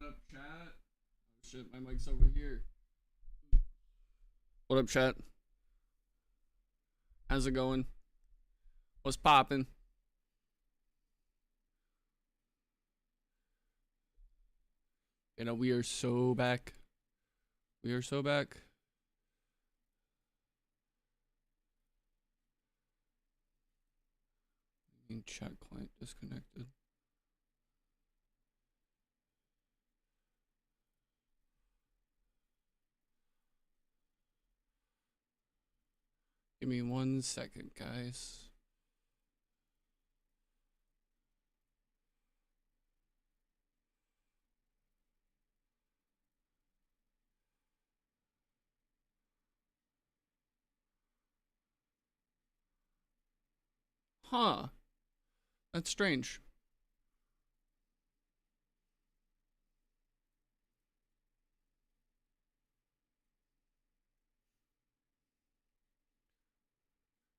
What up, chat? Oh shit, my mic's over here. What up, chat? How's it going? What's poppin'? You know, we are so back. We are so back. Chat client disconnected. Give me 1 second, guys. Huh. That's strange.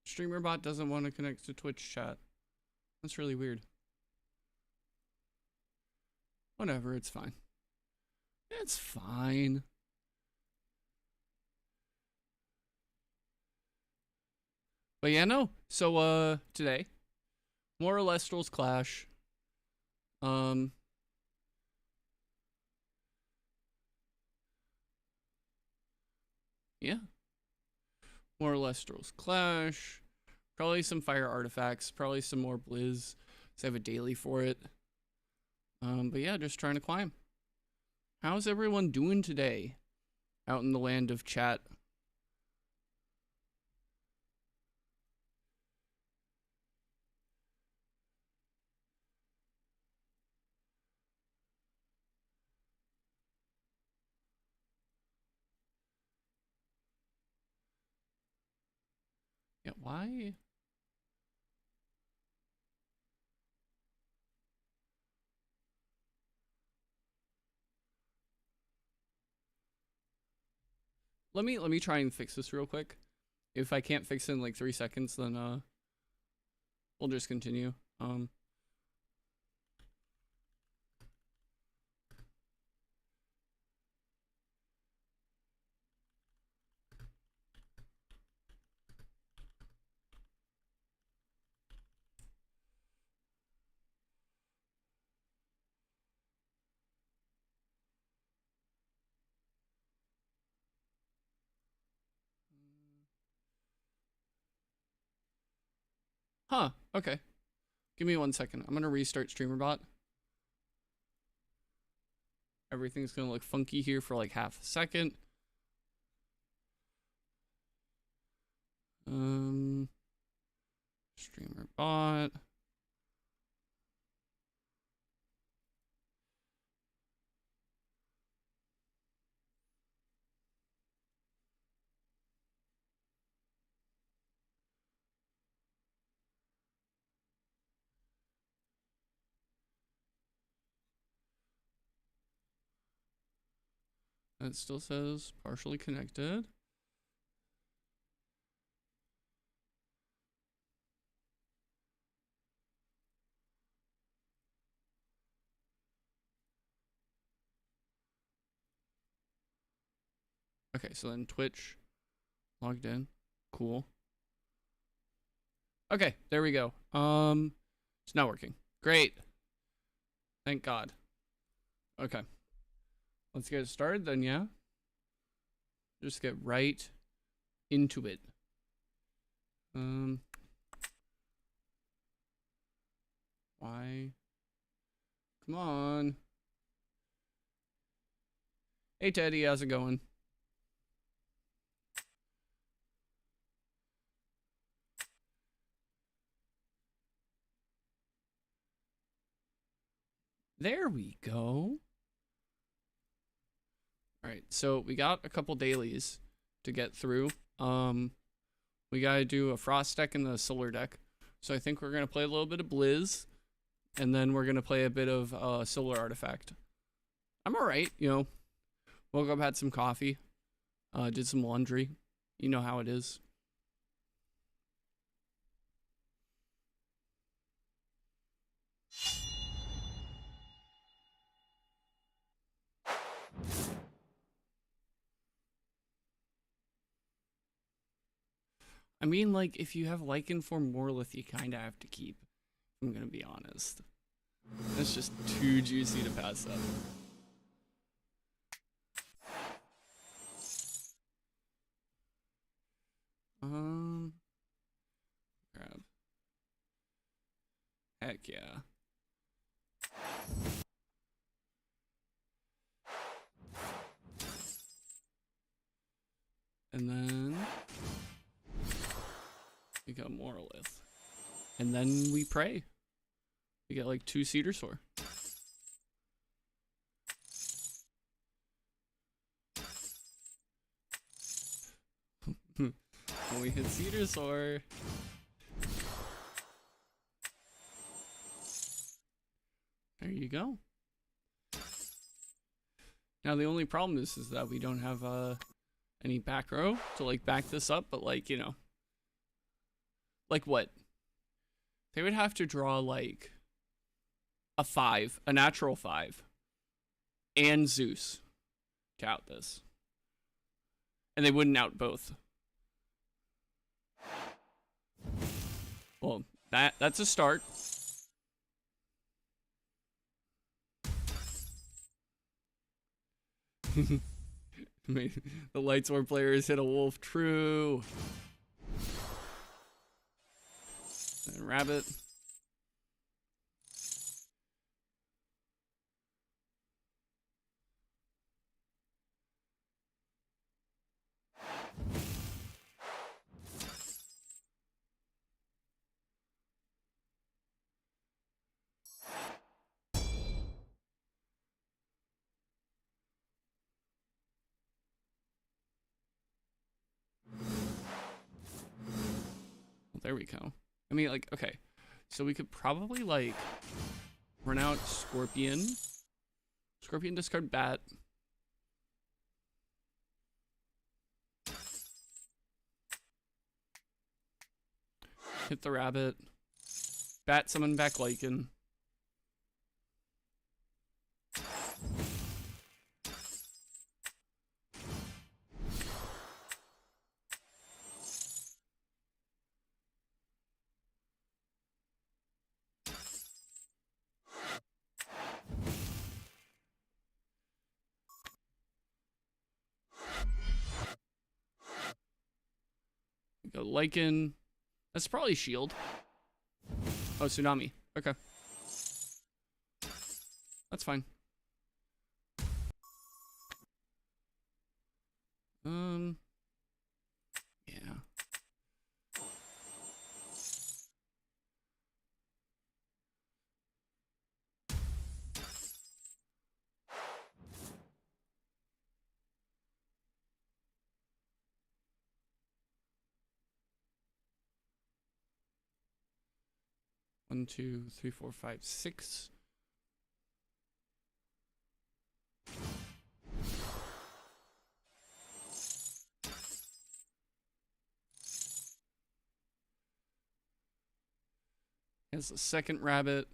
StreamerBot doesn't want to connect to Twitch chat. That's really weird. Whatever, it's fine. It's fine. But yeah, no. So, today, more Elestrals Clash. Yeah. More Elestrals Clash. Probably some fire artifacts. Probably some more Blizz. So I have a daily for it. But yeah, just trying to climb. How's everyone doing today? Out in the land of chat. Yeah, why? Let me try and fix this real quick. If I can't fix it in like 3 seconds, then we'll just continue. Huh, okay. Give me 1 second. I'm gonna restart StreamerBot. Everything's gonna look funky here for like half a second. StreamerBot. It still says partially connected. Okay, so then Twitch logged in. Cool. Okay, there we go. It's not working. Great. Thank God. Okay. Let's get started then, yeah? Just get right into it. Why? Come on. Hey Teddy, how's it going? There we go. Alright, so we got a couple dailies to get through. We gotta do a frost deck and the solar deck. So I think we're gonna play a little bit of Blizz, and then we're gonna play a bit of solar artifact. I'm alright, you know. Woke up, had some coffee, did some laundry. You know how it is. I mean, like, if you have lichen form Morlith, you kind of have to keep. I'm gonna be honest. That's just too juicy to pass up. Grab. Heck yeah. And then we got Morlith. And then we pray. We get like 2 Cedar Sore. When we hit Cedar Sore. There you go. Now the only problem is that we don't have any back row to like back this up, but like, you know. Like what? They would have to draw like a 5, a natural 5, and Zeus to out this. And they wouldn't out both. Well, that's a start. The Lightsworn players hit a wolf. True. And rabbit. Well, there we go. I mean, like, okay. So we could probably, like, run out Scorpion. Scorpion, discard Bat. Hit the rabbit. Bat, summon back Lichen. Go Lichen. That's probably Shield. Oh, Tsunami. Okay. That's fine. Yeah. One, two, three, four, five, six. Here's the second rabbit.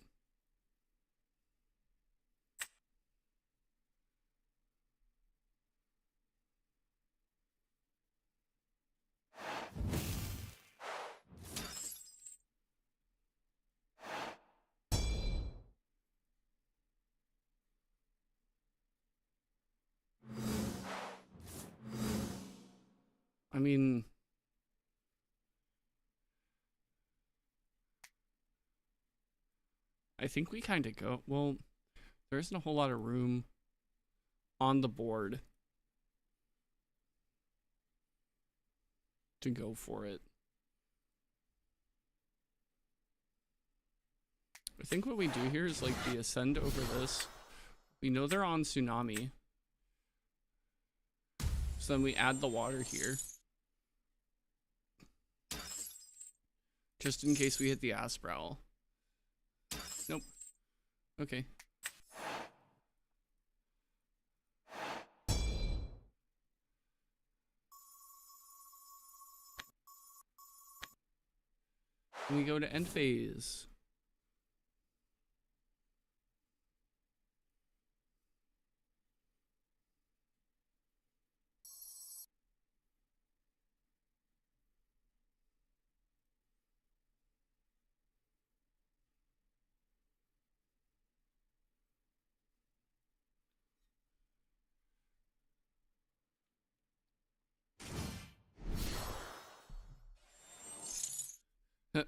I mean, I think we kind of go. Well, there isn't a whole lot of room on the board to go for it. I think what we do here is like the ascend over this. We know they're on Tsunami. So then we add the water here. Just in case we hit the Asprowl. Nope. Okay. And we go to end phase.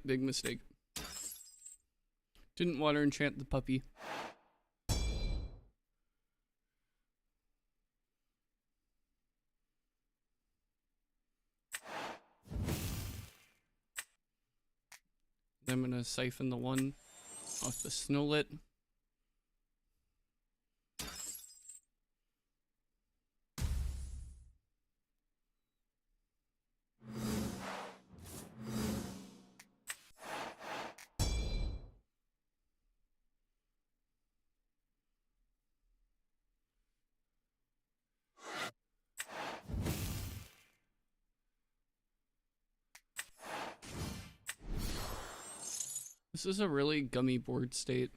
Big mistake. Didn't water enchant the puppy. I'm gonna siphon the one off the snowlet. This is a really gummy board state.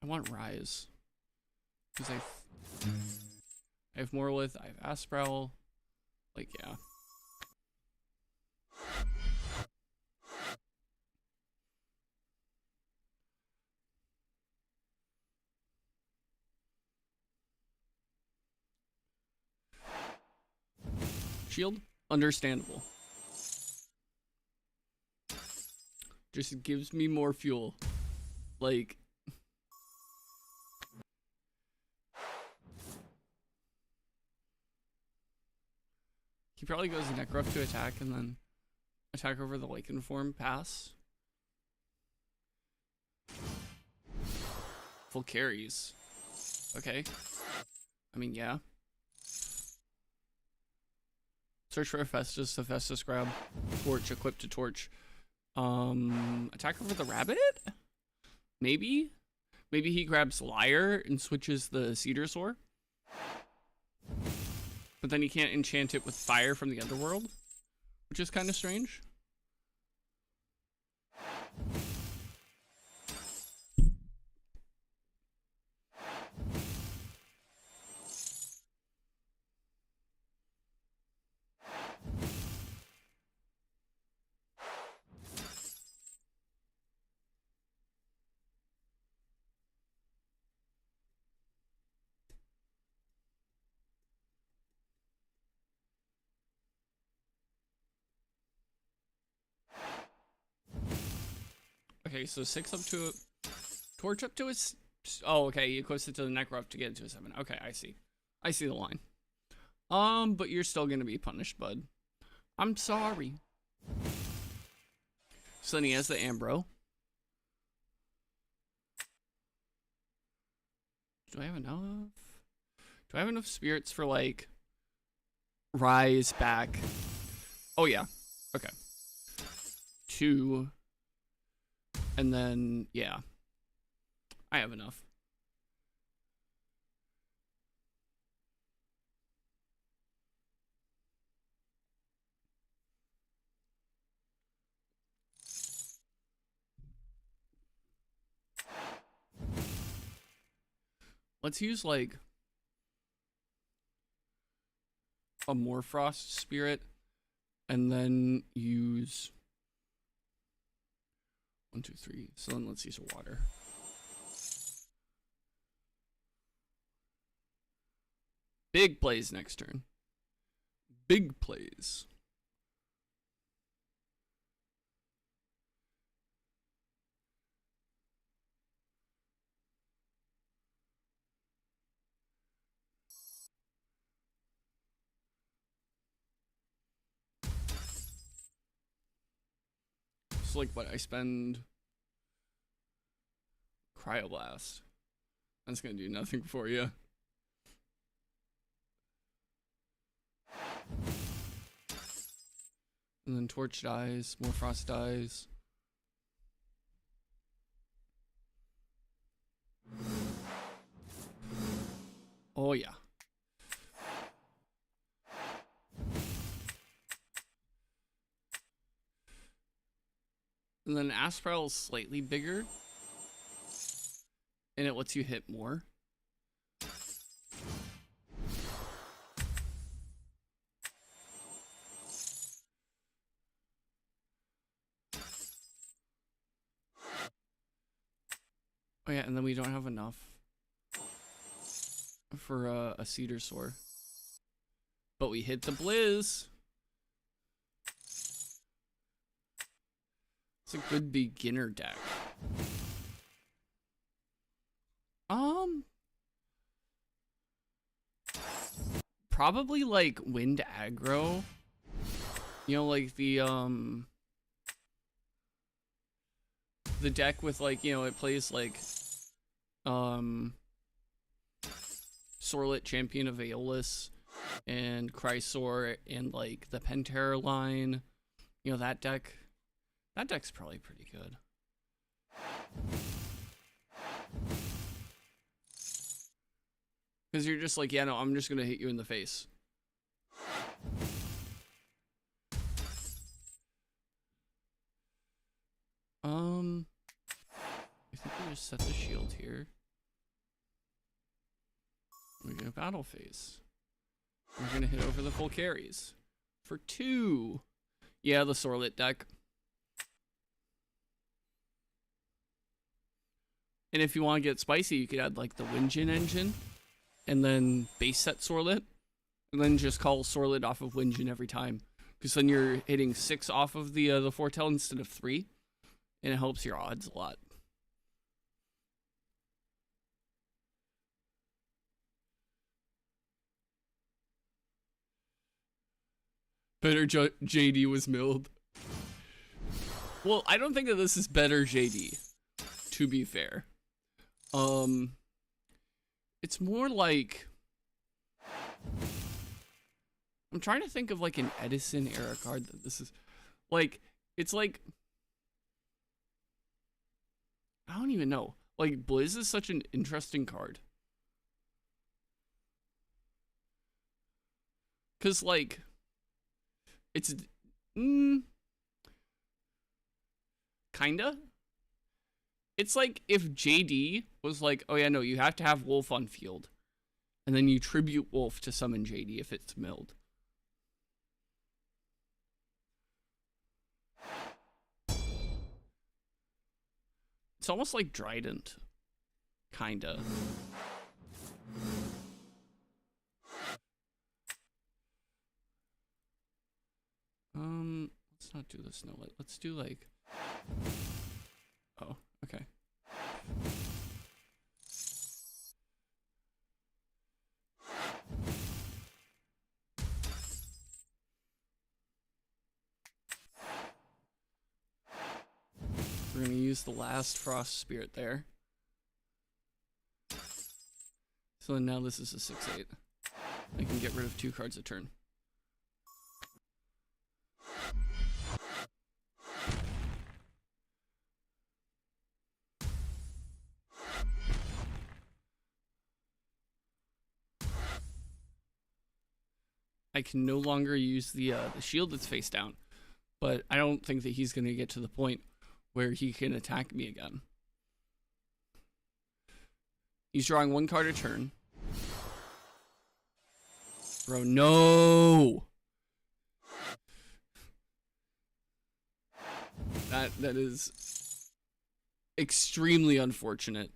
I want Rise. Because I have Morlith, I have Asprowl. Like, yeah. Shield? Understandable. Just gives me more fuel. Like... He probably goes Necruff to attack and then attack over the Lycan form, pass. Full carries. Okay. I mean, yeah. Search for Hephaestus, Hephaestus grab. Torch, equip to torch. Attack over the rabbit? Maybe? Maybe he grabs Lyre and switches the Cedar Soar? But then he can't enchant it with fire from the underworld, which is kind of strange. Okay, so 6 up to a torch up to a... Oh, okay, he equips it to the Necruff to get it to a 7. Okay, I see. I see the line. But you're still gonna be punished, bud. I'm sorry. So then he has the Ambro. Do I have enough? Do I have enough spirits for, like, Rise back? Oh, yeah. Okay. 2... And then, yeah, I have enough. Let's use, like, a Morfrost spirit, and then use... 1, 2, 3. So then let's use a water. Big plays next turn. Big plays. It's like what I spend. Cryoblast. That's gonna do nothing for you. And then Torch dies, Morfrost dies. Oh yeah. And then Asprowl is slightly bigger. And it lets you hit more. Oh yeah, and then we don't have enough for a Cedar Soar. But we hit the Blizz. It's a good beginner deck. Probably like wind aggro. You know, like the deck with like, you know, it plays like Sorlet, Champion of Aeolus, and Chrysor, and like the Pentair line. You know, that deck. That deck's probably pretty good. Because you're just like, yeah, no, I'm just gonna hit you in the face. I think we just set the shield here. We're gonna battle phase. We're gonna hit over the full carries for 2. Yeah, the Sorlet deck. And if you want to get spicy, you could add like the Windjin engine, and then base set Sorlet, and then just call Sorlet off of Windjin every time, because then you're hitting 6 off of the foretell instead of 3, and it helps your odds a lot. Better JD was milled. Well, I don't think that this is better JD, to be fair. It's more like, I'm trying to think of like an Edison era card that this is like. It's like, I don't even know. Like, Blizz is such an interesting card. Cause like, it's kinda. It's like if JD was like, oh yeah, no, you have to have Wolf on field, and then you tribute Wolf to summon JD if it's milled. It's almost like Trident, kinda. Let's not do this. No, let's do like. Oh, okay. We're gonna use the last Frost Spirit there. So now this is a 6/8. I can get rid of 2 cards a turn. I can no longer use the shield that's face down, but I don't think that he's gonna get to the point where he can attack me again. He's drawing 1 card a turn. Bro, no! That is extremely unfortunate.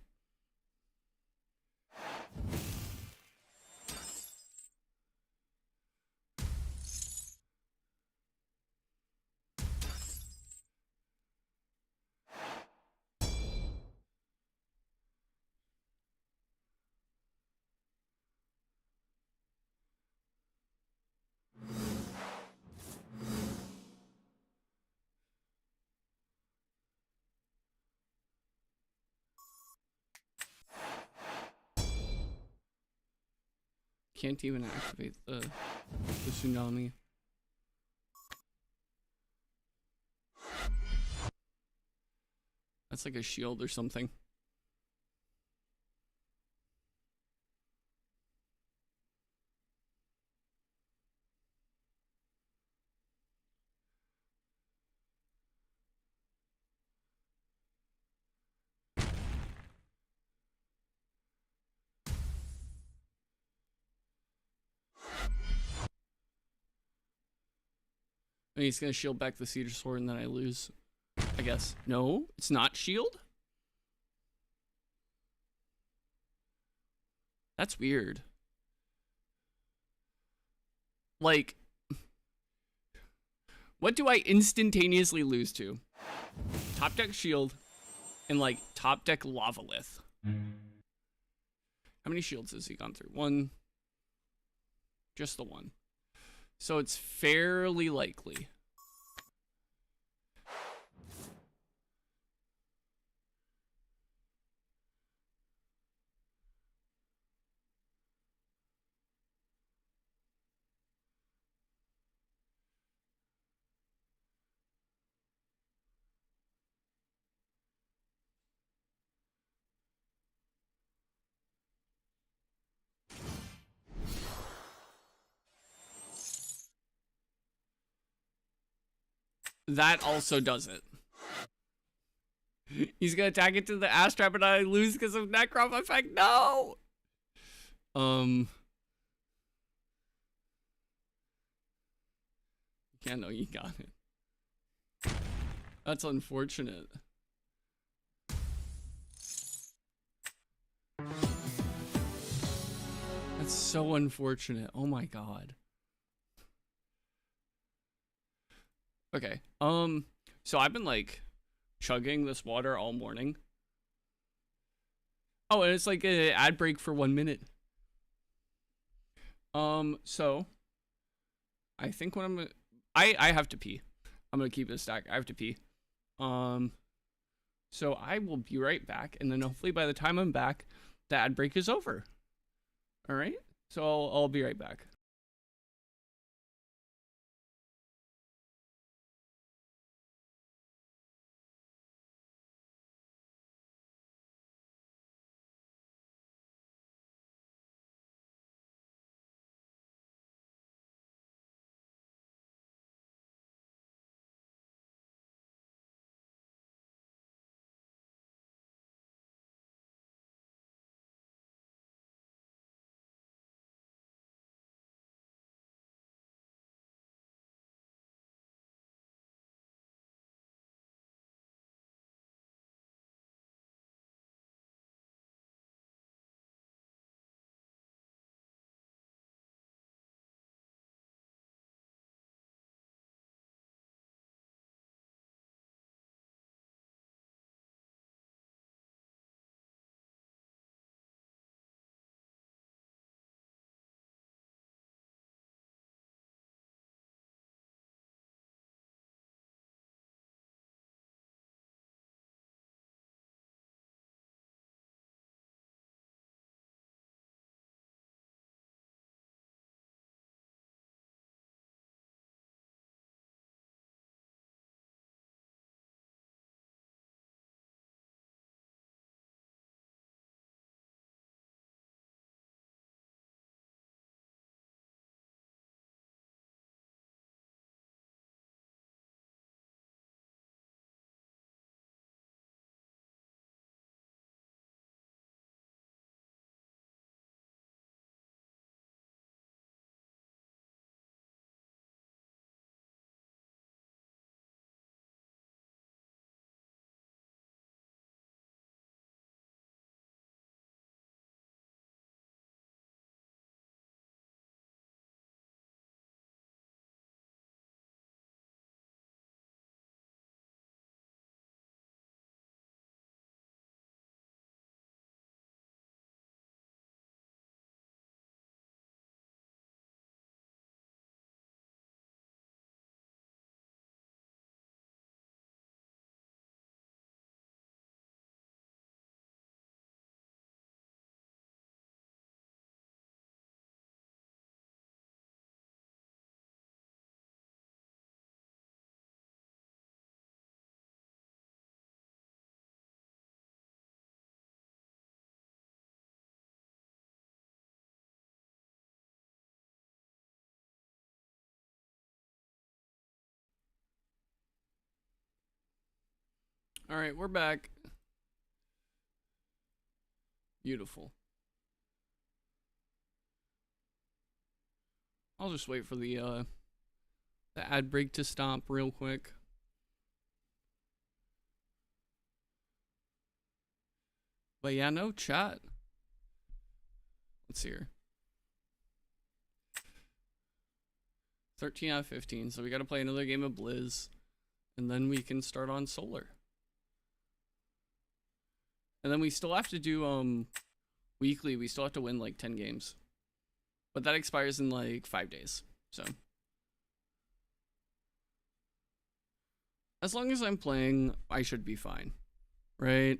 Can't even activate the tsunami. That's like a shield or something. And he's gonna shield back the Cedar Sword and then I lose, I guess. No, it's not shield? That's weird. Like, what do I instantaneously lose to? Top deck shield and like top deck lavalith. How many shields has he gone through? One. Just the one. So it's fairly likely. That also does it. He's gonna attack it to the ass trap and I lose because of Necrom effect. No! Yeah, no, you got it. That's unfortunate. That's so unfortunate. Oh my god. Okay. So I've been like chugging this water all morning. Oh, and it's like an ad break for 1 minute. So I think what I have to pee. I'm gonna keep this stack. I have to pee. So I will be right back, and then hopefully by the time I'm back, the ad break is over. All right. So I'll be right back. All right, we're back. Beautiful. I'll just wait for the ad break to stop real quick. But yeah, no chat. Let's see here. 13 out of 15. So we got to play another game of Blizz. And then we can start on solar. And then we still have to do weekly. We still have to win like 10 games. But that expires in like 5 days. So as long as I'm playing, I should be fine. Right?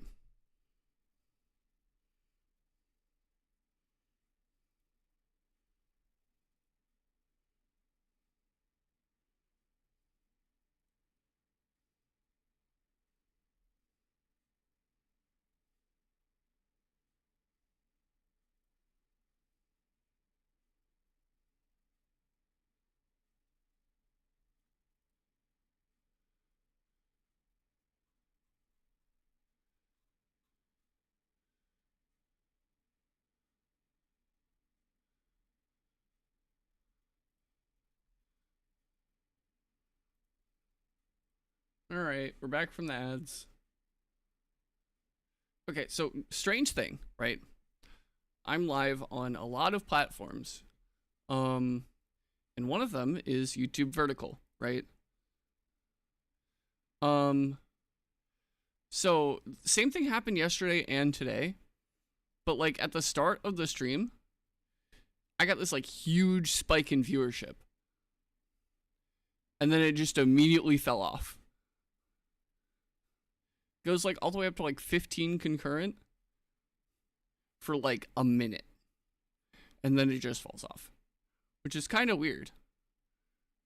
All right, we're back from the ads. Okay, so strange thing, right? I'm live on a lot of platforms. And one of them is YouTube Vertical, right? So same thing happened yesterday and today, but like at the start of the stream, I got this like huge spike in viewership. And then it just immediately fell off. Goes like all the way up to like 15 concurrent for like a minute. And then it just falls off, which is kind of weird.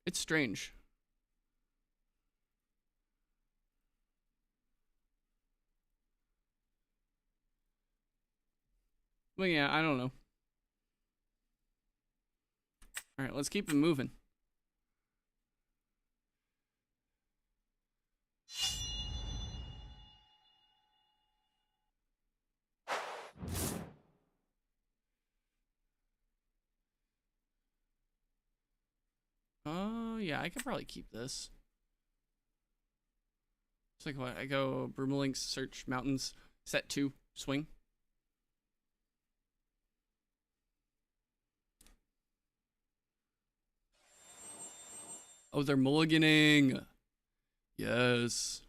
It's strange. But yeah, I don't know. All right, let's keep it moving. Oh, yeah, I could probably keep this. It's like what? I go Broomalinks, search mountains, set 2, swing. Oh, they're mulliganing. Yes.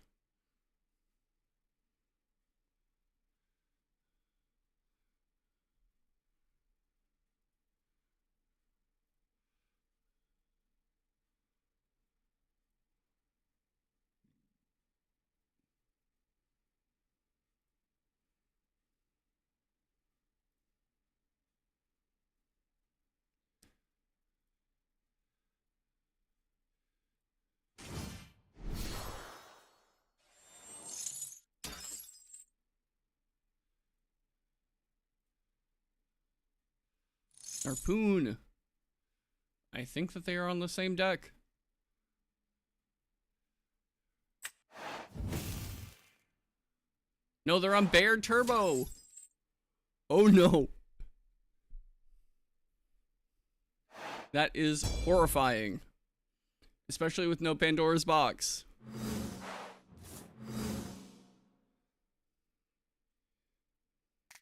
Harpoon. I think that they are on the same deck. No, they're on Bear Turbo. Oh no. That is horrifying. Especially with no Pandora's box.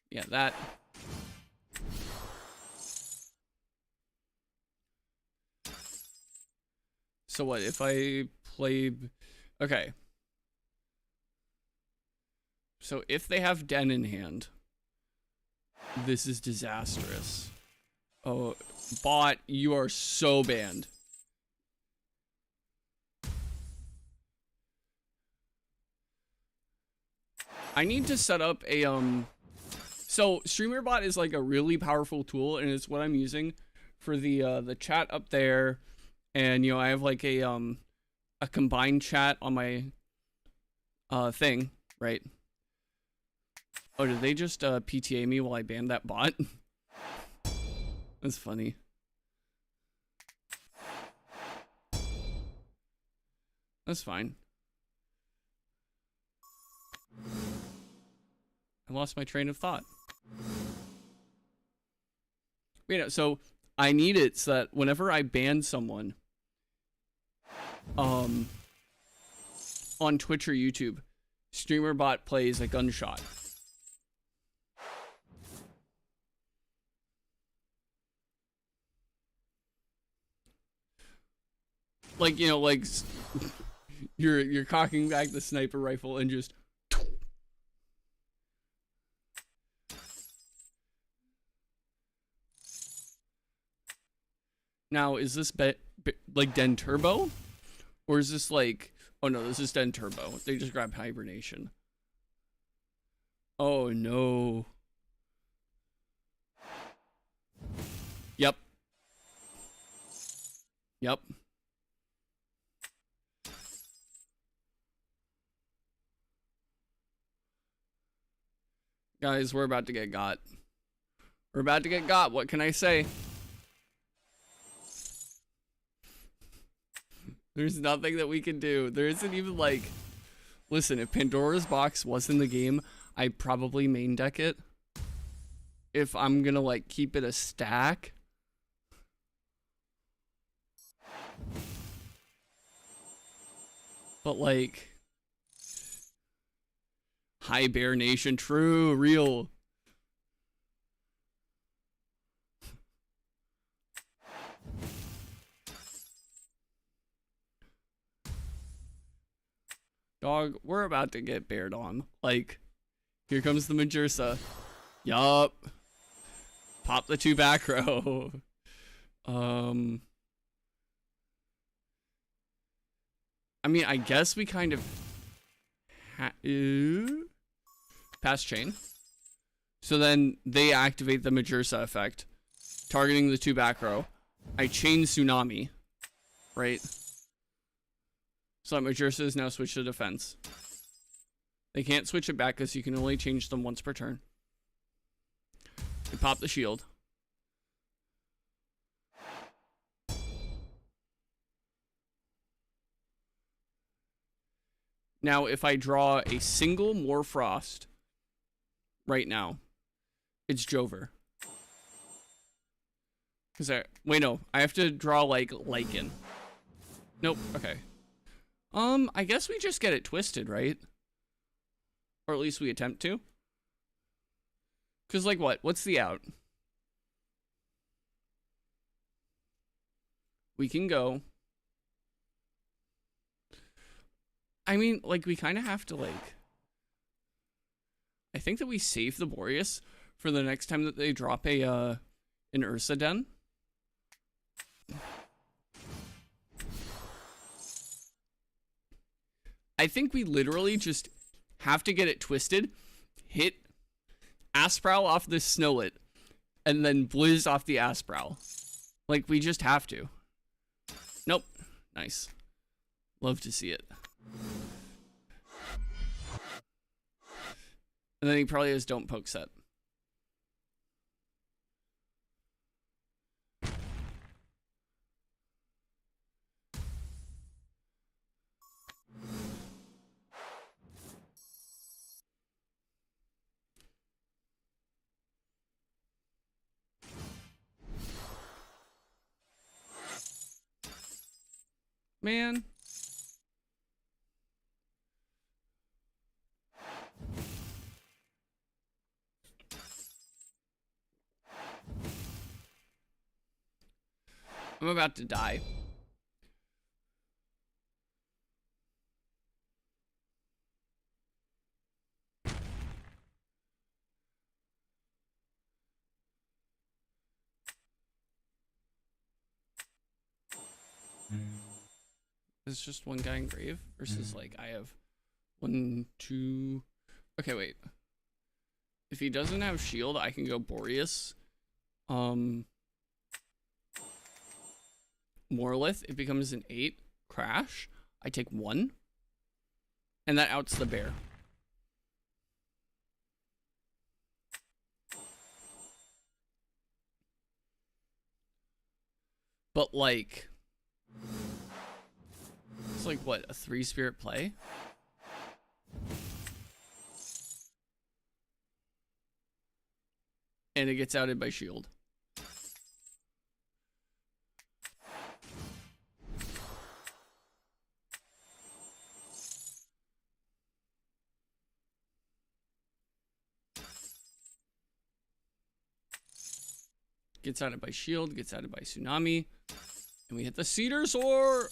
Yeah, that. So what if I play... Okay. So if they have Den in hand, this is disastrous. Oh, bot, you are so banned. I need to set up a so StreamerBot is like a really powerful tool, and it's what I'm using for the chat up there, and you know I have like a combined chat on my thing, right? Oh, did they just PTA me while I banned that bot? That's funny. That's fine. I lost my train of thought. You know, so I need it so that whenever I ban someone on Twitch or YouTube, StreamerBot plays a gunshot. Like, you know, like You're cocking back the sniper rifle and just. Now, is this like Den Turbo? Or is this like... Oh no, this is Den Turbo. They just grabbed Hibernation. Oh no. Yep. Yep. Guys, we're about to get got. We're about to get got. What can I say? There's nothing that we can do. There isn't even like... Listen, if Pandora's Box was in the game, I'd probably main deck it. If I'm gonna like keep it a stack. But like... Hibernation, true, real. Dog, we're about to get bared on. Like, here comes the Majursa. Yup. Pop the 2 back row. I mean, I guess we kind of pass chain. So then they activate the Majursa effect, targeting the 2 back row. I chain Tsunami, right? So that Majursa is now switched to defense. They can't switch it back because you can only change them once per turn. We pop the shield. Now, if I draw a single more Frost right now, it's Jover. Wait, no. I have to draw, like, Lycan. Nope. Okay. I guess we just get it twisted, right? Or at least we attempt to. Because, like, what? What's the out? We can go. I mean, like, we kind of have to, like... I think that we save the Boreas for the next time that they drop an Ursa Den. I think we literally just have to get it twisted, hit Asprowl off the Snowlet, and then Blizz off the Asprowl. Like, we just have to. Nope. Nice. Love to see it. And then he probably has Don't Poke set. Man. I'm about to die. It's just one guy in grave versus like I have 1, 2. Okay, wait. If he doesn't have shield, I can go Boreas. Morlith, it becomes an 8. Crash. I take 1. And that outs the bear. But like... It's like, what, a 3 spirit play? And it gets outed by shield. Gets outed by shield, gets outed by Tsunami. And we hit the Cedar Sword!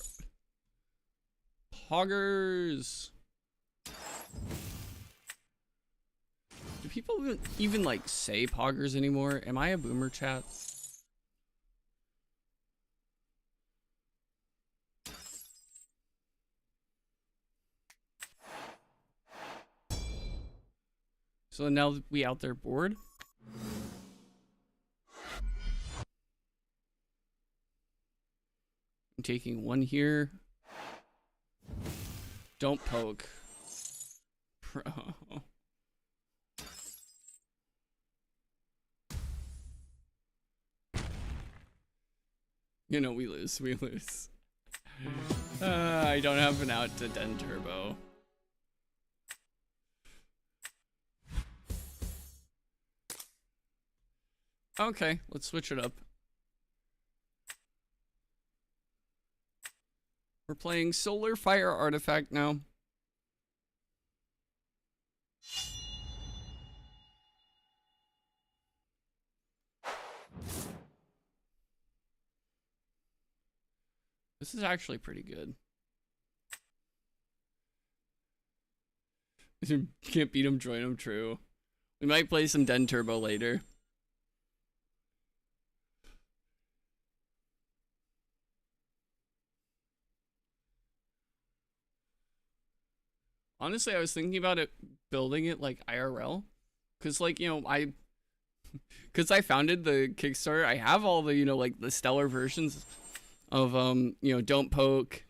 Poggers. Do people even like say poggers anymore? Am I a boomer, chat? So now we out there bored. I'm taking one here. Don't poke. Bro. You know, we lose. I don't have an out to Den Turbo. Okay, let's switch it up. We're playing Solar Fire Artifact now. This is actually pretty good. Can't beat him, join him, true. We might play some Den Turbo later. Honestly, I was thinking about it, building it like IRL. Cause like, you know, cause I founded the Kickstarter, I have all the, you know, like the stellar versions of, you know, Don't Poke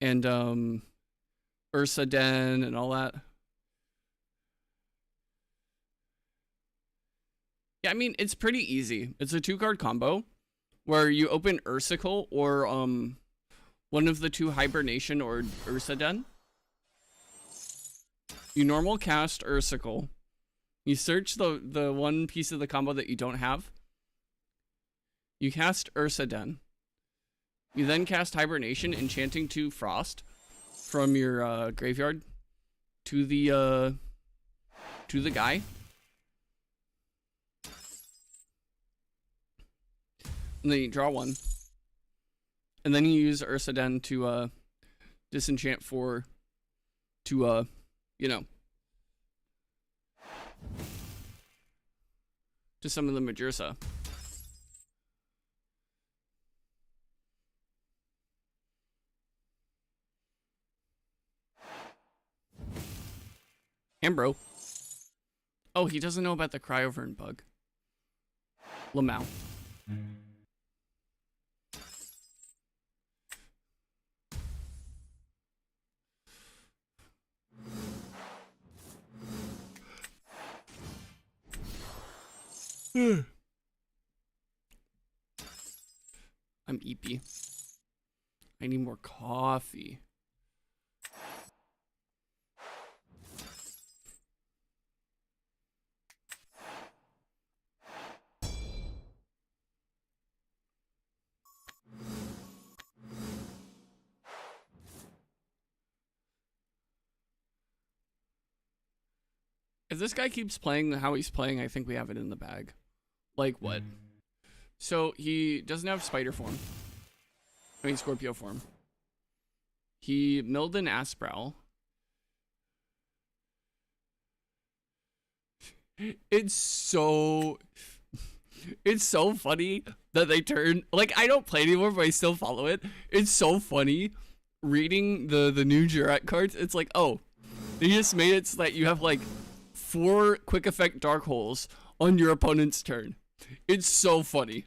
and, Ursa Den and all that. Yeah, I mean, it's pretty easy. It's a 2-card combo where you open Ursicle or, one of the 2 Hibernation or Ursa Den. You normal cast Ursicle. You search the one piece of the combo that you don't have. You cast Ursa Den. You then cast Hibernation, enchanting 2 Frost from your graveyard to the guy. And then you draw 1. And then you use Ursa Den to disenchant 4 to you know, to summon the Majursa. Ambro. Oh, he doesn't know about the Cryovern bug. Lamau. I'm eepy. I need more coffee. If this guy keeps playing how he's playing, I think we have it in the bag. Like what? So he doesn't have spider form. I mean Scorpio form. He milled an Asprowl. It's so funny that they turn, like, I don't play anymore, but I still follow it. It's so funny reading the new Jurat cards. It's like, oh, they just made it so that you have like 4 quick effect dark holes on your opponent's turn. It's so funny.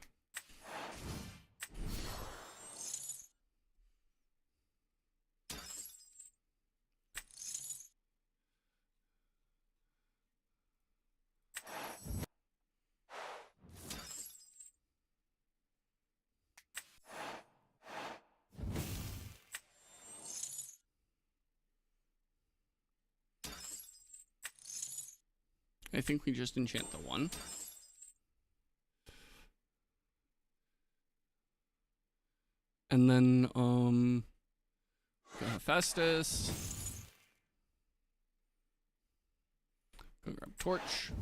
I think we just enchant the 1. And then, go Hephaestus. Go grab Torch.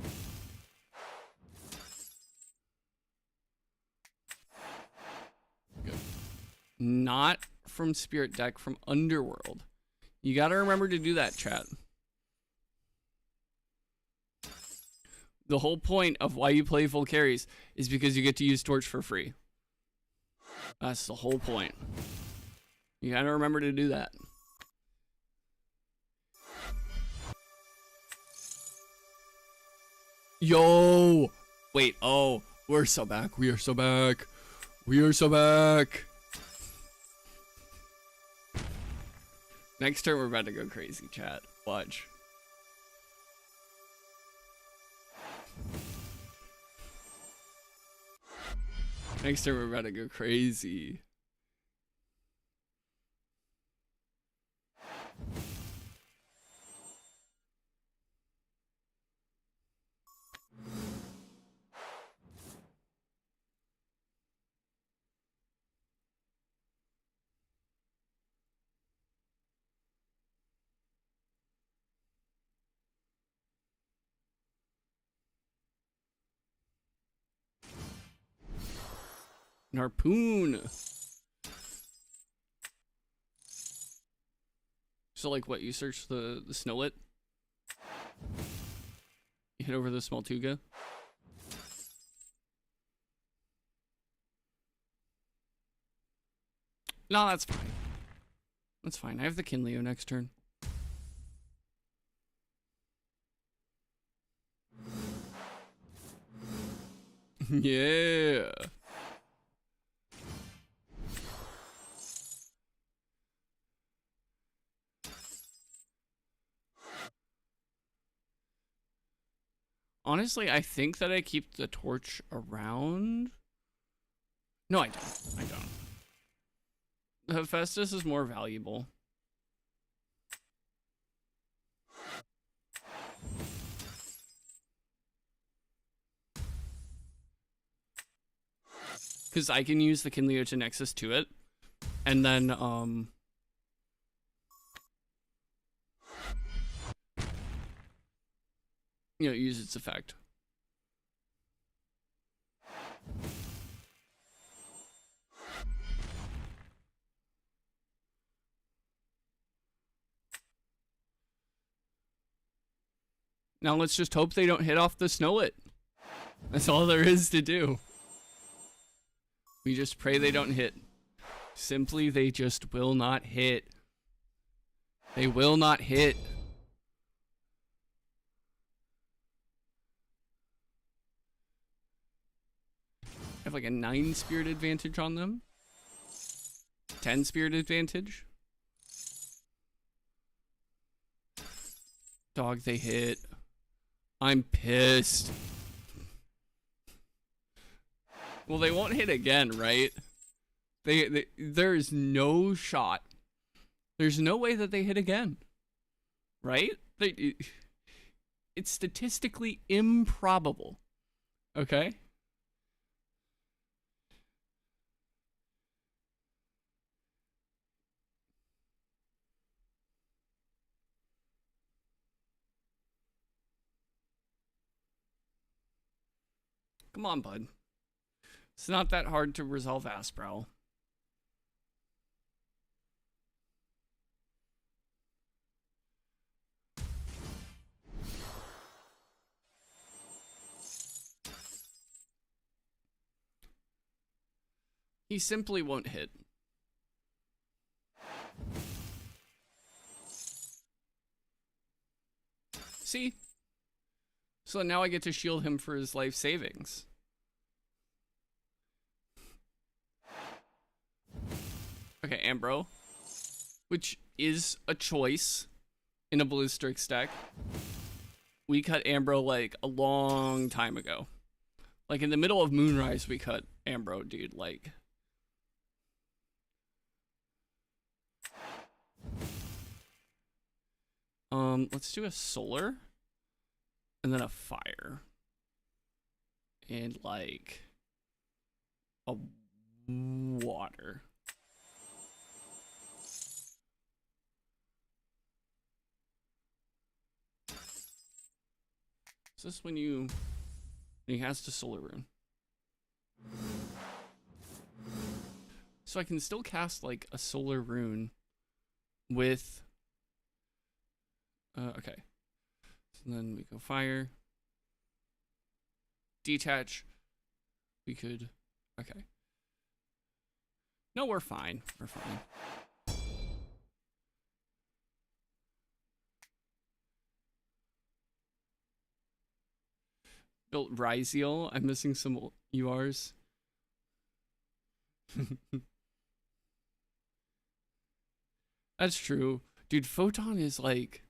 Good. Not from Spirit deck, from Underworld. You gotta remember to do that, chat. The whole point of why you play full carries is because you get to use Torch for free. That's the whole point. You gotta remember to do that. Yo! Wait, oh, we're so back. We are so back. We are so back. Next turn, we're about to go crazy, chat. Watch. Next turn, we're about to go crazy. An harpoon. So like what, you search the snowlet? You hit over the small tuga? No, that's fine. That's fine. I have the Kinleo next turn. Yeah. Honestly, I think that I keep the torch around. No, I don't. I don't. The Hephaestus is more valuable. Because I can use the Kinleo to Nexus to it. And then, you know, use its effect. Now let's just hope they don't hit off the snowlet. That's all there is to do. We just pray they don't hit. Simply, they just will not hit. They will not hit. I have like a 9 spirit advantage on them. 10 spirit advantage. Dog, they hit. I'm pissed. Well, they won't hit again, right? There's no shot. There's no way that they hit again. Right? It's statistically improbable. Okay? Come on, bud. It's not that hard to resolve Asprowl. He simply won't hit. See? So now I get to shield him for his life savings. Okay, Ambro. Which is a choice in a Ballistrix deck. We cut Ambro like a long time ago. Like in the middle of Moonrise we cut Ambro, dude. Like... let's do a solar. And then a fire. And like... a water. Is this when you... he has to solar rune. So I can still cast like a solar rune with Okay. So then we go fire. Detach. We could. Okay. No, we're fine. We're fine. Built Ryziel. I'm missing some URs. That's true. Dude, Photon is like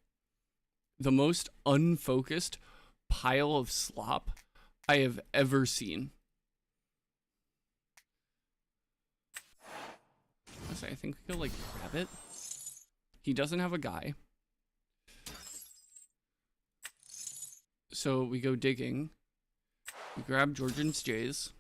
the most unfocused pile of slop I have ever seen. I think we could like grab it. He doesn't have a guy. So we go digging. We grab Georgian's Jays.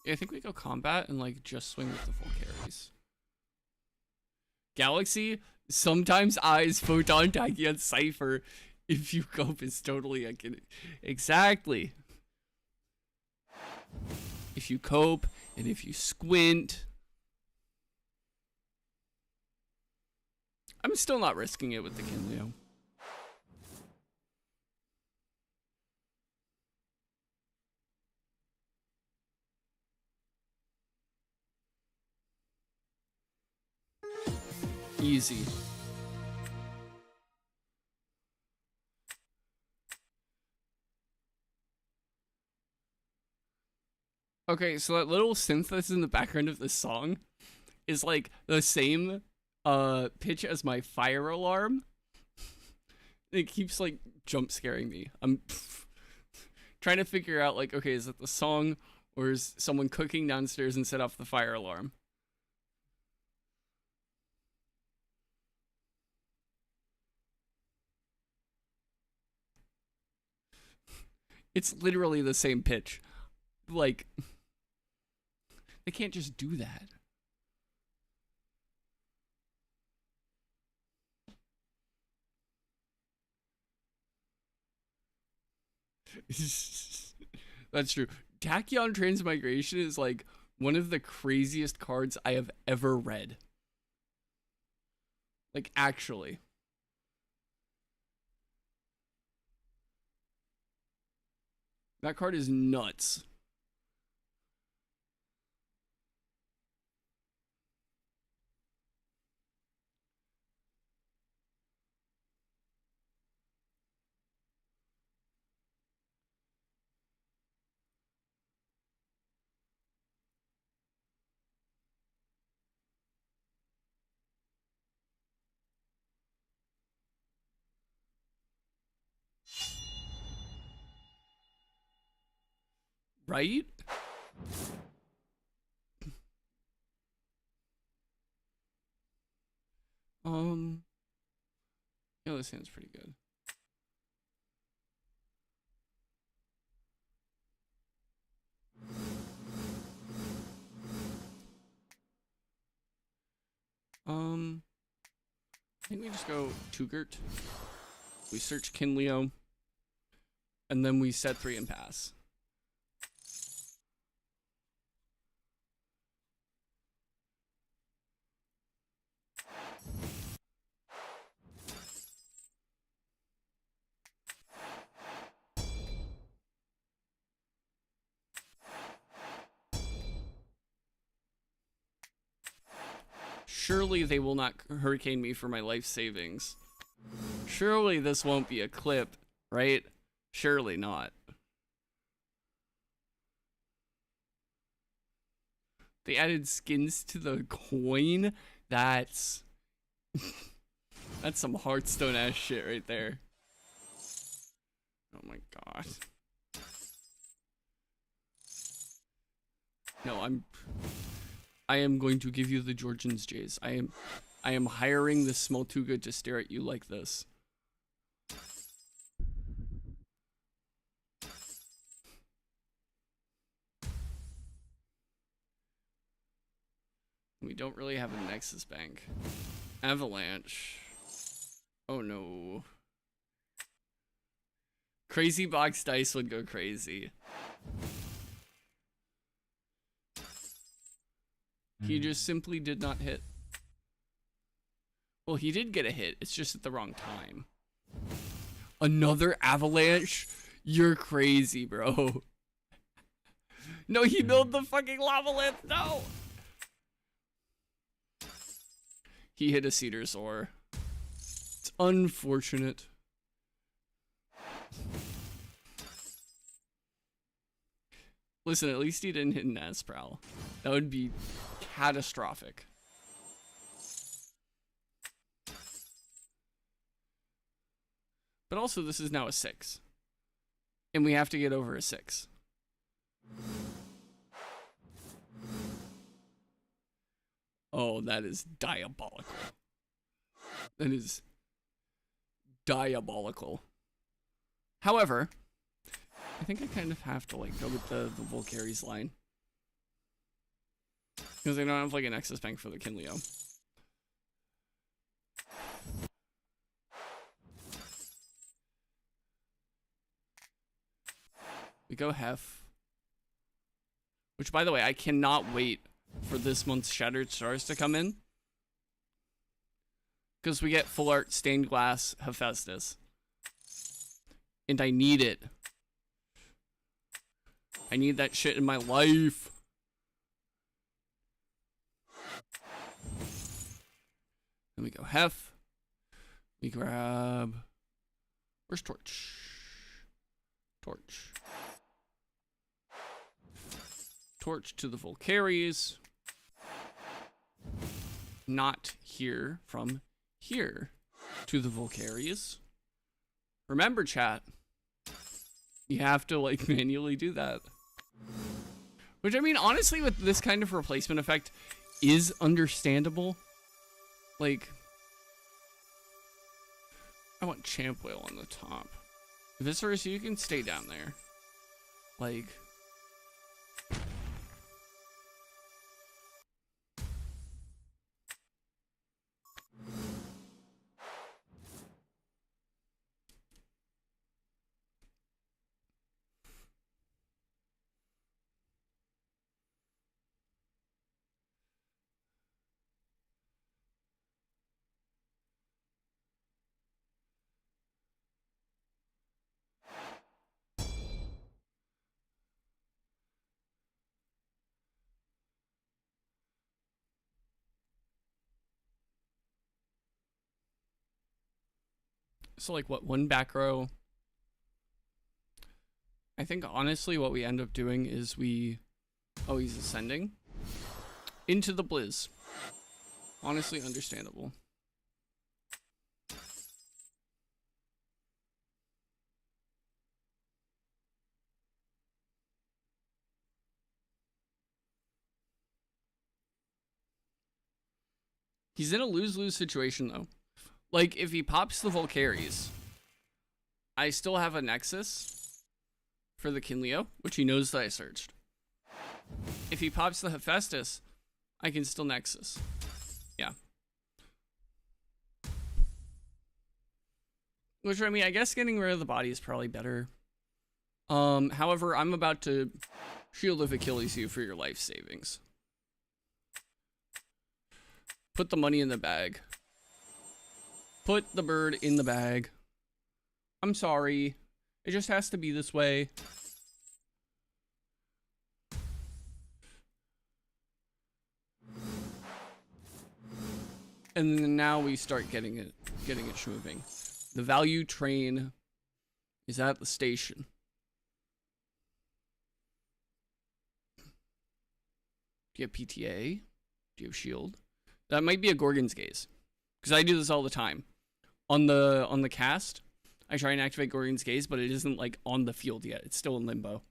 Yeah, I think we go combat and like just swing with the full carries. Galaxy, sometimes eyes, Photon, Tachyon, Cypher. If you cope, it's totally exactly. If you cope and if you squint. I'm still not risking it with the Kinleo. Easy. Okay, so that little synth that's in the background of this song is like the same pitch as my fire alarm. It keeps like jump scaring me. I'm trying to figure out like, okay, is it the song or is someone cooking downstairs and set off the fire alarm? It's literally the same pitch. Like, they can't just do that. That's true. Tachyon Transmigration is like one of the craziest cards I have ever read. Like, actually. That card is nuts. Right? Yeah, this hand's pretty good. I think we just go Tugert. We search Kinleo. And then we set 3 and pass. Surely they will not hurricane me for my life savings. Surely this won't be a clip, right? Surely not. They added skins to the coin? That's... that's some Hearthstone ass shit right there. Oh my god. No, I am going to give you the Georgian's Jays. I am hiring this small Tuga to stare at you like this. We don't really have a Nexus Bank. Avalanche. Oh no. Crazy box dice would go crazy. He just simply did not hit. Well, he did get a hit. It's just at the wrong time. Another avalanche? You're crazy, bro. No, he milled the fucking lava lamp. No. He hit a cedar soar. It's unfortunate. Listen, at least he didn't hit an Asprowl. That would be catastrophic. But also, this is now a 6. And we have to get over a 6. Oh, that is diabolical. That is diabolical. However, I think I kind of have to like go with the Volcaries line. Because I don't have like an Nexus Bank for the Kinleo. We go Hef. Which, by the way, I cannot wait for this month's Shattered Stars to come in. Because we get full art stained glass Hephaestus. And I need it. I need that shit in my life. Then we go Hef. We grab... Where's Torch? Torch. Torch to the Volcaries. Not here from here to the Volcaries. Remember, chat. You have to, like, manually do that. Which, I mean, honestly, with this kind of replacement effect is understandable. Like, I want Champ Whale on the top. Viscerus, you can stay down there. Like... So, like, what, one back row? I think, honestly, what we end up doing is we... Oh, he's ascending. Into the Blizz. Honestly, understandable. He's in a lose-lose situation, though. Like, if he pops the Volcaries, I still have a Nexus for the Kinleo, which he knows that I searched. If he pops the Hephaestus, I can still Nexus. Yeah. Which, I mean, I guess getting rid of the body is probably better. However, I'm about to Shield of Achilles you for your life savings. Put the money in the bag. Put the bird in the bag. I'm sorry. It just has to be this way. And then now we start getting it moving. The value train is at the station. Do you have PTA? Do you have shield? That might be a Gorgon's Gaze. Because I do this all the time. On the cast, I try and activate Gorgon's Gaze, but it isn't like on the field yet. It's still in limbo.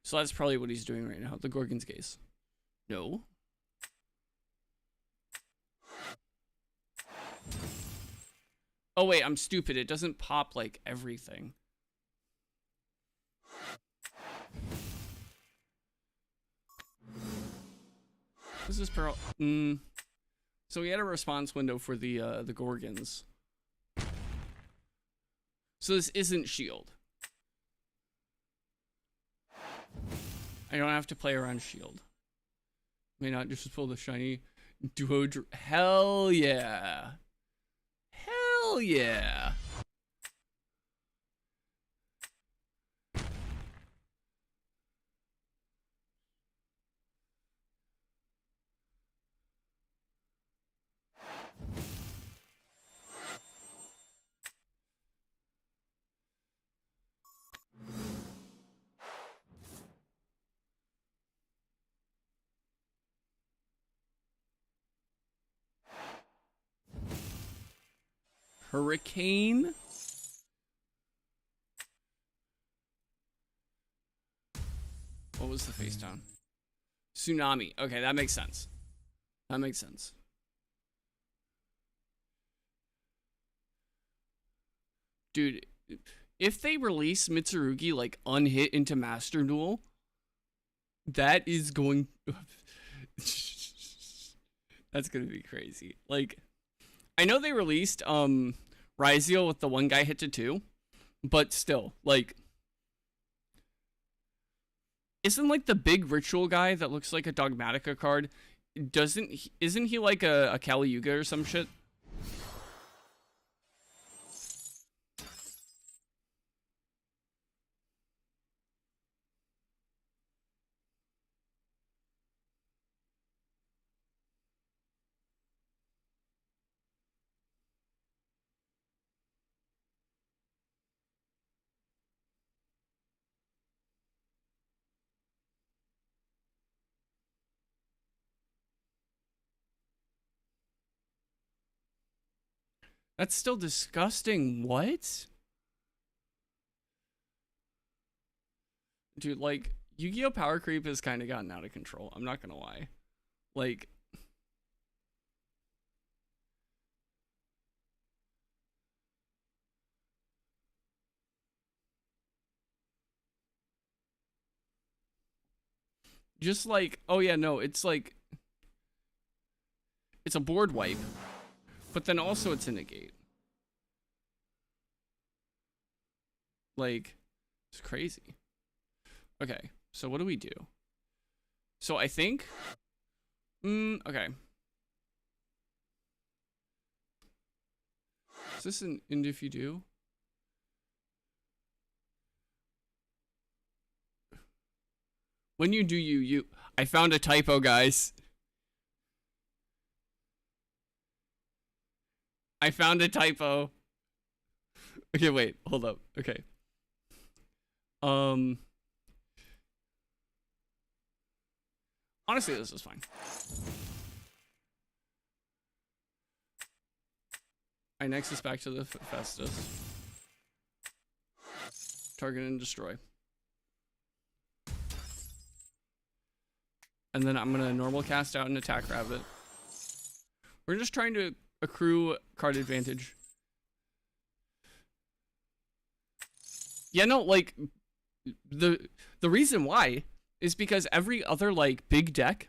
So that's probably what he's doing right now. The Gorgon's Gaze. No. Oh wait, I'm stupid. It doesn't pop like everything. This is Pearl. So we had a response window for the Gorgons. So this isn't shield. I don't have to play around shield. May not just pull the shiny duo. Hell yeah. Hell yeah. Hurricane. What was the face down? Tsunami. Okay, that makes sense. That makes sense. Dude, if they release Mitsurugi like unhit into Master Duel, that is going that's gonna be crazy. Like, I know they released Ryziel with the one guy hit to 2, but still, like, isn't like the big ritual guy that looks like a Dogmatica card, isn't he like a Kali Yuga or some shit? That's still disgusting. What? Dude, like, Yu-Gi-Oh! Power creep has kind of gotten out of control. I'm not gonna lie. Like, just like, oh yeah, no, it's like, it's a board wipe, but then also it's a negate. Like, it's crazy. Okay, so what do we do? So I think, okay. Is this an and if you do? When you do you, I found a typo, guys. I found a typo. Okay, wait, hold up. Okay. Honestly, this is fine. I nexus back to the Festus. Target and destroy. And then I'm gonna normal cast out an attack rabbit. We're just trying to accrue card advantage. Yeah, no, like, the reason why is because every other, like, big deck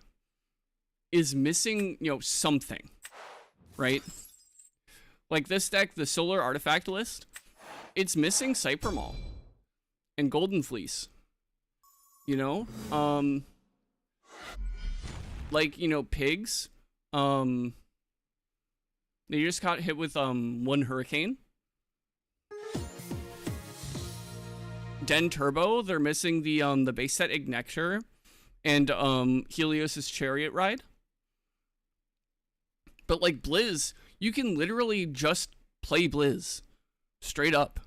is missing, you know, something, right? Like this deck, the Solar Artifact list, it's missing Cypher Maul and Golden Fleece, you know? Like, you know, pigs, they just got hit with, one Hurricane. Den Turbo, they're missing the base set Ignector and Helios's Chariot Ride. But like Blizz, you can literally just play Blizz straight up.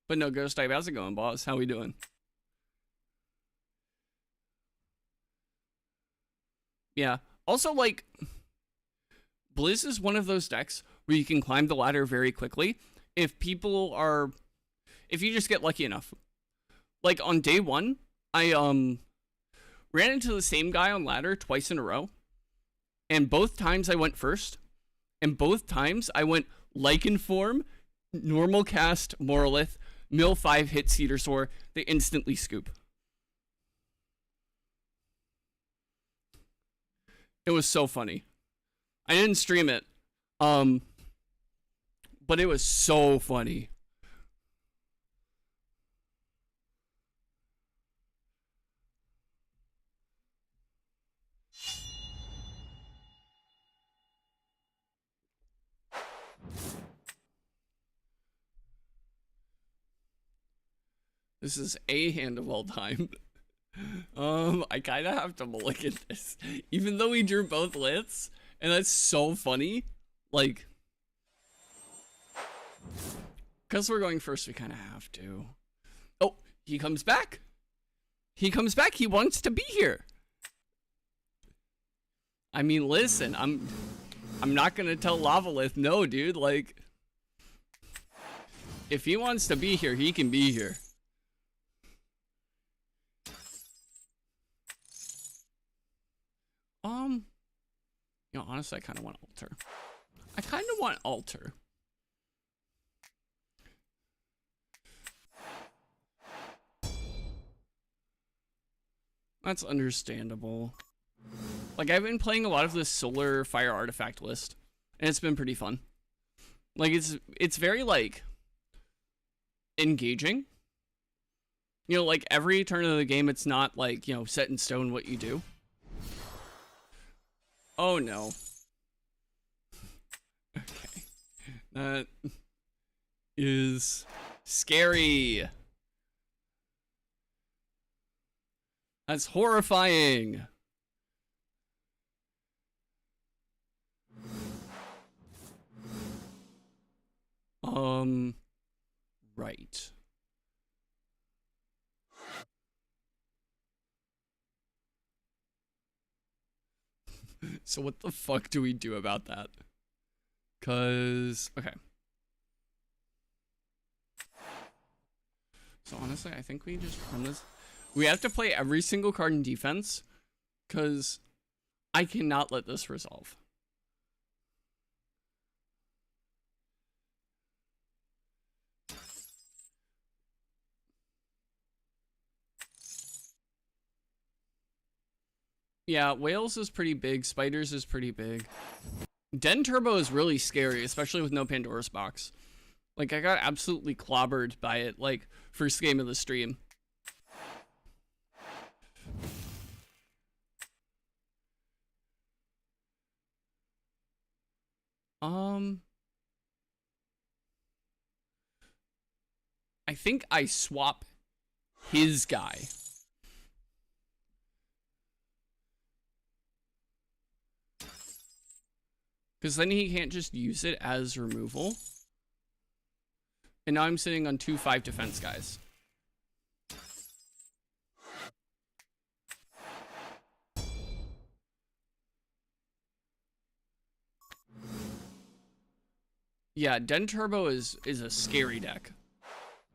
But no, Ghost Type, how's it going, boss? How we doing? Yeah. Also, like, Blizz is one of those decks where you can climb the ladder very quickly if you just get lucky enough. Like, on day 1, I ran into the same guy on ladder twice in a row, and both times I went first, and both times I went Lichen Form, normal cast Morolith, mill 5 hit Cedar Soar. They instantly scoop. It was so funny. I didn't stream it, but it was so funny. This is a hand of all time. I kind of have to mulligan this, even though we drew both lits, and that's so funny. Like, because we're going first, we kind of have to. Oh, he comes back. He comes back. He wants to be here. I mean, listen, I'm not gonna tell Lavalith no, dude. Like, if he wants to be here, he can be here. You know, honestly, I kind of want Alter. I kind of want Alter. That's understandable. Like, I've been playing a lot of this solar fire artifact list, and it's been pretty fun. Like, it's very, like, engaging. You know, like, every turn of the game, it's not, like, you know, set in stone what you do. Oh, no. Okay. That is scary. That's horrifying. Right. So what the fuck do we do about that? Cause, okay. So honestly, I think we just run this. We have to play every single card in defense, cause I cannot let this resolve. Yeah, Whales is pretty big. Spiders is pretty big. Den Turbo is really scary, especially with no Pandora's Box. Like, I got absolutely clobbered by it, like, first game of the stream. I think I swap his guy. Because then he can't just use it as removal. And now I'm sitting on 2/5 defense guys. Yeah, Den Turbo is a scary deck.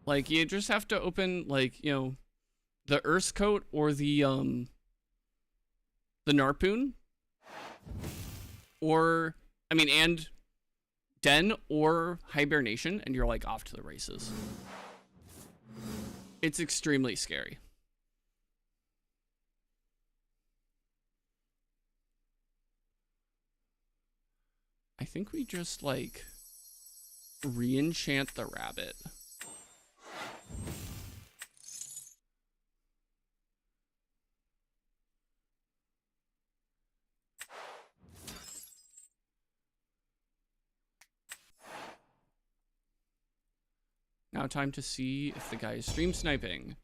Like, you just have to open, like, you know, the Earth Coat or the Narpoon. Or, I mean, and Den or Hibernation, and you're, like, off to the races. It's extremely scary. I think we just, like, re-enchant the rabbit. Now time to see if the guy is stream sniping.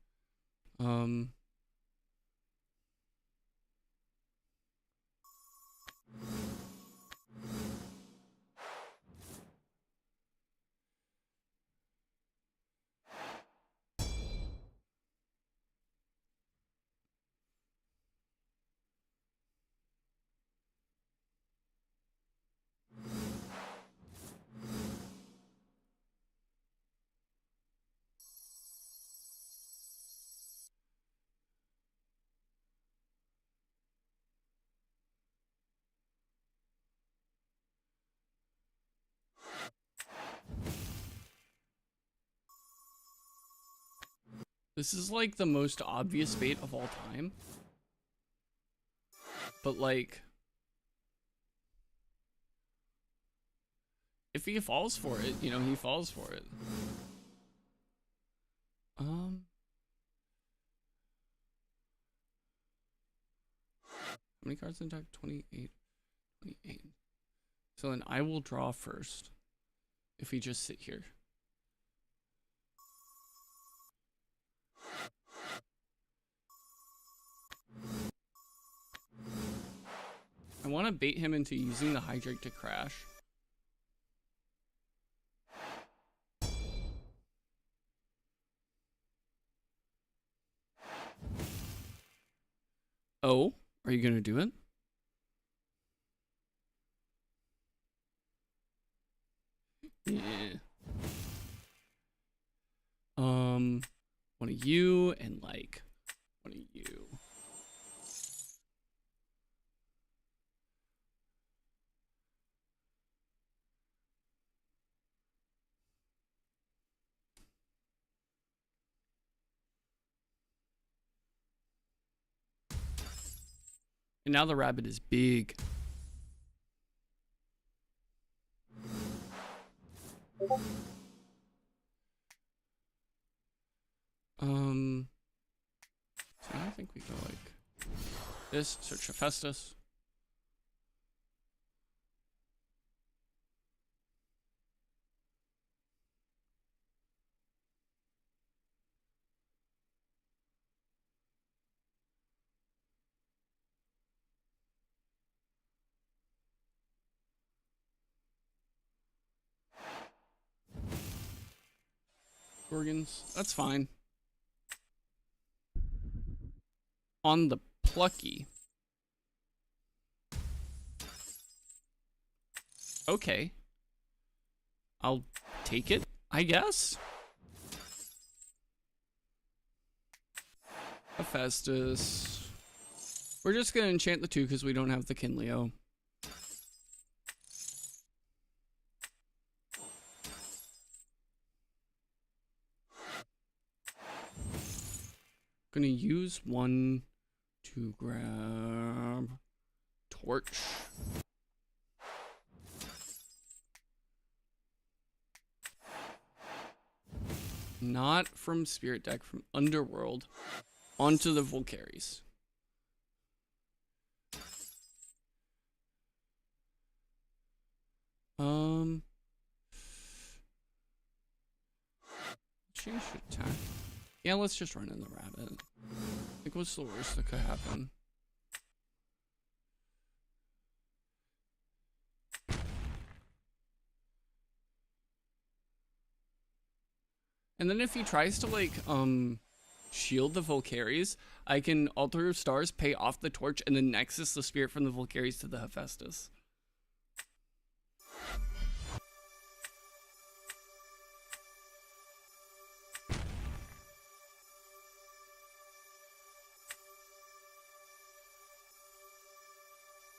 This is like the most obvious bait of all time. But like, if he falls for it, you know, he falls for it. How many cards in deck? 28. 28. So then I will draw first. If we just sit here. I want to bait him into using the Hydrate to crash. Oh, are you gonna do it? Yeah. One of you and like one of you. And now the rabbit is big. So I think we go like this, search Hephaestus. Gorgons, that's fine. On the plucky. Okay. I'll take it, I guess. Hephaestus. We're just gonna enchant the 2 because we don't have the Kinleo. Gonna use 1 to grab Torch. Not from Spirit deck, from Underworld onto the Volcaries. Change attack. Yeah, let's just run in the rabbit. Like, what's the worst that could happen? And then if he tries to like shield the Volcaries, I can Altar of Stars, pay off the Torch, and then Nexus the Spirit from the Volcaries to the Hephaestus.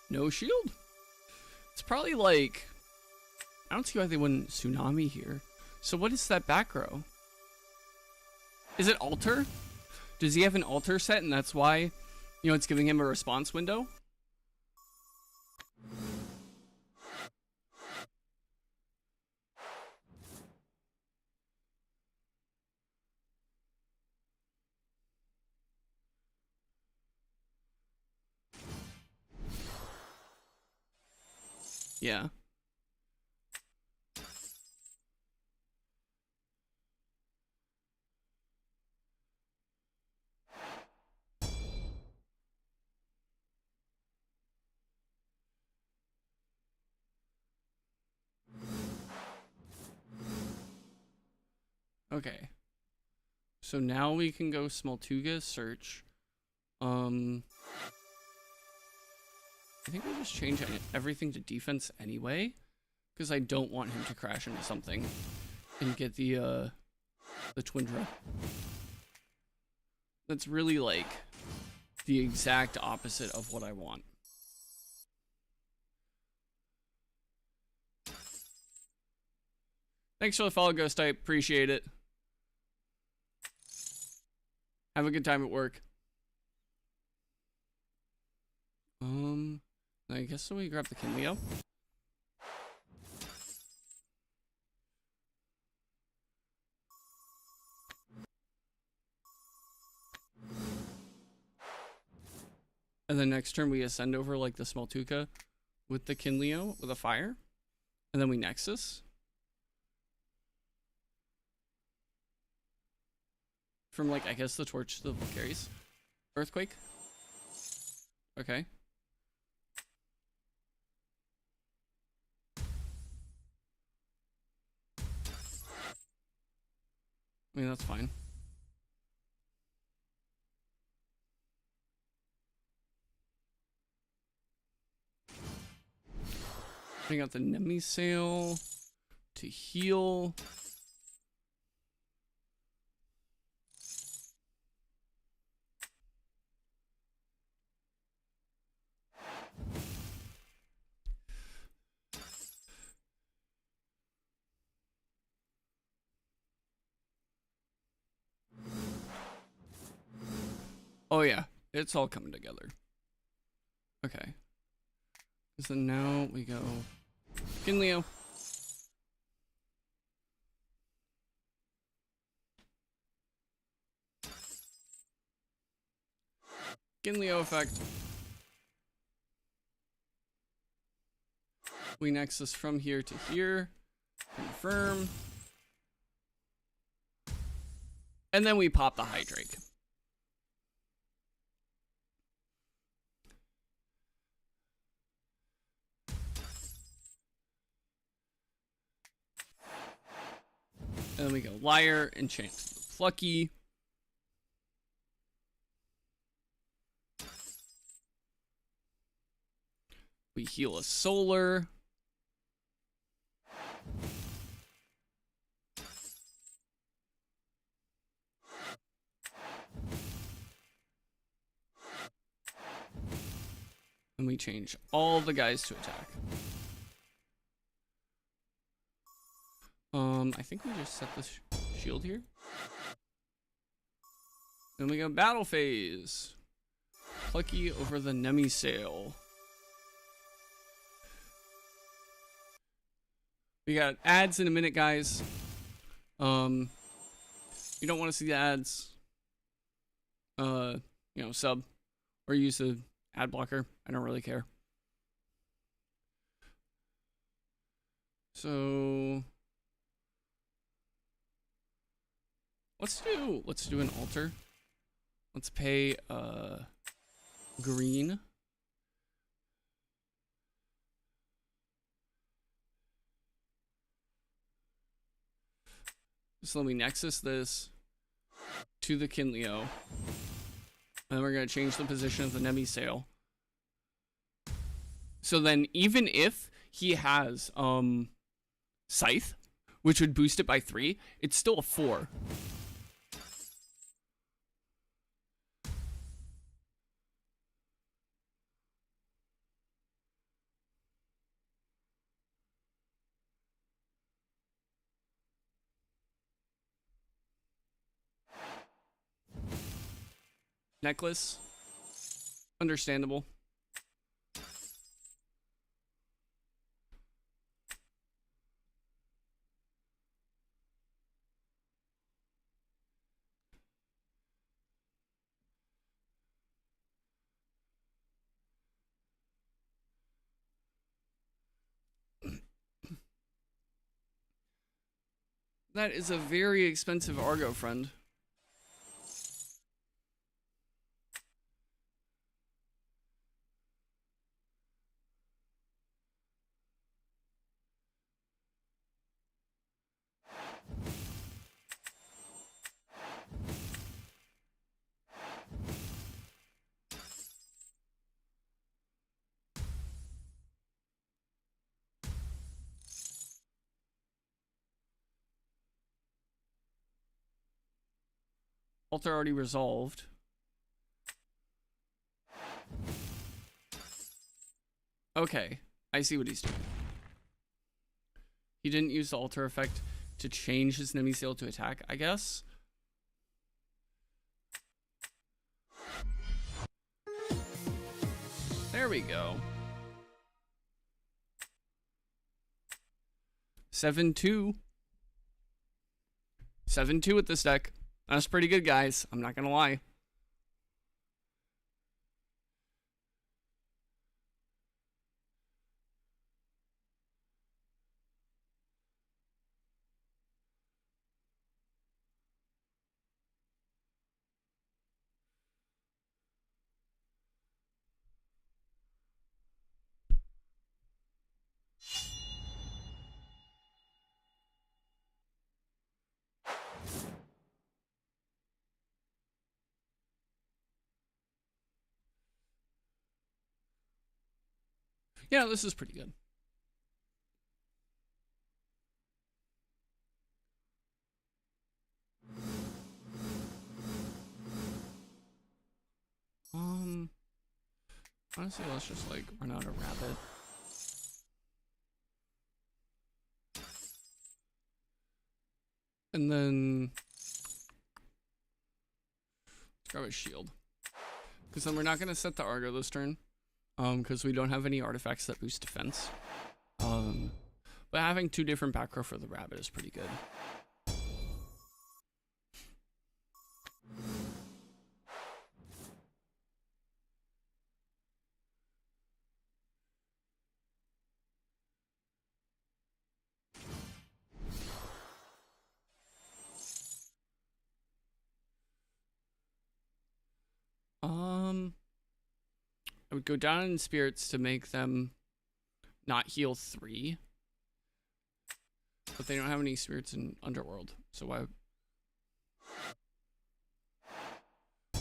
No shield? It's probably like, I don't see why they wouldn't Tsunami here. So what is that back row? Is it Altar? Does he have an Altar set and that's why, you know, it's giving him a response window? Yeah. Okay. So now we can go Smoltuga search. I think we just change everything to defense anyway, because I don't want him to crash into something and get the Twindra. That's really like the exact opposite of what I want. Thanks for the follow, Ghost Type. Appreciate it. Have a good time at work. I guess so we grab the Kinleo. And then next turn we ascend over like the Smeltuka with the Kinleo with a fire. And then we Nexus. From like, I guess the torch to the Valkyries. Earthquake. Okay. I mean, that's fine. Bring out the Nemi Sail to heal. Oh yeah, it's all coming together. Okay. So now we go Kinleo. Kinleo effect. We Nexus from here to here. Confirm. And then we pop the Hydrake. And then we go Liar, enchant the Plucky. We heal a Solar. And we change all the guys to attack. I think we just set the shield here. Then we go battle phase. Plucky over the Nemi Sail. We got ads in a minute, guys. You don't want to see the ads. You know, sub or use the ad blocker. I don't really care. So let's do an altar. Let's pay green. So let me Nexus this to the Kinleo. And then we're gonna change the position of the Nemi Sail. So then even if he has Scythe, which would boost it by 3, it's still a 4. Necklace. Understandable. That is a very expensive Argo, friend. Altar already resolved. Okay, I see what he's doing. He didn't use the altar effect to change his Nemi Sail to attack, I guess. There we go. 7-2. 7-2 with this deck. That's pretty good, guys. I'm not gonna lie. Yeah, this is pretty good. Honestly, let's just like run out a rabbit. And then let's grab a shield. Because then we're not gonna set the Argo this turn. Because we don't have any artifacts that boost defense. But having 2 different back row for the rabbit is pretty good. I would go down in spirits to make them not heal 3. But they don't have any spirits in Underworld, so why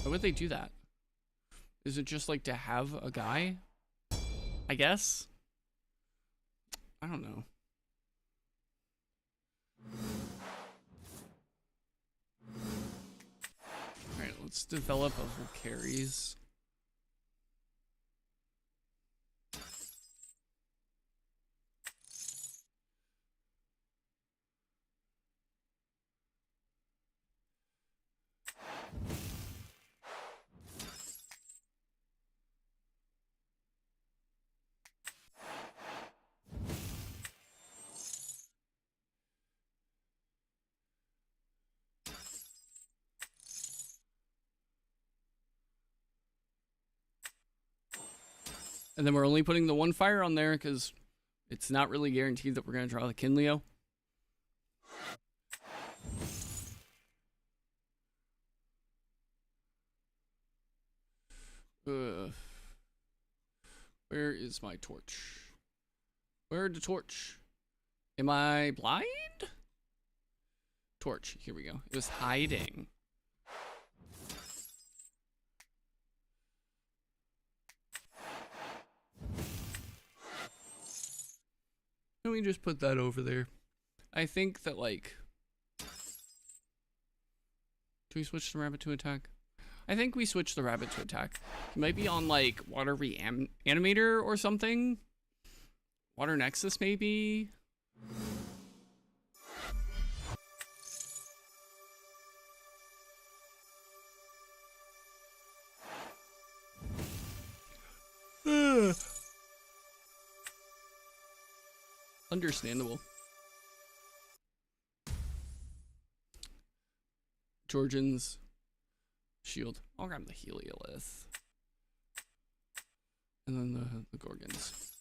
would they do that? Is it just like to have a guy? I guess? I don't know. Alright, let's develop a Vulcaries. And then we're only putting the 1 fire on there because it's not really guaranteed that we're going to draw the Kinleo. Where is my torch? Where'd the torch? Am I blind? Torch. Here we go. It was hiding. Let me just put that over there. I think that, like... Do we switch the rabbit to attack? I think we switch the rabbit to attack. He might be on, like, Water Reanimator or something? Water Nexus, maybe? Understandable. Georgian's shield. I'll grab the Heliolith. And then the Gorgons.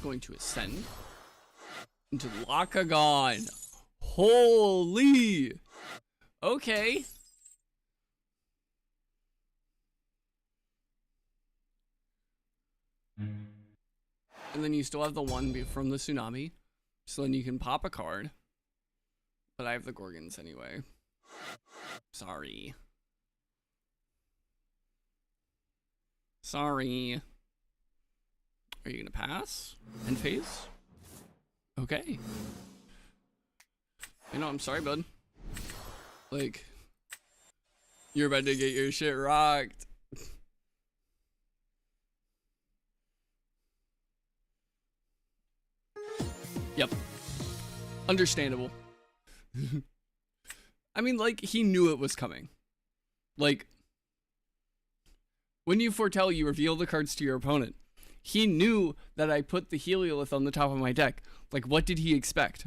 Going to ascend into Lakagon. Holy! Okay. And then you still have the 1 from the tsunami. So then you can pop a card. But I have the Gorgons anyway. Sorry. Sorry. Are you gonna pass? End phase? Okay. You know, I'm sorry, bud. Like, you're about to get your shit rocked. Yep. Understandable. I mean, like, he knew it was coming. Like, when you foretell, you reveal the cards to your opponent. He knew that I put the Heliolith on the top of my deck. Like, what did he expect?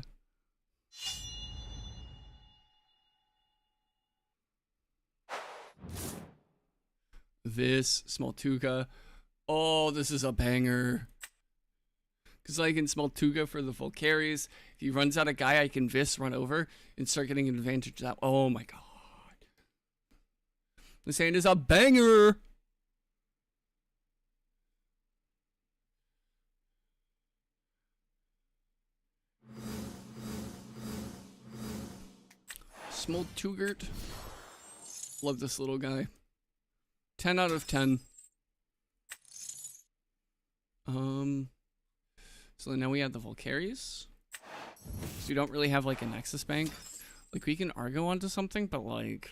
This, Smoltuka. Oh, this is a banger. Because I can Smoltuka for the Volcaries. If he runs out a guy, I can Vis run over and start getting an advantage of that. Oh my god. This hand is a banger. Smoltugert. Love this little guy. 10 out of 10. So now we have the Volcaries. So we don't really have like a Nexus Bank. Like we can Argo onto something, but like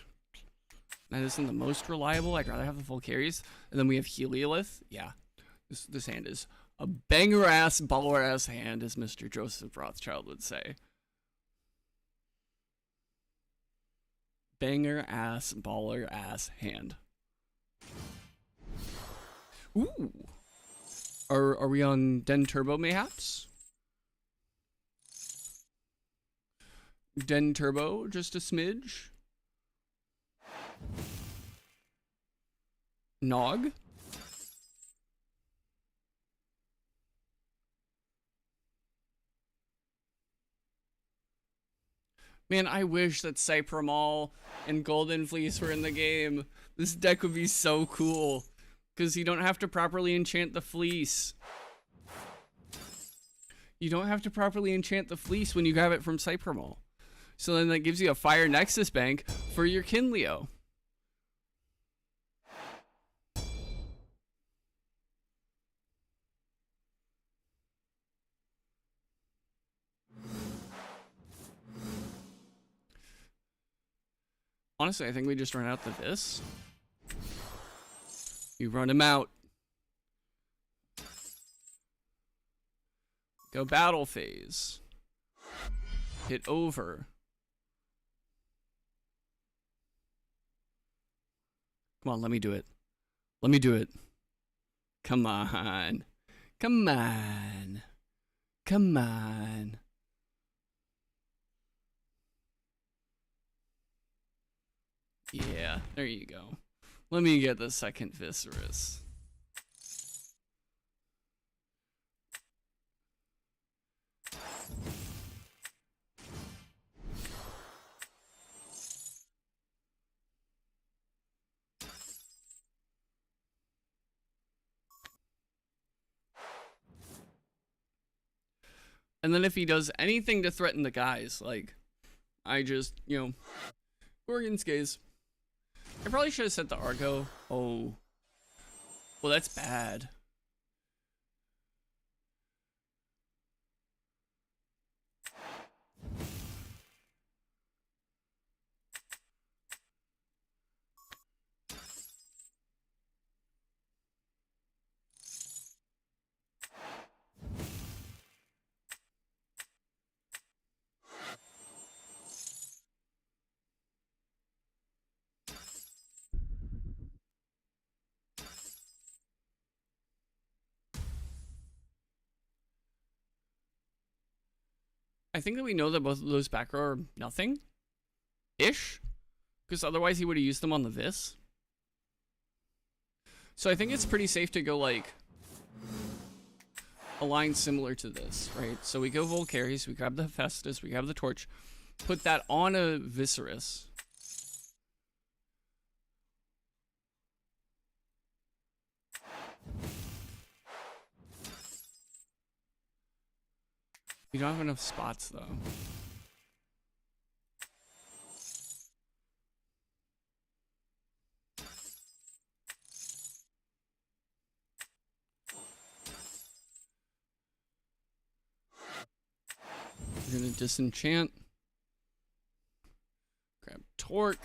that isn't the most reliable. I'd rather have the Volcaries. And then we have Heliolith. Yeah. This hand is a banger ass, baller ass hand, as Mr. Joseph Rothschild would say. Banger ass, baller ass hand. Ooh. Are we on Den Turbo mayhaps? Den Turbo, just a smidge. Nog. Man, I wish that Cyprimal and Golden Fleece were in the game. This deck would be so cool. Because you don't have to properly enchant the Fleece. You don't have to properly enchant the Fleece when you grab it from Cyprimal. So then that gives you a Fire Nexus Bank for your Kinleo. Honestly, I think we just run out the Vis. You run him out. Go battle phase. Hit over. Come on, let me do it. Let me do it. Come on. Come on. Come on. Yeah, there you go. Let me get the second Viscerus. And then if he does anything to threaten the guys, like, I just, you know, Gorgon's gaze. I probably should have set the Argo. Oh. Well, that's bad. I think that we know that both of those back row are nothing-ish. Because otherwise he would have used them on the Vis. So I think it's pretty safe to go, like, a line similar to this, right? So we go Volcaries, we grab the Hephaestus, we grab the Torch, put that on a Viscerus. We don't have enough spots, though. disenchant. Grab torch.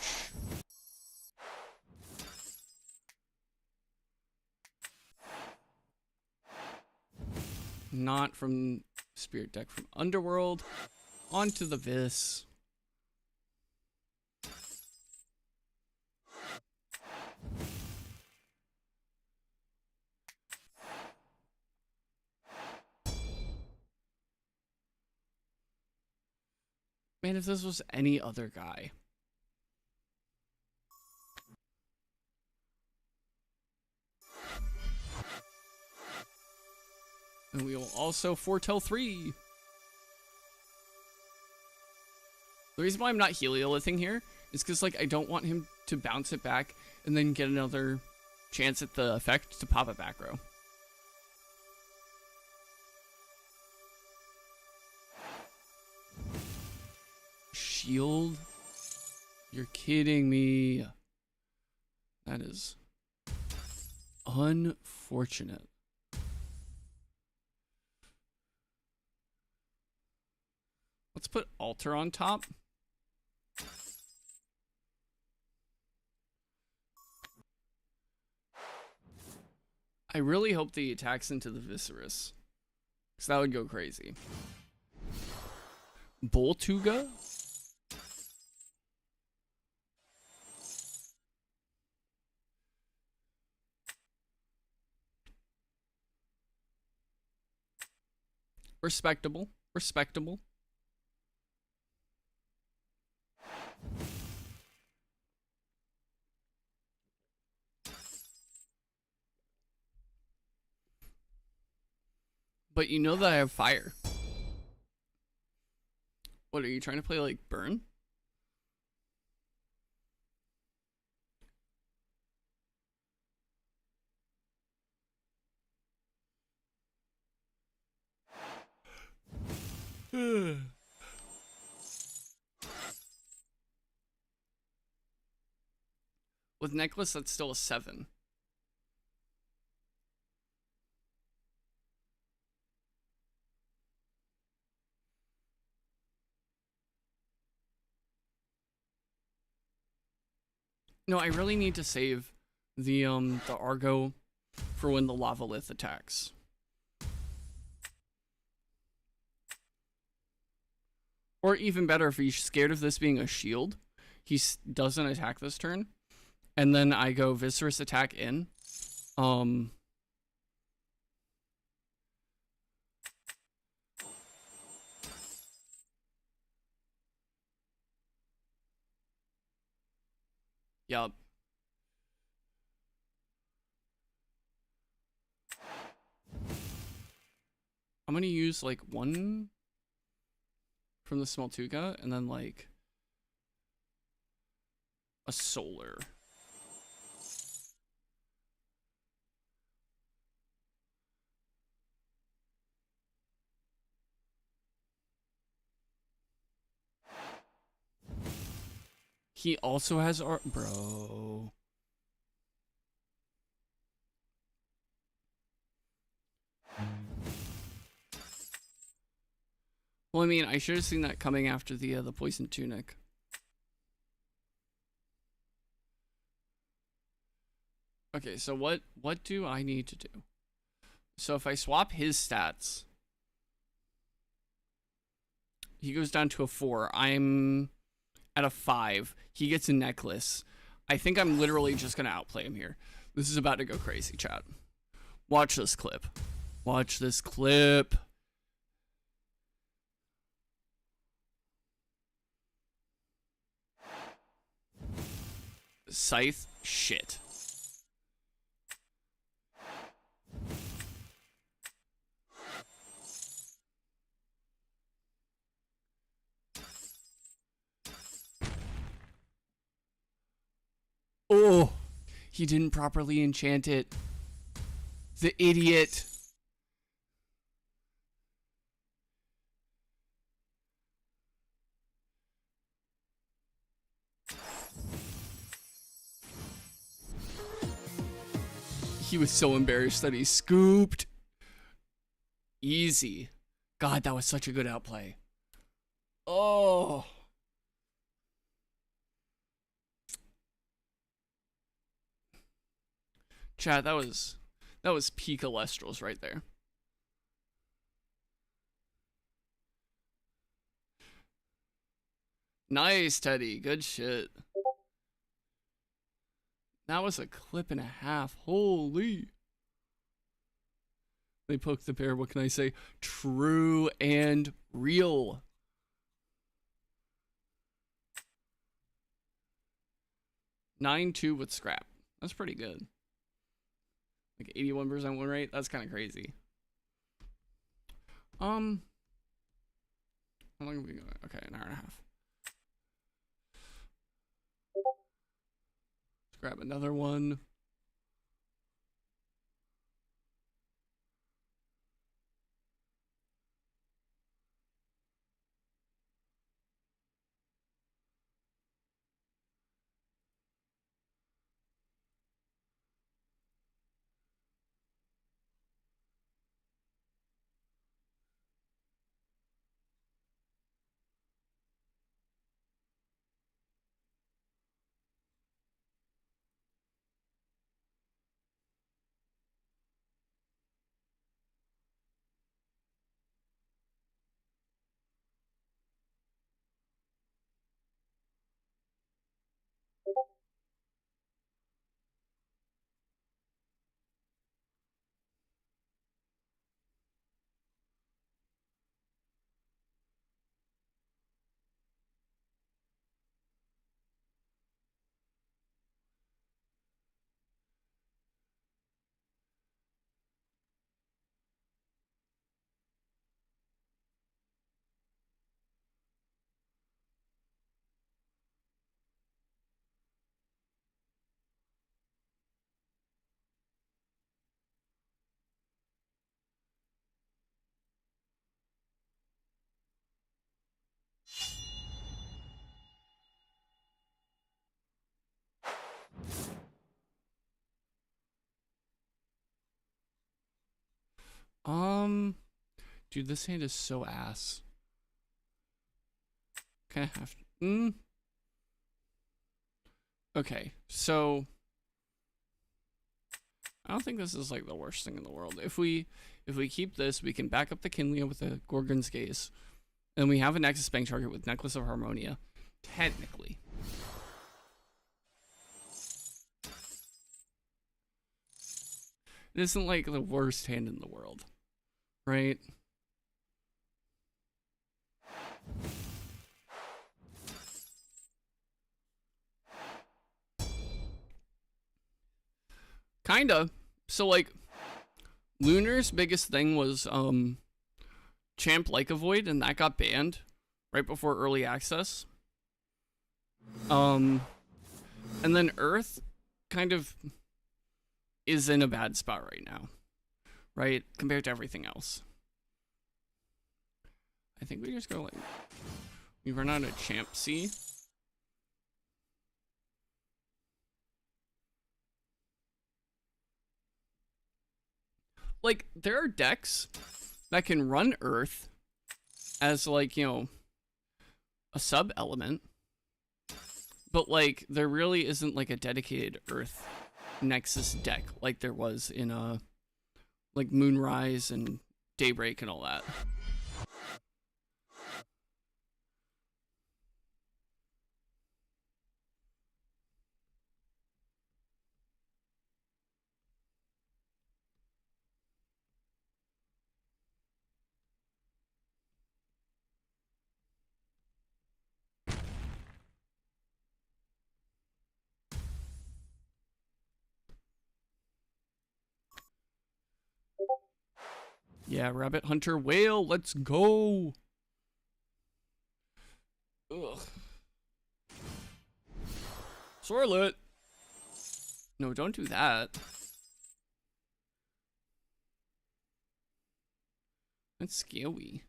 Not from spirit deck, from Underworld. Onto the Vis. Man, if this was any other guy. And we will also foretell 3. The reason why I'm not Heliolithing here is because, like, I don't want him to bounce it back and then get another chance at the effect to pop a back row. Shield? You're kidding me. That is unfortunate. Let's put Altar on top. I really hope that he attacks into the Viscerus, because that would go crazy. Boltuga? Respectable. Respectable. But you know that I have fire. What, are you trying to play like burn? With necklace, that's still a 7. No, I really need to save the Argo for when the Lavalith attacks. Or even better, if he's scared of this being a shield, he doesn't attack this turn. And then I go Viscerus attack in. Yup. I'm gonna use like 1 from the Smeltuga and then like a solar. He also has art, bro. Well, I mean, I should have seen that coming after the poison tunic. Okay, so what do I need to do? So if I swap his stats, he goes down to a 4. I'm at a 5. He gets a necklace. I think I'm literally just gonna outplay him here. This is about to go crazy, chat. Watch this clip. Watch this clip. Scythe, shit. Oh, he didn't properly enchant it. The idiot. He was so embarrassed that he scooped. Easy. God, that was such a good outplay. Oh. Chat, that was peak Elestrals right there. Nice, Teddy. Good shit. That was a clip and a half. Holy. They poked the bear. What can I say? True and real. (9-2) with scrap. That's pretty good. Like 81% win rate. That's kind of crazy. How long have we going? Okay, an hour and a half. Let's grab another one. Dude, this hand is so ass. Kind of have to. Okay, so I don't think this is like the worst thing in the world. If we keep this, we can back up the Kinlia with the Gorgon's Gaze, and we have a Nexus Bank target with Necklace of Harmonia. Technically. It isn't like the worst hand in the world, right? Kinda. So like Lunar's biggest thing was Champ Like a Void, and that got banned right before early access. And then Earth kind of is in a bad spot right now, right? Compared to everything else. I think we just go like, we run out of Champ C. Like, there are decks that can run Earth as like, you know, a sub element, but like there really isn't like a dedicated Earth Nexus deck like there was in like Moonrise and Daybreak and all that. Yeah, Rabbit Hunter Whale, let's go. Ugh. Sorlet. No, don't do that. That's scary.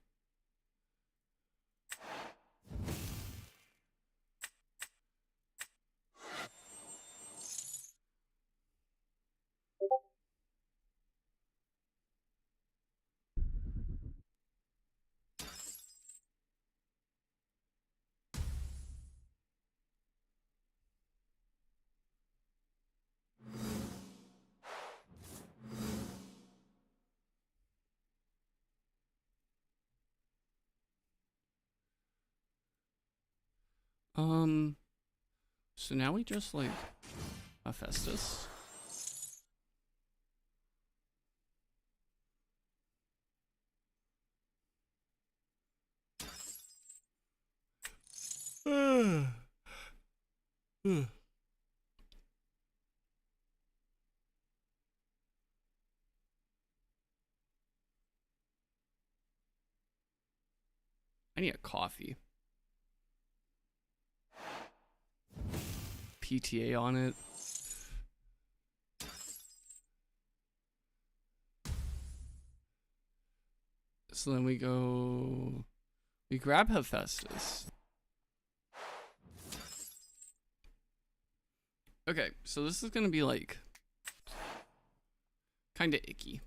So now we just like Hephaestus. I need a coffee. PTA on it. So then we grab Hephaestus. Okay, so this is gonna be like kind of icky.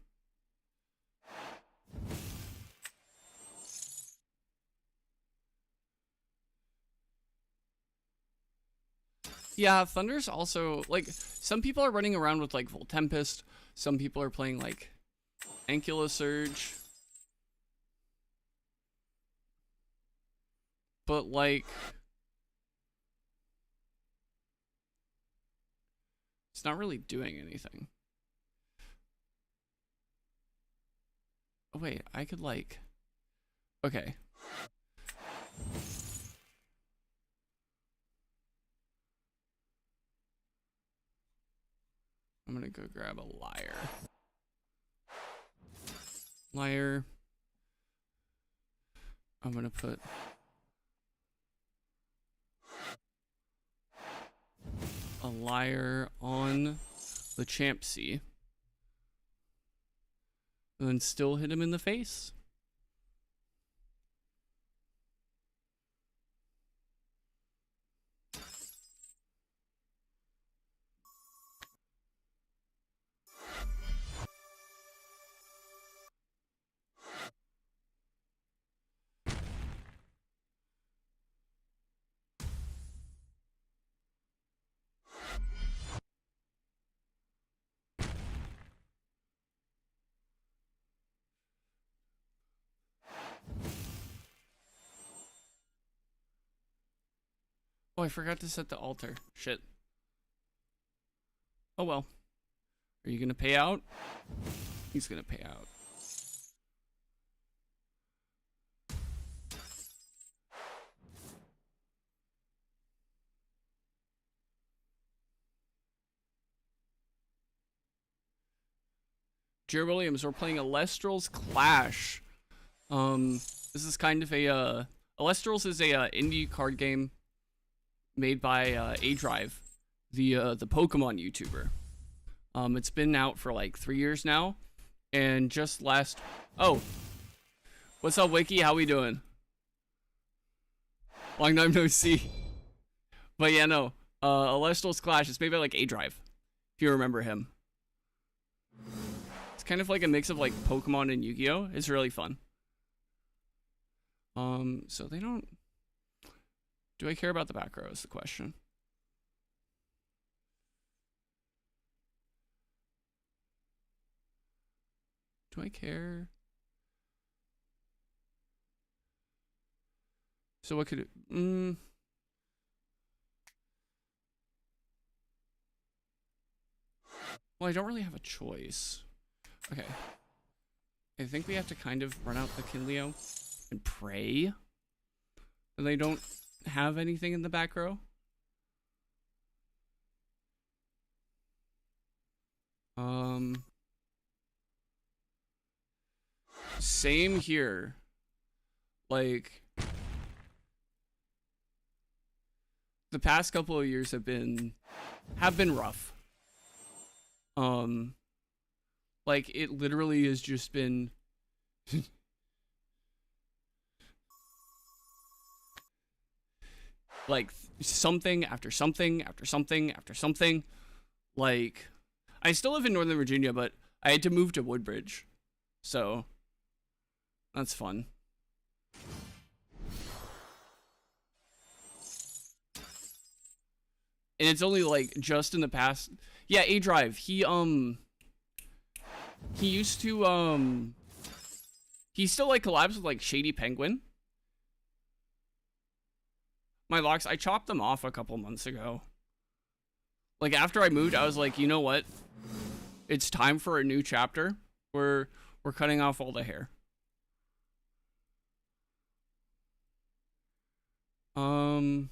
Yeah, Thunder's also like some people are running around with like Volt Tempest. Some people are playing like Ankula Surge. But like it's not really doing anything. Oh wait, I could like okay. I'm gonna go grab a Liar. Liar. I'm gonna put a Liar on the Champsy. And then still hit him in the face. Oh, I forgot to set the altar. Shit. Oh well. Are you gonna pay out? He's gonna pay out. Jared Williams, we're playing Elestrals Clash. This is kind of a Elestrals is a indie card game made by A Drive, the Pokemon YouTuber. It's been out for like 3 years now, and just last. Oh, what's up, Wiki? How we doing? Long time no see. But yeah, no. Elestrals Clash is made by like A Drive, if you remember him. It's kind of like a mix of like Pokemon and Yu-Gi-Oh. It's really fun. So they don't. Do I care about the back row is the question. Do I care? So what could it... Well, I don't really have a choice. Okay. I think we have to kind of run out the Kinleo and pray that they don't have anything in the back row. Same here. Like, the past couple of years have been rough. Like, it literally has just been like something after something after something after something. Like, I still live in Northern Virginia, but I had to move to Woodbridge, so that's fun. And it's only like just in the past. Yeah, A Drive. He used to he still like collabs with like Shady Penguin. my locks, I chopped them off a couple months ago. Like, after I moved, I was like, you know what? It's time for a new chapter. We're cutting off all the hair. So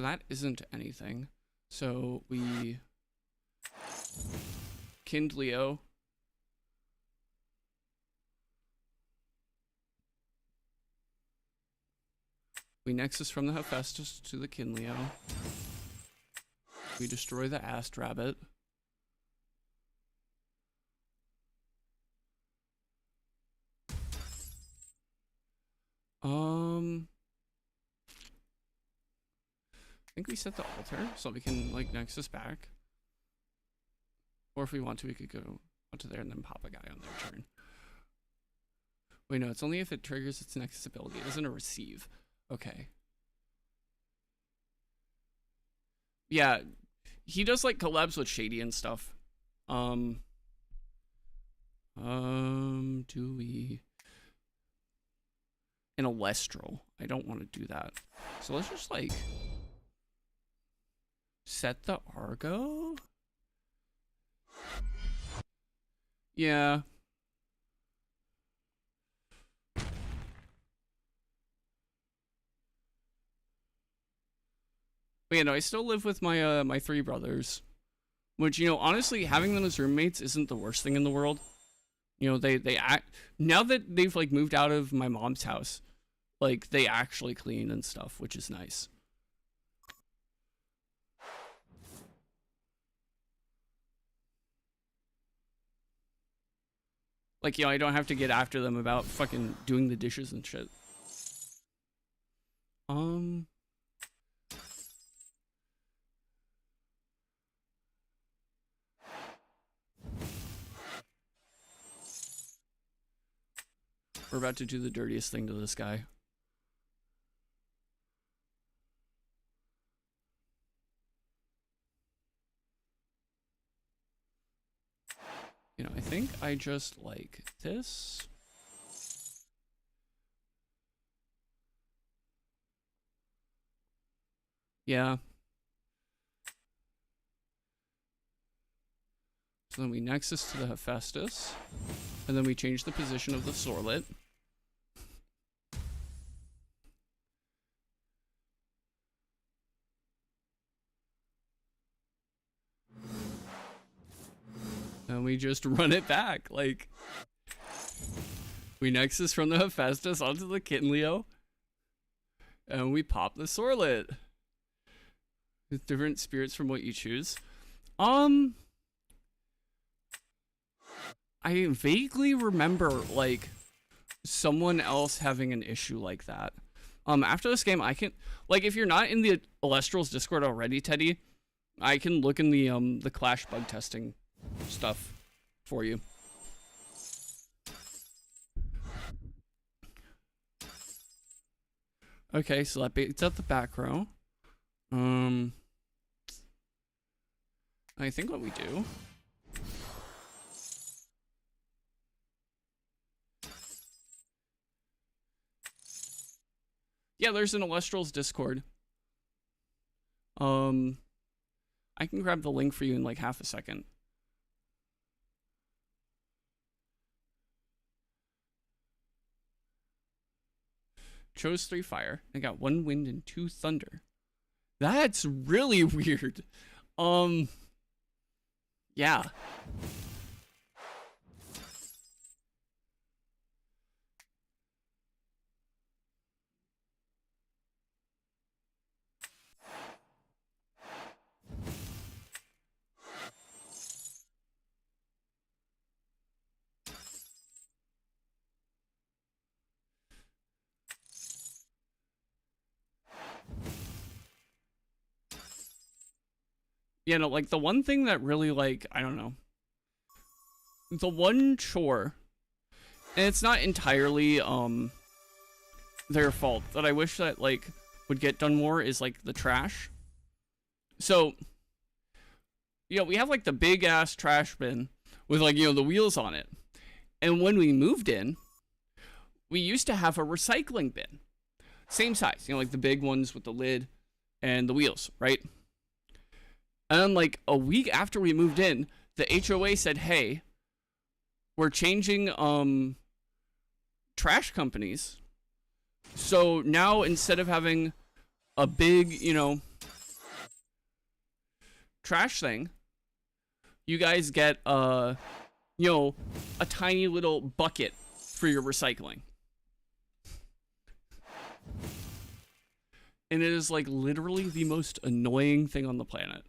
that isn't anything. So we kind Leo. We nexus from the Hephaestus to the Kinleo. We destroy the Ast Rabbit. I think we set the altar so we can like nexus back. Or if we want to, we could go onto there and then pop a guy on their turn. Wait, no, it's only if it triggers its nexus ability. It doesn't a receive. Okay. Yeah, he does like collabs with Shady and stuff. Do we an Elestral? I don't want to do that. So let's just like set the Argo. Yeah. But yeah, no, I still live with my my 3 brothers, which, you know, honestly, having them as roommates isn't the worst thing in the world. You know, they act, now that they've like moved out of my mom's house, like they actually clean and stuff, which is nice. Like, you know, I don't have to get after them about fucking doing the dishes and shit. We're about to do the dirtiest thing to this guy. You know, I think I just like this. Yeah. So then we nexus to the Hephaestus, and then we change the position of the Sorlet. And we just run it back, like we nexus from the Hephaestus onto the Kinleo, and we pop the Sorlet. With different spirits from what you choose. I vaguely remember like someone else having an issue like that. After this game, I can, like, if you're not in the Elestrals Discord already, Teddy, I can look in the Clash bug testing stuff for you. Okay, so that baits out the back row. I think what we do yeah, there's an Elestrals Discord. I can grab the link for you in like half a second. Chose 3 fire. I got 1 wind and 2 thunder. That's really weird. Yeah. You know, like the one thing that really, like, I don't know, the one chore, and it's not entirely their fault, that I wish that like would get done more, is like the trash. So, you know, we have like the big ass trash bin with, like, you know, the wheels on it, and when we moved in, we used to have a recycling bin. Same size, you know, like the big ones with the lid and the wheels, right? And then like a week after we moved in, the HOA said, "Hey, we're changing trash companies. So now instead of having a big, you know, trash thing, you guys get you know, a tiny little bucket for your recycling." And it is like literally the most annoying thing on the planet.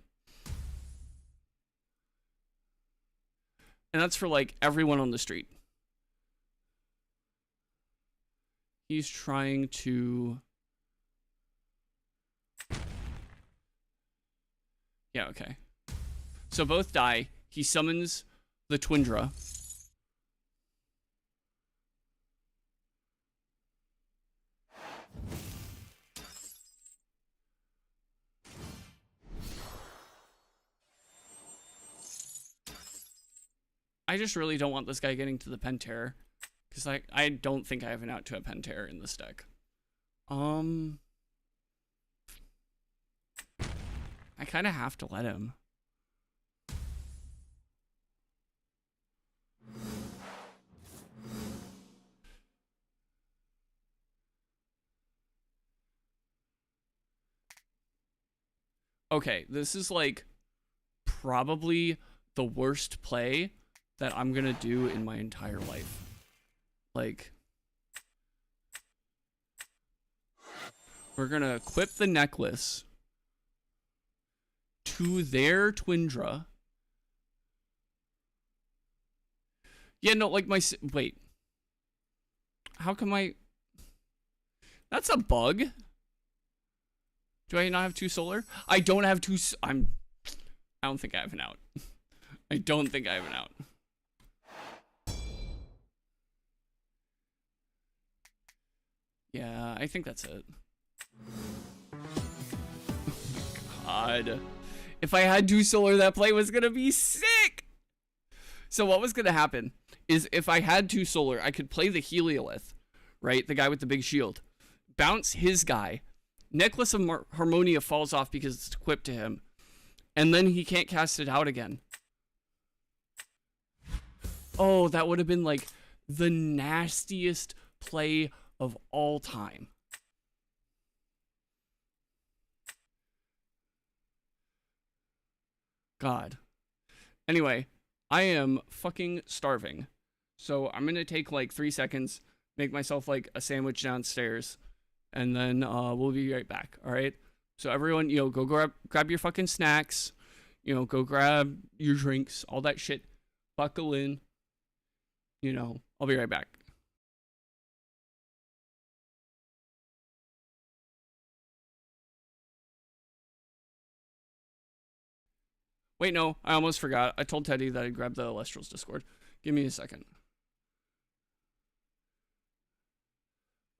And that's for like everyone on the street. He's trying to... Yeah, okay. So both die. He summons the Twindra. I just really don't want this guy getting to the Penterror. Because I don't think I have an out to a Penterror in this deck. I kind of have to let him. Okay, this is like probably the worst play that I'm gonna do in my entire life. Like, we're gonna equip the necklace to their Twindra. Yeah, no, like my... Wait. How come I... That's a bug. Do I not have 2 solar? I don't have 2... I don't think I have an out. I don't think I have an out. Yeah, I think that's it. God. If I had 2 solar, that play was gonna be sick! So what was gonna happen is if I had 2 solar, I could play the Heliolith, right? The guy with the big shield. Bounce his guy. Necklace of Harmonia falls off because it's equipped to him. And then he can't cast it out again. Oh, that would have been like the nastiest play of all time. God. Anyway, I am fucking starving. So I'm gonna take like 3 seconds, make myself like a sandwich downstairs, and then we'll be right back. All right. So everyone, you know, go grab your fucking snacks, you know, go grab your drinks, all that shit. Buckle in. You know, I'll be right back. Wait, no, I almost forgot. I told Teddy that I'd grab the Elestrals Discord. Give me a second.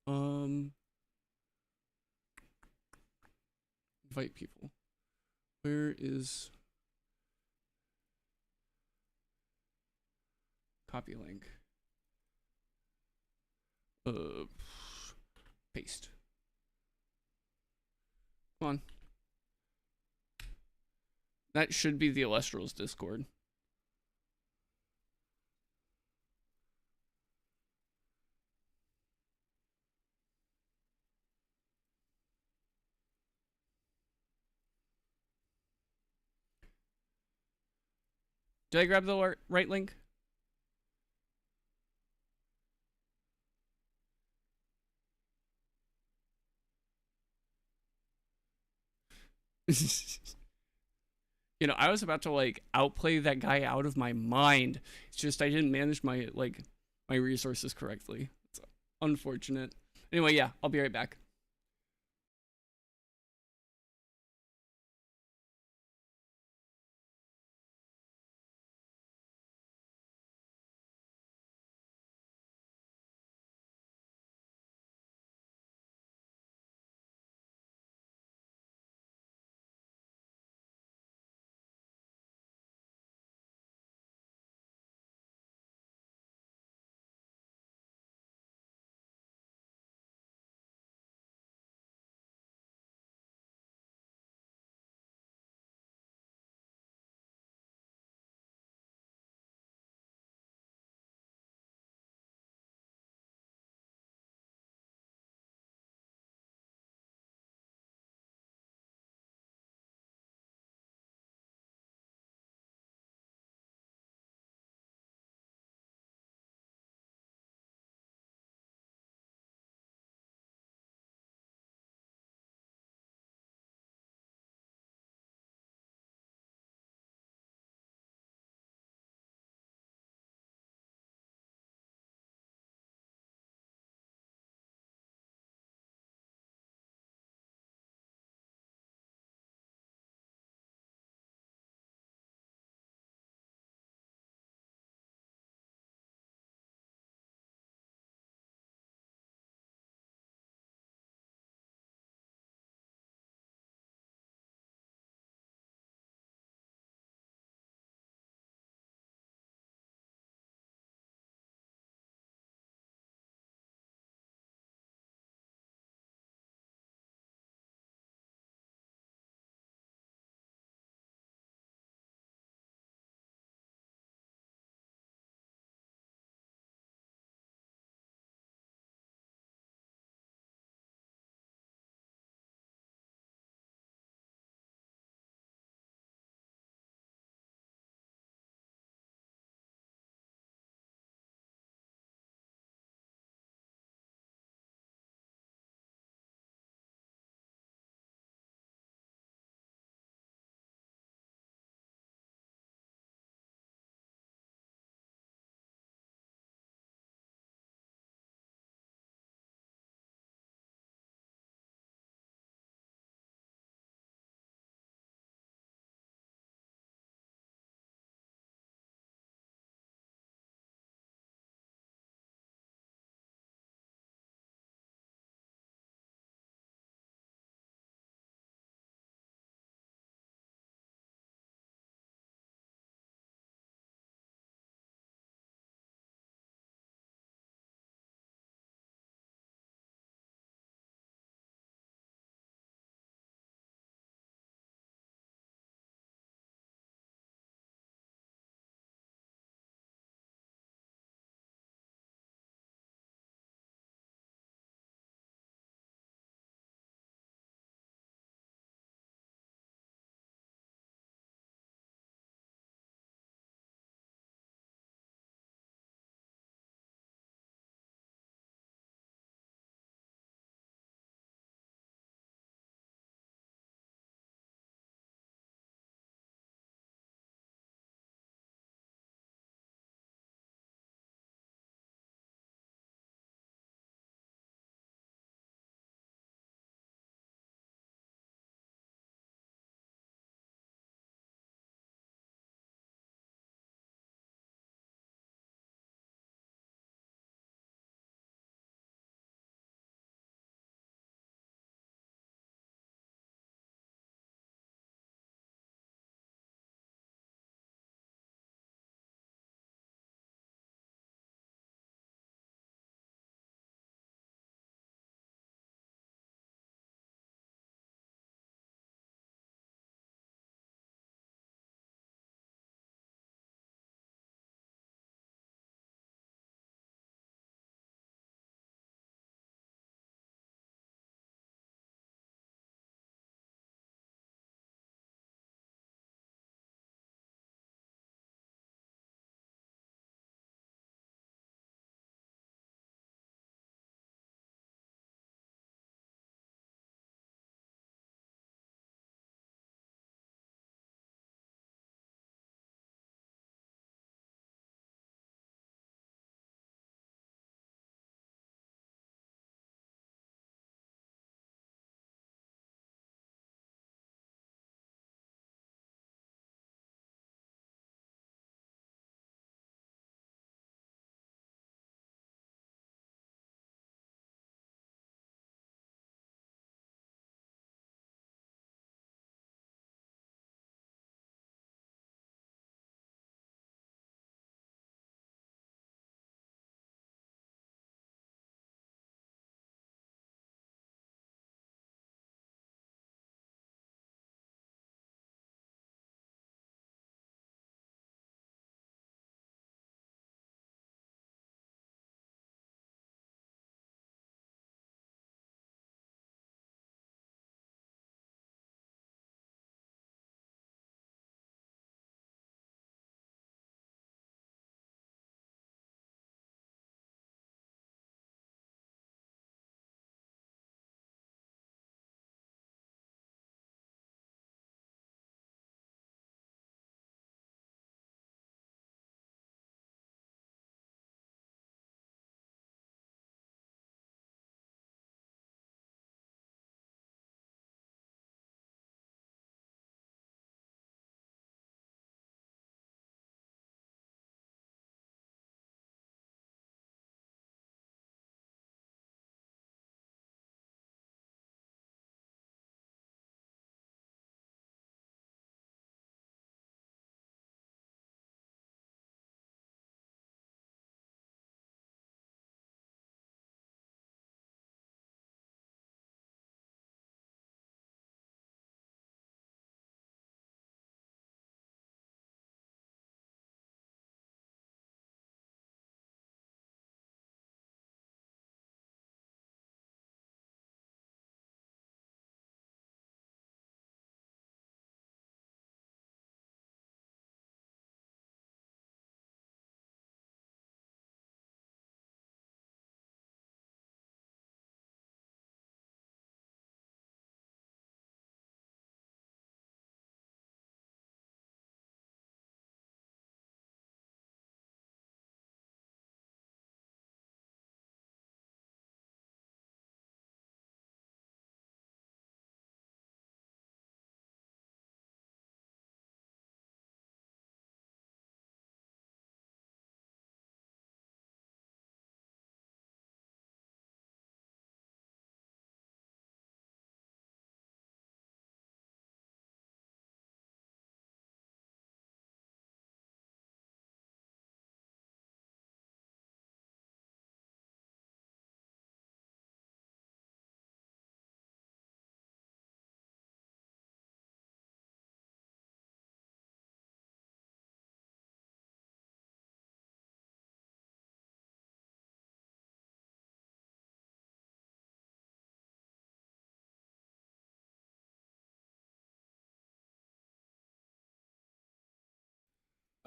Invite people. Where is copy link? Paste. Come on. That should be the Elestrals Discord. Did I grab the right link? You know, I was about to like outplay that guy out of my mind. It's just I didn't manage my my resources correctly. It's unfortunate. Anyway, yeah, I'll be right back.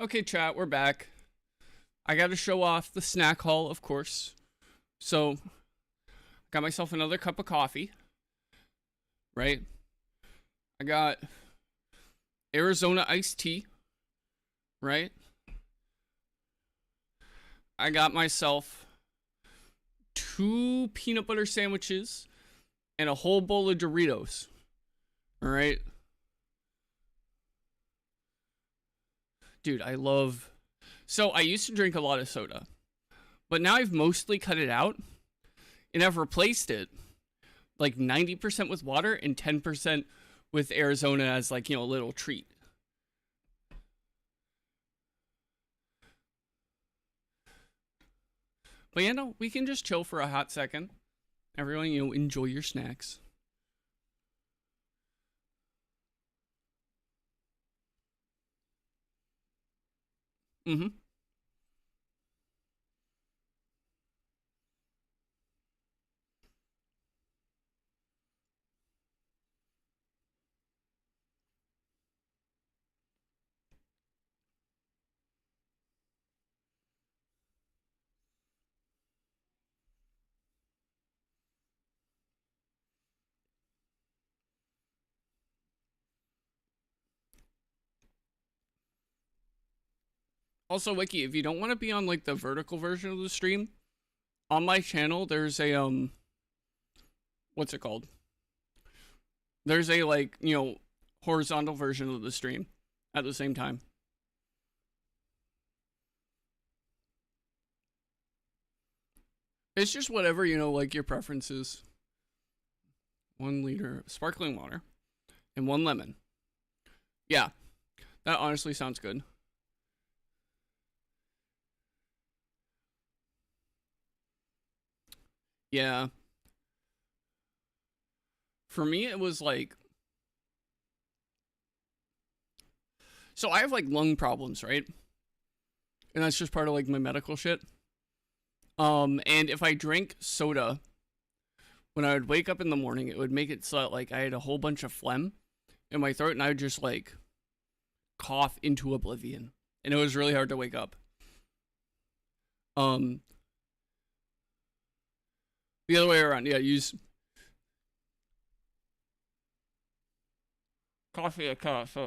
Okay, chat, we're back. I got to show off the snack haul, of course. So, got myself another cup of coffee. Right? I got Arizona iced tea. Right? I got myself 2 peanut butter sandwiches and a whole bowl of Doritos. All right? Dude, I love... So, I used to drink a lot of soda. But now I've mostly cut it out. And I've replaced it like 90% with water and 10% with Arizona as like, you know, a little treat. But you know, we can just chill for a hot second. Everyone, you know, enjoy your snacks. Mm-hmm. Also, Wiki, if you don't want to be on like the vertical version of the stream, on my channel there's a what's it called? There's a like, you know, horizontal version of the stream at the same time. It's just whatever, you know, like your preferences. 1 liter of sparkling water and 1 lemon. Yeah, that honestly sounds good. Yeah. For me, it was like... So I have like lung problems, right? And that's just part of like my medical shit. And if I drink soda, when I would wake up in the morning, it would make it so that like I had a whole bunch of phlegm in my throat and I would just like cough into oblivion. And it was really hard to wake up. The other way around, yeah, use coffee or cough.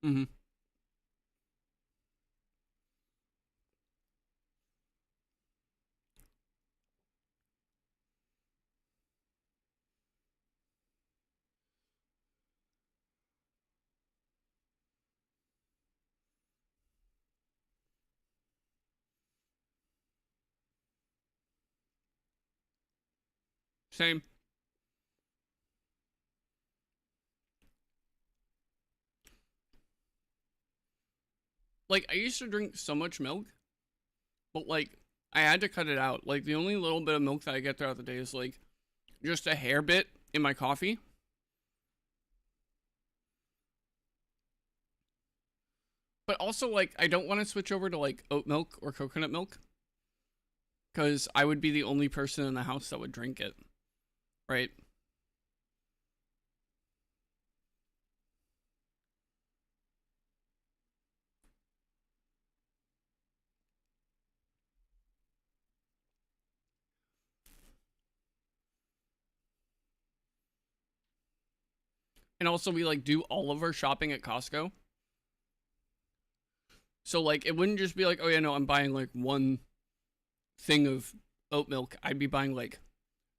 Mm-hmm. Same. Like, I used to drink so much milk, but like, I had to cut it out. Like, the only little bit of milk that I get throughout the day is like just a hair bit in my coffee. But also, like, I don't want to switch over to like oat milk or coconut milk because I would be the only person in the house that would drink it, right? And also, we like do all of our shopping at Costco. So, like, it wouldn't just be like, oh, yeah, no, I'm buying like one thing of oat milk. I'd be buying like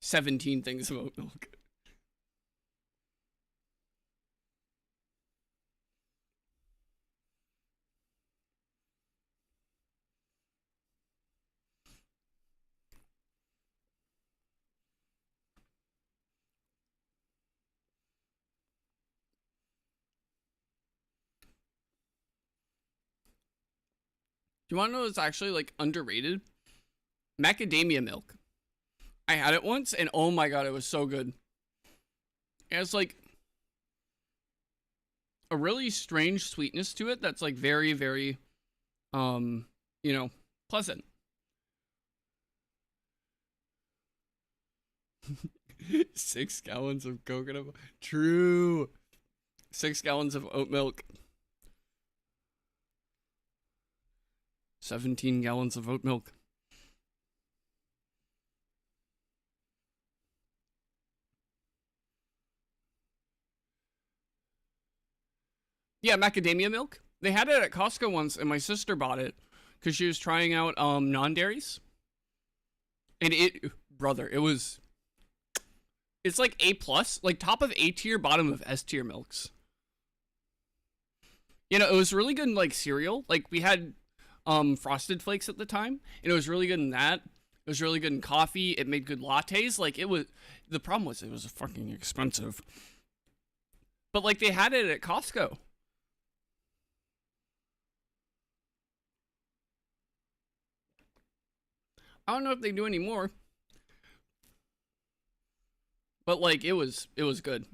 17 things of oat milk. Do you want to know what's actually like underrated? Macadamia milk. I had it once and oh my god, it was so good. It has like a really strange sweetness to it that's like very, very, you know, pleasant. 6 gallons of coconut. True. 6 gallons of oat milk. 17 gallons of oat milk. Yeah, macadamia milk. They had it at Costco once, and my sister bought it because she was trying out non-dairies. And brother, it's like A plus, like top of A tier, bottom of S tier milks. You know, it was really good in like cereal. Like we had Frosted Flakes at the time, and it was really good in that. It was really good in coffee. It made good lattes. Like it was. The problem was it was fucking expensive. But like they had it at Costco. I don't know if they do anymore. But like it was good.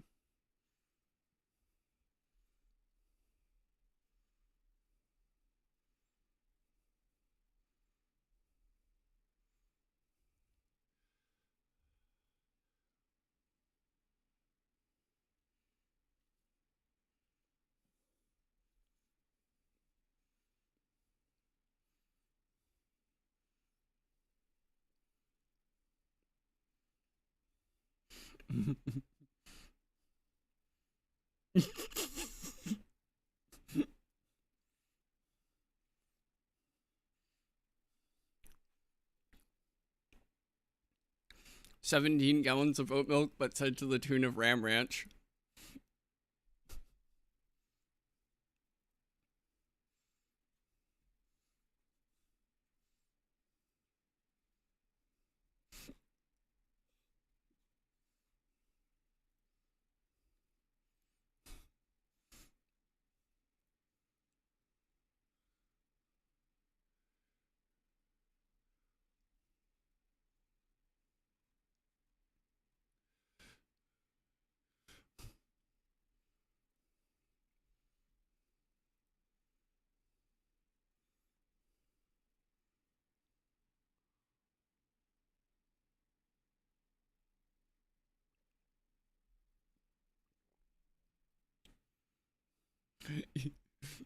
$17 gallons of oat milk, but said to the tune of Ram Ranch.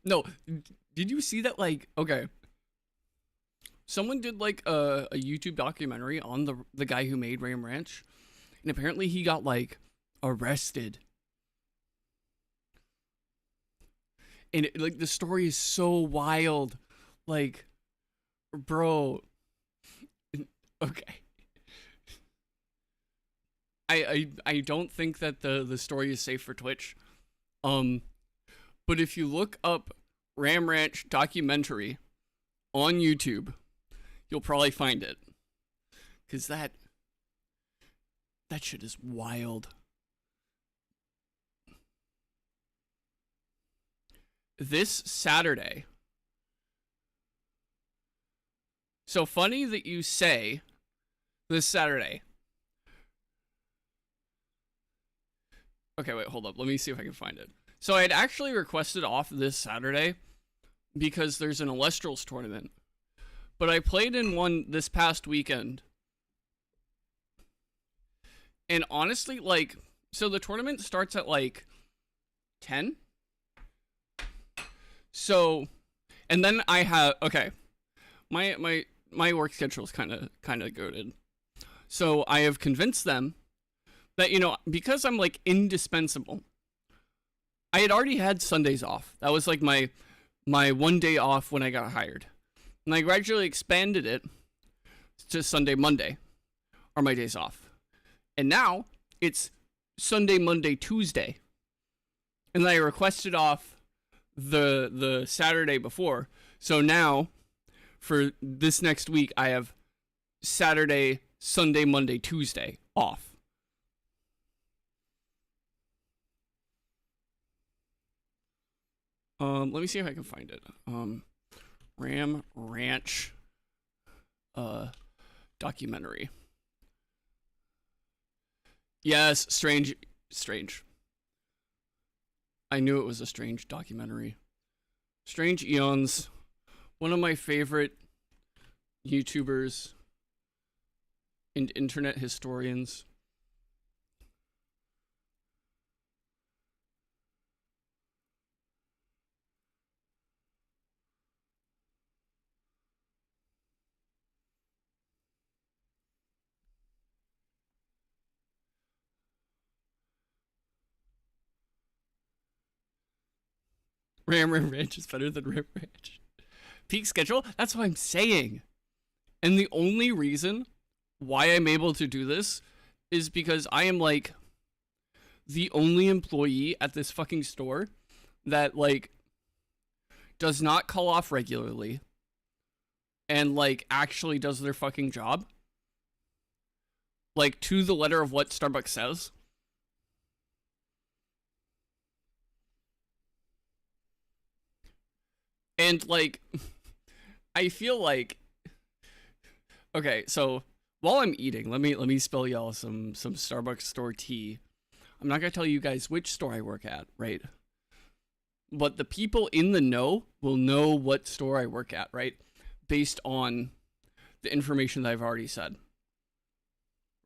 No, did you see that? Like, okay, someone did like a YouTube documentary on the guy who made Ram Ranch, and apparently he got like arrested. And like the story is so wild, like, bro. Okay, I don't think that the story is safe for Twitch. But if you look up Ram Ranch documentary on YouTube, you'll probably find it. Cause that shit is wild. This Saturday. So funny that you say this Saturday. Okay, wait, hold up. Let me see if I can find it. So I had actually requested off this Saturday because there's an Elestrals tournament. But I played in one this past weekend. And honestly, like, so the tournament starts at like 10. So, and then I have, okay, my work schedule is kind of goated. So I have convinced them that, you know, because I'm like indispensable, I had already had Sundays off. That was like my 1 day off when I got hired. And I gradually expanded it to Sunday, Monday are my days off. And now it's Sunday, Monday, Tuesday. And then I requested off the Saturday before. So now for this next week I have Saturday, Sunday, Monday, Tuesday off. Let me see if I can find it. Ram Ranch documentary. Yes, strange. I knew it was a strange documentary. Strange Eons, one of my favorite YouTubers and internet historians. Ram Ranch is better than Ram Ranch. Peak schedule? That's what I'm saying. And the only reason why I'm able to do this is because I am like the only employee at this fucking store that like does not call off regularly and like actually does their fucking job. Like to the letter of what Starbucks says. And like I feel like okay, so while I'm eating, let me spill y'all some Starbucks store tea. I'm not gonna tell you guys which store I work at, right? But the people in the know will know what store I work at, right? Based on the information that I've already said.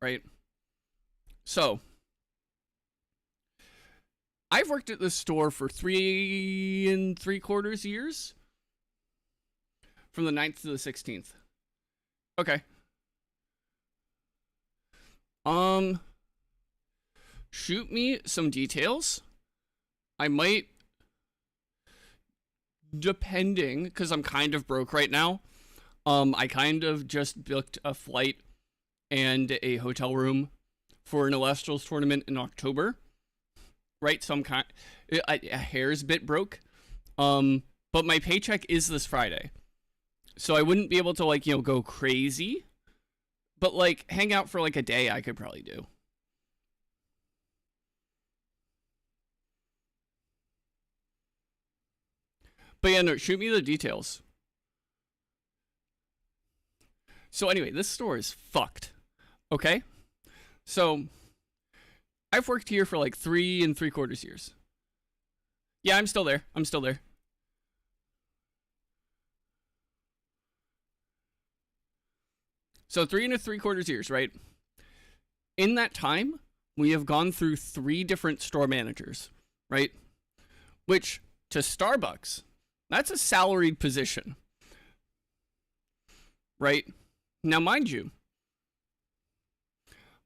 Right? So I've worked at this store for 3 3/4 years. From the 9th to the 16th. Okay. Shoot me some details. I might, depending, because I'm kind of broke right now. I kind of just booked a flight and a hotel room for an Elestrals tournament in October. Right, so I'm a hair's bit broke. But my paycheck is this Friday. So I wouldn't be able to, like, go crazy. But, like, hang out for, like, a day I could probably do. But yeah, no, shoot me the details. So anyway, this store is fucked. Okay? So, I've worked here for, like, 3 3/4 years. Yeah, I'm still there. So 3 3/4 years, right? In that time, we have gone through 3 different store managers, right? Which, to Starbucks, that's a salaried position. Right? Now, mind you,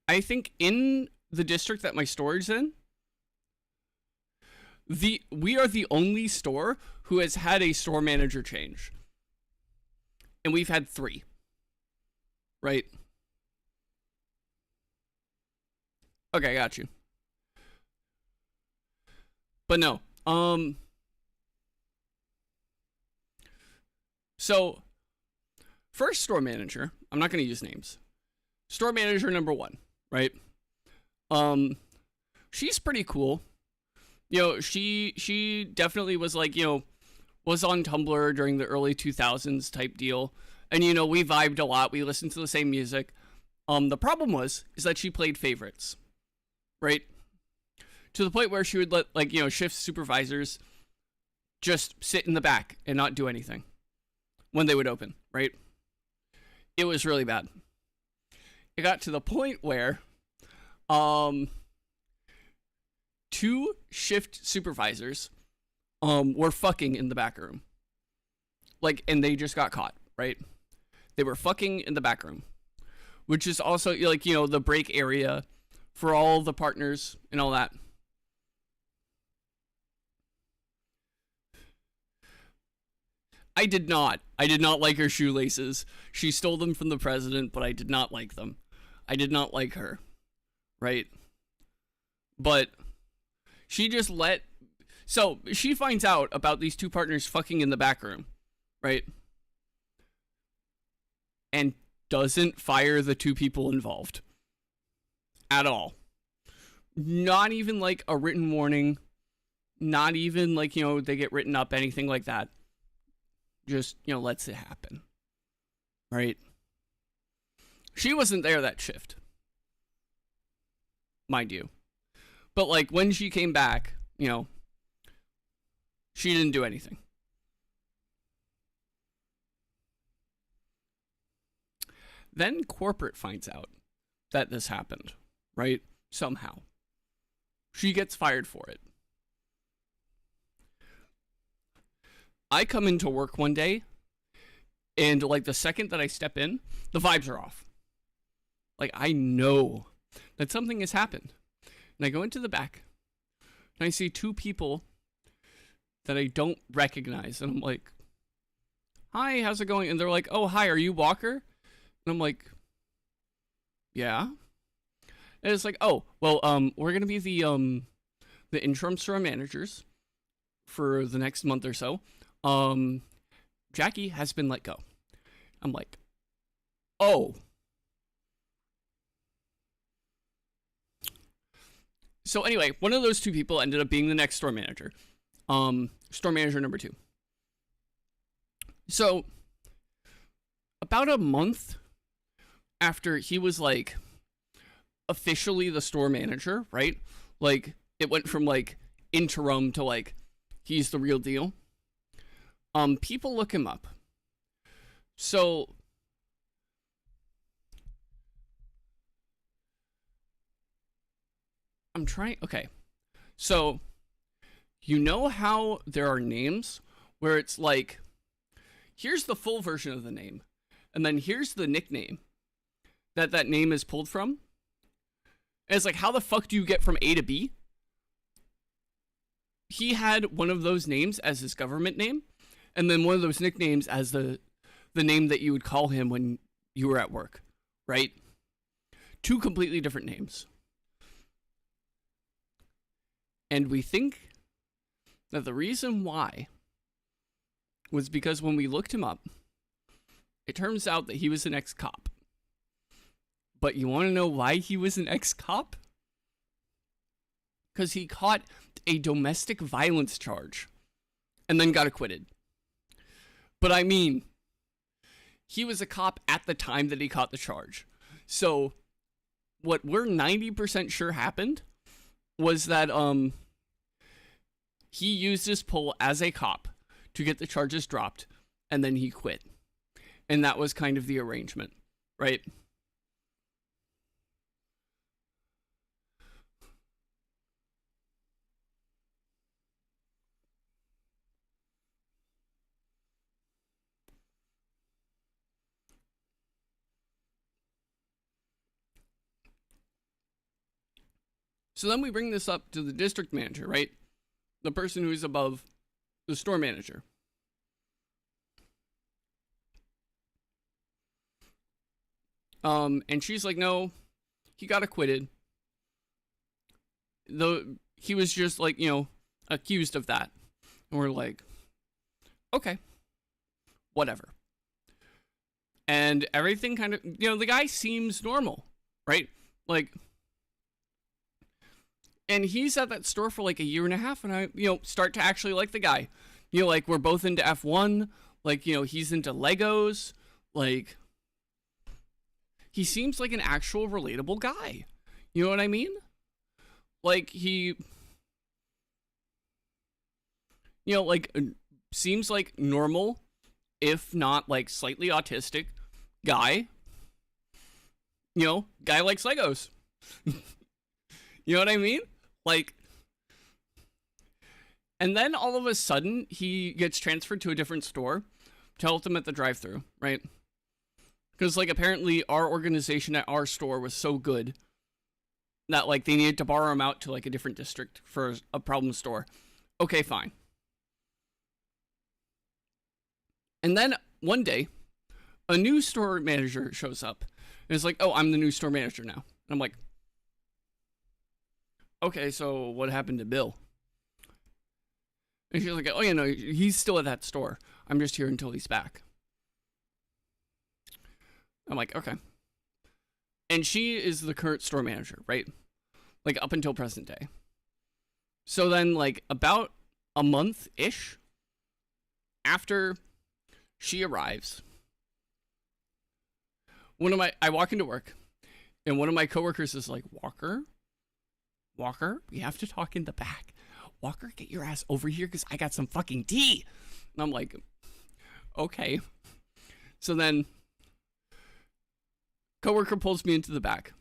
I think in the district that my store is in, we are the only store who has had a store manager change. And we've had 3. Right? Okay, got you. But no. So, first store manager, I'm not going to use names. Store manager number 1, right? She's pretty cool. She definitely was like, was on Tumblr during the early 2000s type deal. And, we vibed a lot. We listened to the same music. The problem is that she played favorites, right? To the point where she would let, like, shift supervisors just sit in the back and not do anything when they would open, right? It was really bad. It got to the point where, 2 shift supervisors, were fucking in the back room. Like, and they just got caught, right? They were fucking in the back room, which is also, like, the break area for all the partners and all that. I did not like her shoelaces. She stole them from the president, but I did not like them. I did not like her. right? But she just so she finds out about these two partners fucking in the back room, right? And doesn't fire the two people involved at all. Not even like a written warning, not even like, they get written up, anything like that. Just, lets it happen, right? She wasn't there that shift, mind you. But like when she came back, she didn't do anything. Then corporate finds out that this happened, right? Somehow. She gets fired for it. I come into work one day, and like the second that I step in, the vibes are off. Like I know that something has happened. And I go into the back, and I see two people that I don't recognize. And I'm like, hi, how's it going? And they're like, oh, hi, are you Walker? And I'm like, yeah. And it's like, oh, well, we're going to be the interim store managers for the next month or so. Jackie has been let go. I'm like, oh. So anyway, one of those two people ended up being the next store manager. Store manager number 2. So about a month after he was like officially the store manager, right? Like it went from like interim to like he's the real deal. People look him up. So okay. So you know how there are names where it's like, here's the full version of the name, and then here's the nickname that name is pulled from? And it's like, how the fuck do you get from A to B? He had one of those names as his government name, and then one of those nicknames as the name that you would call him when you were at work, right? 2 completely different names. And we think that the reason why was because when we looked him up, it turns out that he was an ex-cop. But you want to know why he was an ex-cop? Because he caught a domestic violence charge and then got acquitted. But I mean, he was a cop at the time that he caught the charge. So what we're 90% sure happened was that he used his pull as a cop to get the charges dropped, and then he quit. And that was kind of the arrangement, right? So then we bring this up to the district manager, right? The person who's above the store manager. And she's like, no, he got acquitted. Though he was just like, accused of that. And we're like, okay, whatever. And everything kind of, the guy seems normal, right? Like, and he's at that store for like a year and a half, and I, start to actually like the guy. Like we're both into F1, like, he's into Legos, like, he seems like an actual relatable guy. You know what I mean? Like, he, like, seems like normal, if not, like, slightly autistic guy. Guy likes Legos. You know what I mean? Like, and then all of a sudden, he gets transferred to a different store to help them at the drive-thru, right? Because, like, apparently our organization at our store was so good that, like, they needed to borrow him out to, like, a different district for a problem store. Okay, fine. And then one day, a new store manager shows up and is like, oh, I'm the new store manager now. And I'm like, okay, so what happened to Bill? And she's like, oh, yeah, no, he's still at that store. I'm just here until he's back. I'm like, okay. And she is the current store manager, right? Like, up until present day. So then, like, about a month-ish after she arrives, I walk into work, and one of my coworkers is like, Walker, we have to talk in the back. Walker, get your ass over here because I got some fucking tea. And I'm like, okay. So then, coworker pulls me into the back,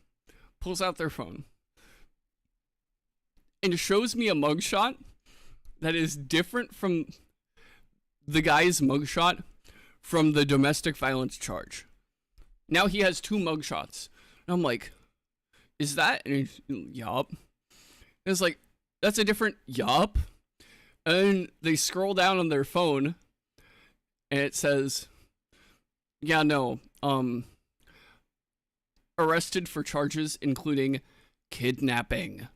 pulls out their phone, and shows me a mugshot that is different from the guy's mugshot from the domestic violence charge. Now he has 2 mugshots. And I'm like, is that? And he's, yup. And it's like, that's a different yup. And they scroll down on their phone, and it says, yeah, no, arrested for charges including kidnapping.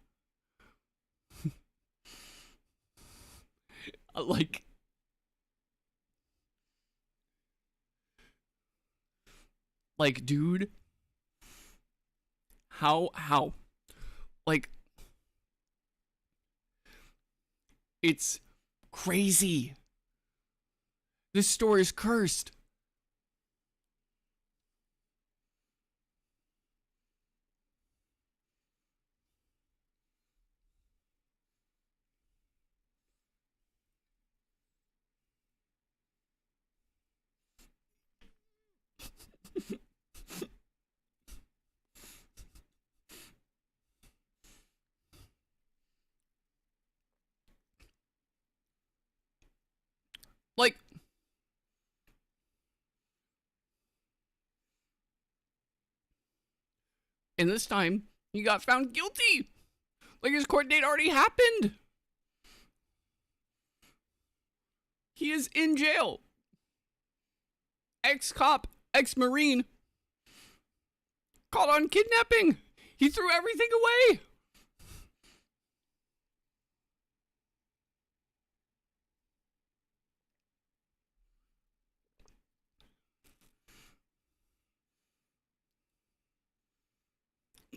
Like, dude, how? Like, it's crazy. This store is cursed. Like, and this time, he got found guilty. Like, his court date already happened. He is in jail. Ex-cop, ex-marine, caught on kidnapping. He threw everything away.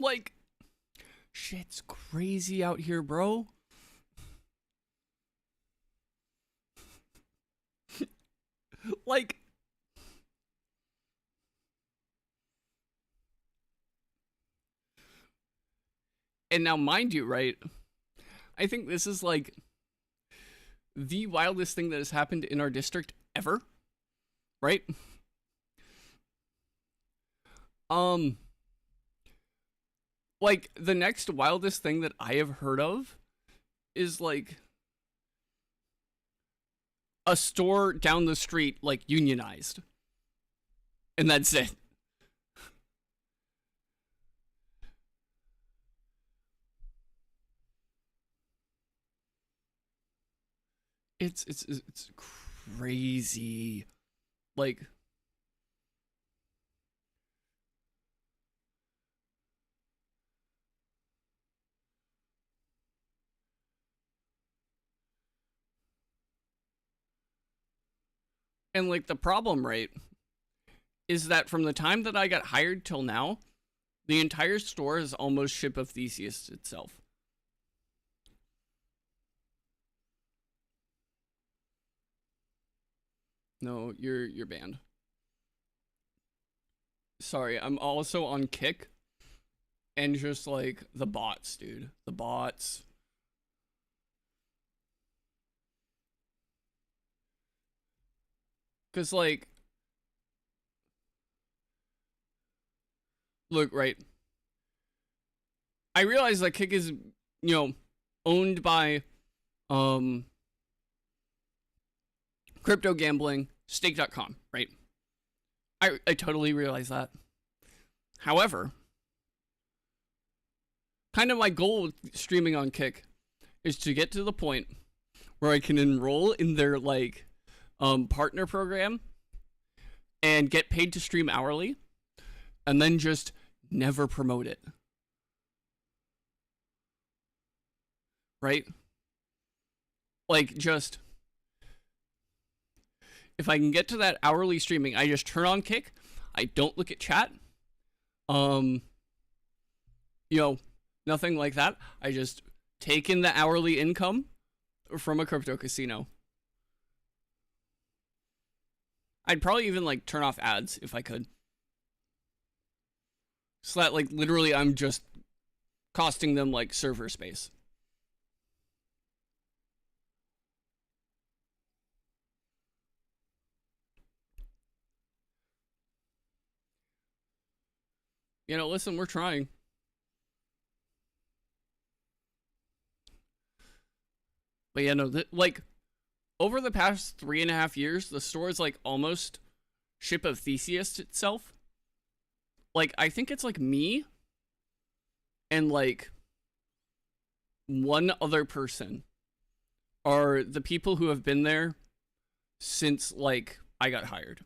Like, shit's crazy out here, bro. Like, and now mind you, right, I think this is like the wildest thing that has happened in our district ever, right? Like, the next wildest thing that I have heard of is like a store down the street, like, unionized. And that's it. It's crazy. Like, and like the problem, right, is that from the time that I got hired till now, the entire store is almost Ship of Theseus itself. No, you're banned. Sorry, I'm also on Kick, and just like the bots, dude. The bots. Cause like, look, right. I realize that Kick is, owned by crypto gambling, stake.com, right? I totally realize that. However, kind of my goal with streaming on Kick is to get to the point where I can enroll in their like partner program and get paid to stream hourly and then just never promote it. right? Like, just if I can get to that hourly streaming, I just turn on Kick. I don't look at chat. Um, you know, nothing like that. I just take in the hourly income from a crypto casino. I'd probably even like turn off ads if I could. So that like literally I'm just costing them like server space. Listen, we're trying. But yeah, no, like over the past 3.5 years, the store is like almost Ship of Theseus itself. Like, I think it's like me and like one other person are the people who have been there since like I got hired.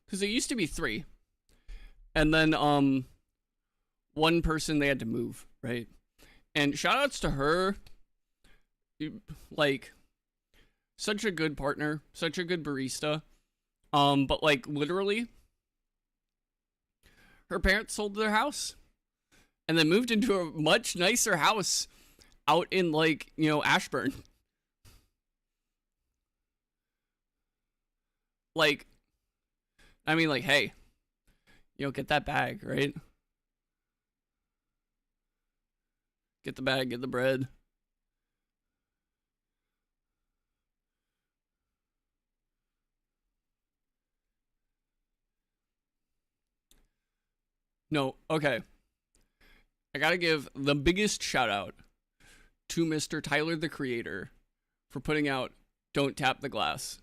Because it used to be three. And then one person they had to move, right? And shout outs to her. Like, such a good partner, such a good barista. But like literally, her parents sold their house and then moved into a much nicer house out in like, Ashburn. Like, I mean, like, hey, get that bag, right? Get the bag, get the bread. No, okay. I gotta give the biggest shout out to Mr. Tyler the Creator for putting out Don't Tap the Glass.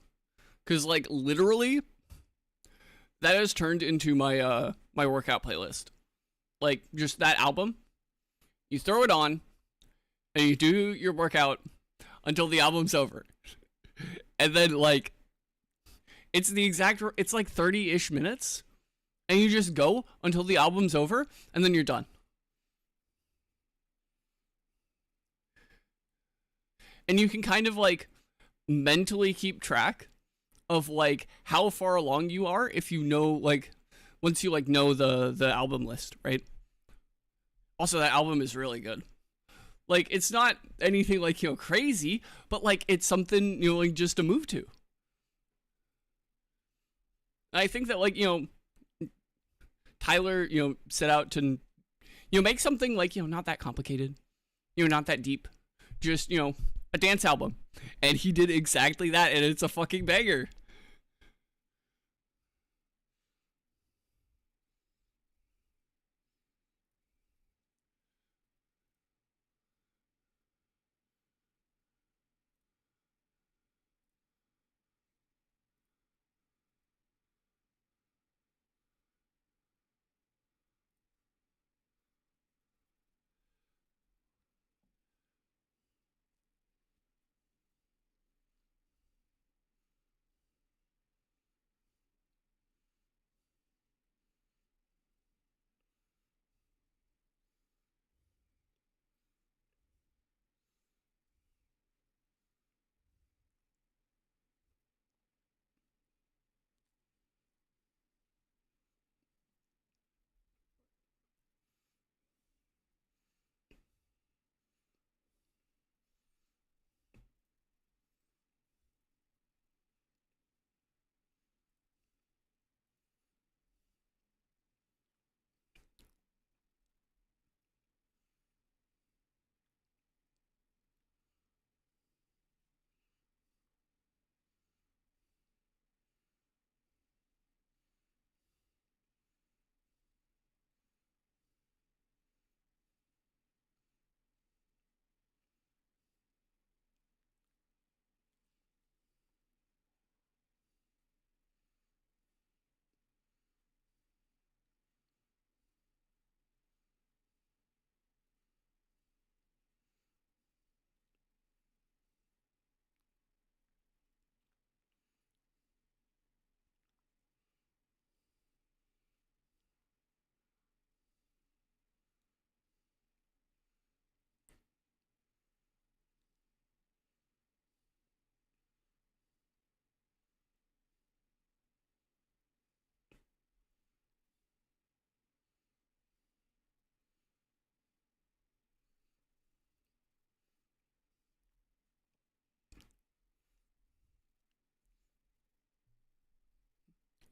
Cause like literally that has turned into my workout playlist. Like just that album. You throw it on and you do your workout until the album's over. And then like it's like 30-ish minutes and you just go until the album's over and then you're done. And you can kind of like mentally keep track of like how far along you are if you know like once you like know the album list, right? Also that album is really good. Like it's not anything like, crazy, but like it's something, like just to move to. And I think that like, Tyler, set out to make something like, not that complicated, not that deep. Just, a dance album. And he did exactly that and it's a fucking banger.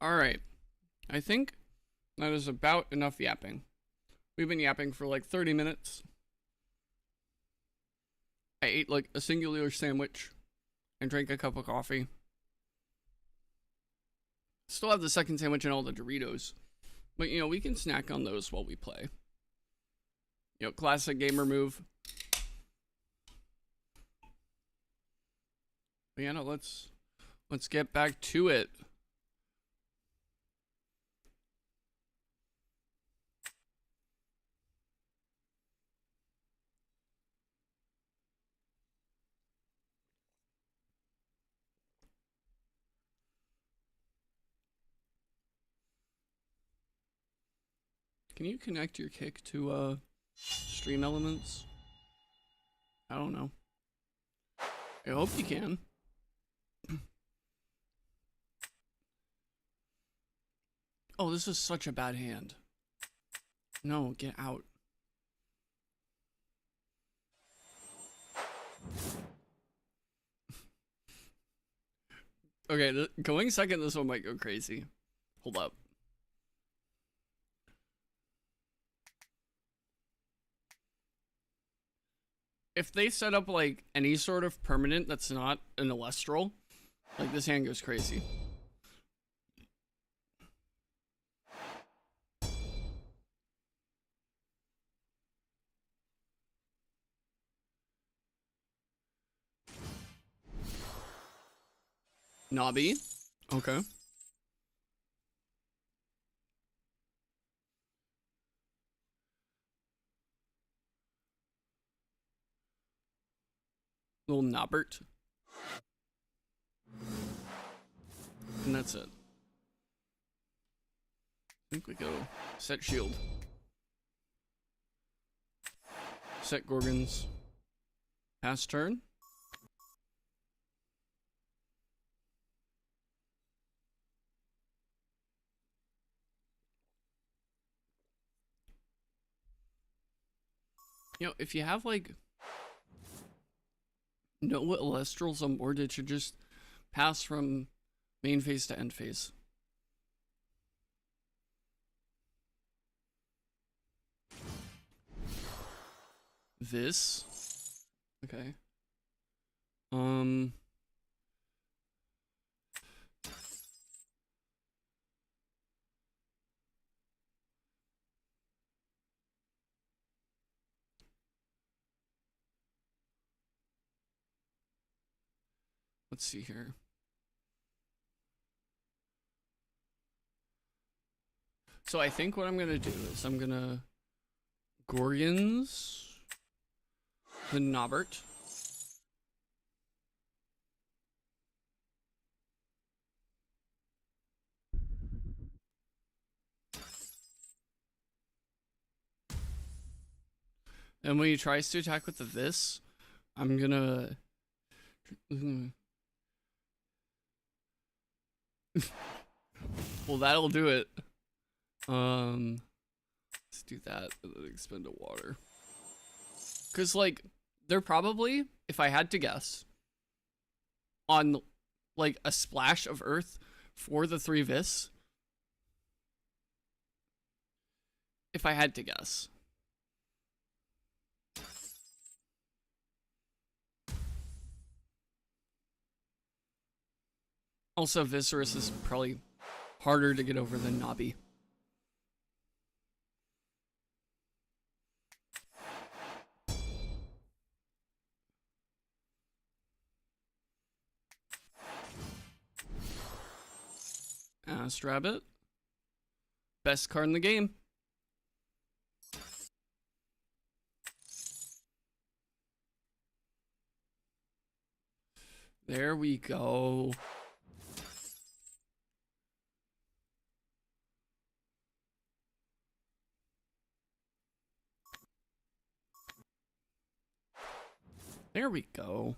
All right. I think that is about enough yapping. We've been yapping for like 30 minutes. I ate like a singular sandwich and drank a cup of coffee. Still have the second sandwich and all the Doritos. But, you know, we can snack on those while we play. You know, classic gamer move. But yeah, no, let's get back to it. Can you connect your kick to Stream Elements? I don't know. I hope you can. Oh, this is such a bad hand. No, get out. Okay, going second, this one might go crazy. Hold up. If they set up like any sort of permanent that's not an Elestral, like this hand goes crazy. Nobby. Okay. Little Nobbert. And that's it. I think we go set shield. Set Gorgons. Pass turn. You know, if you have like know what Elestrals on board, it should just pass from main phase to end phase. This. Okay. Let's see here. So I think what I'm gonna do is I'm gonna Gorgons, the Nobbert. And when he tries to attack with the this, I'm gonna well, that'll do it. Let's do that and then expend a water. Cause like they're probably, if I had to guess, on like a splash of earth for the 3 vis. If I had to guess. Also, Viserys is probably harder to get over than Nobby. Asked Rabbit. Best card in the game. There we go. There we go.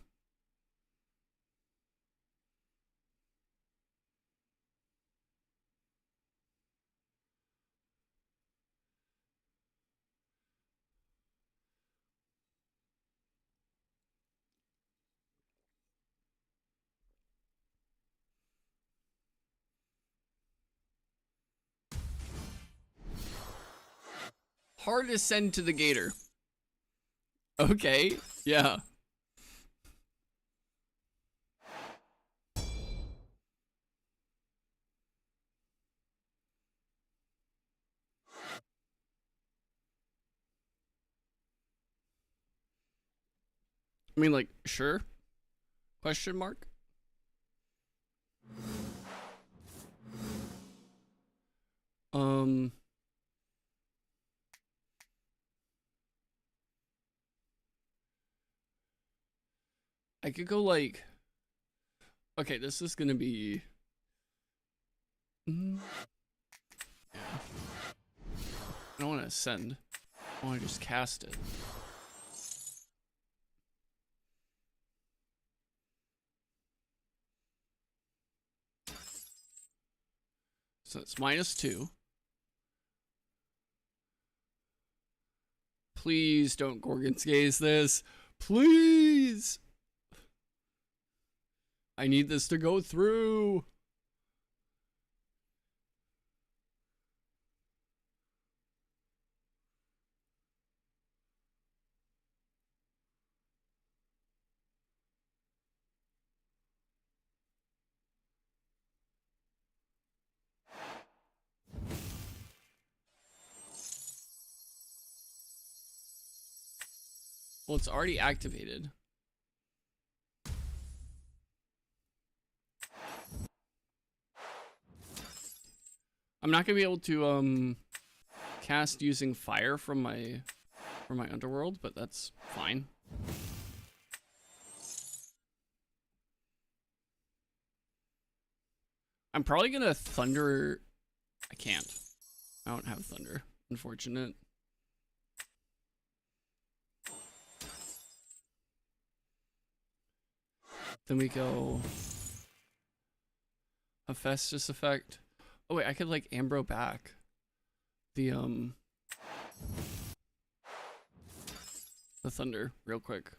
Hard ascend to the gator. Okay, yeah. I mean, like, sure? Question mark? I could go like, okay, this is gonna be, yeah. I don't want to ascend. I want to just cast it. So it's -2. Please don't Gorgon's Gaze this. Please. I need this to go through. Well, it's already activated. I'm not gonna be able to cast using fire from my underworld, but that's fine. I'm probably gonna thunder. I can't. I don't have thunder. Unfortunate. Then we go Hephaestus effect. Oh wait, I could like Ambro back the thunder real quick.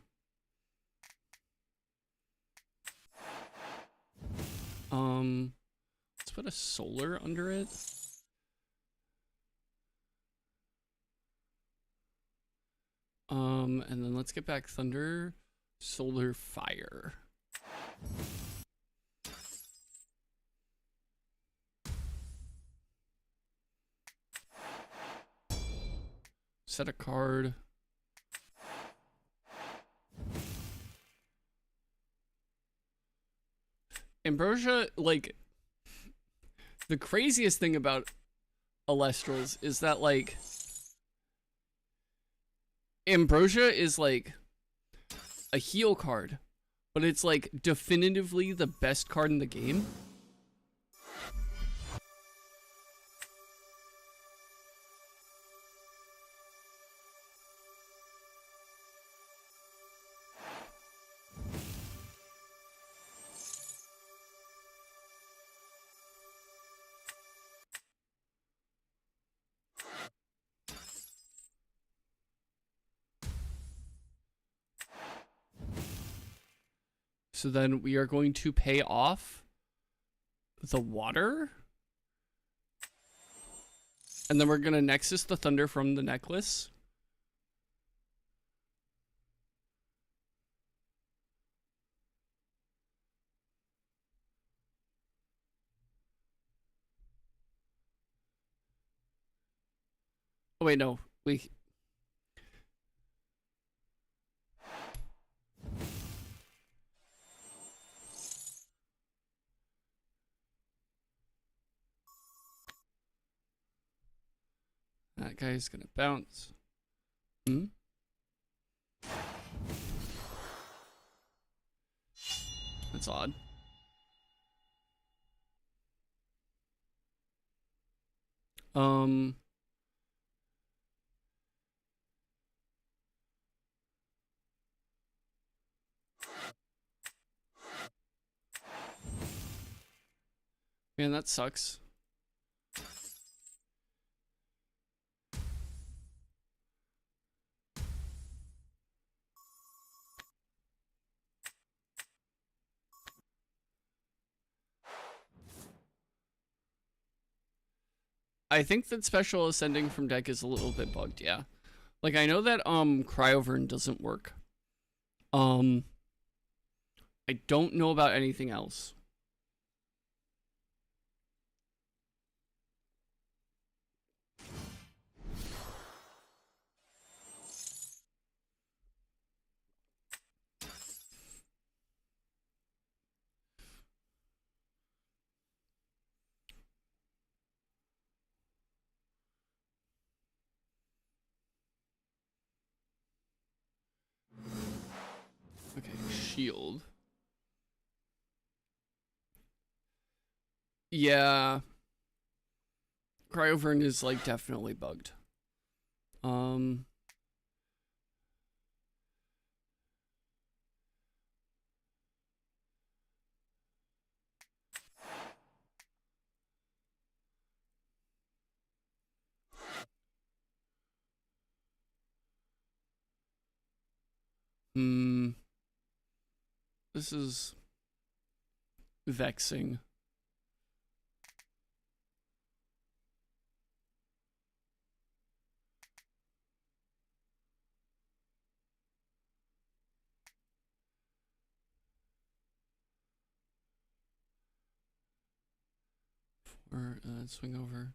Let's put a solar under it. And then let's get back thunder, solar, fire. Set a card. Ambrosia, like, the craziest thing about Elestrals is that, like, Ambrosia is, like, a heal card, but it's, like, definitively the best card in the game. So then we are going to pay off the water. And then we're going to Nexus the thunder from the necklace. Oh, wait, no. That guy's gonna bounce. That's odd. Man, that sucks. I think that special ascending from deck is a little bit bugged, yeah. Like, I know that Cryovern doesn't work. I don't know about anything else. Okay, shield. Yeah. Cryovern is, like, definitely bugged. This is vexing. Or swing over.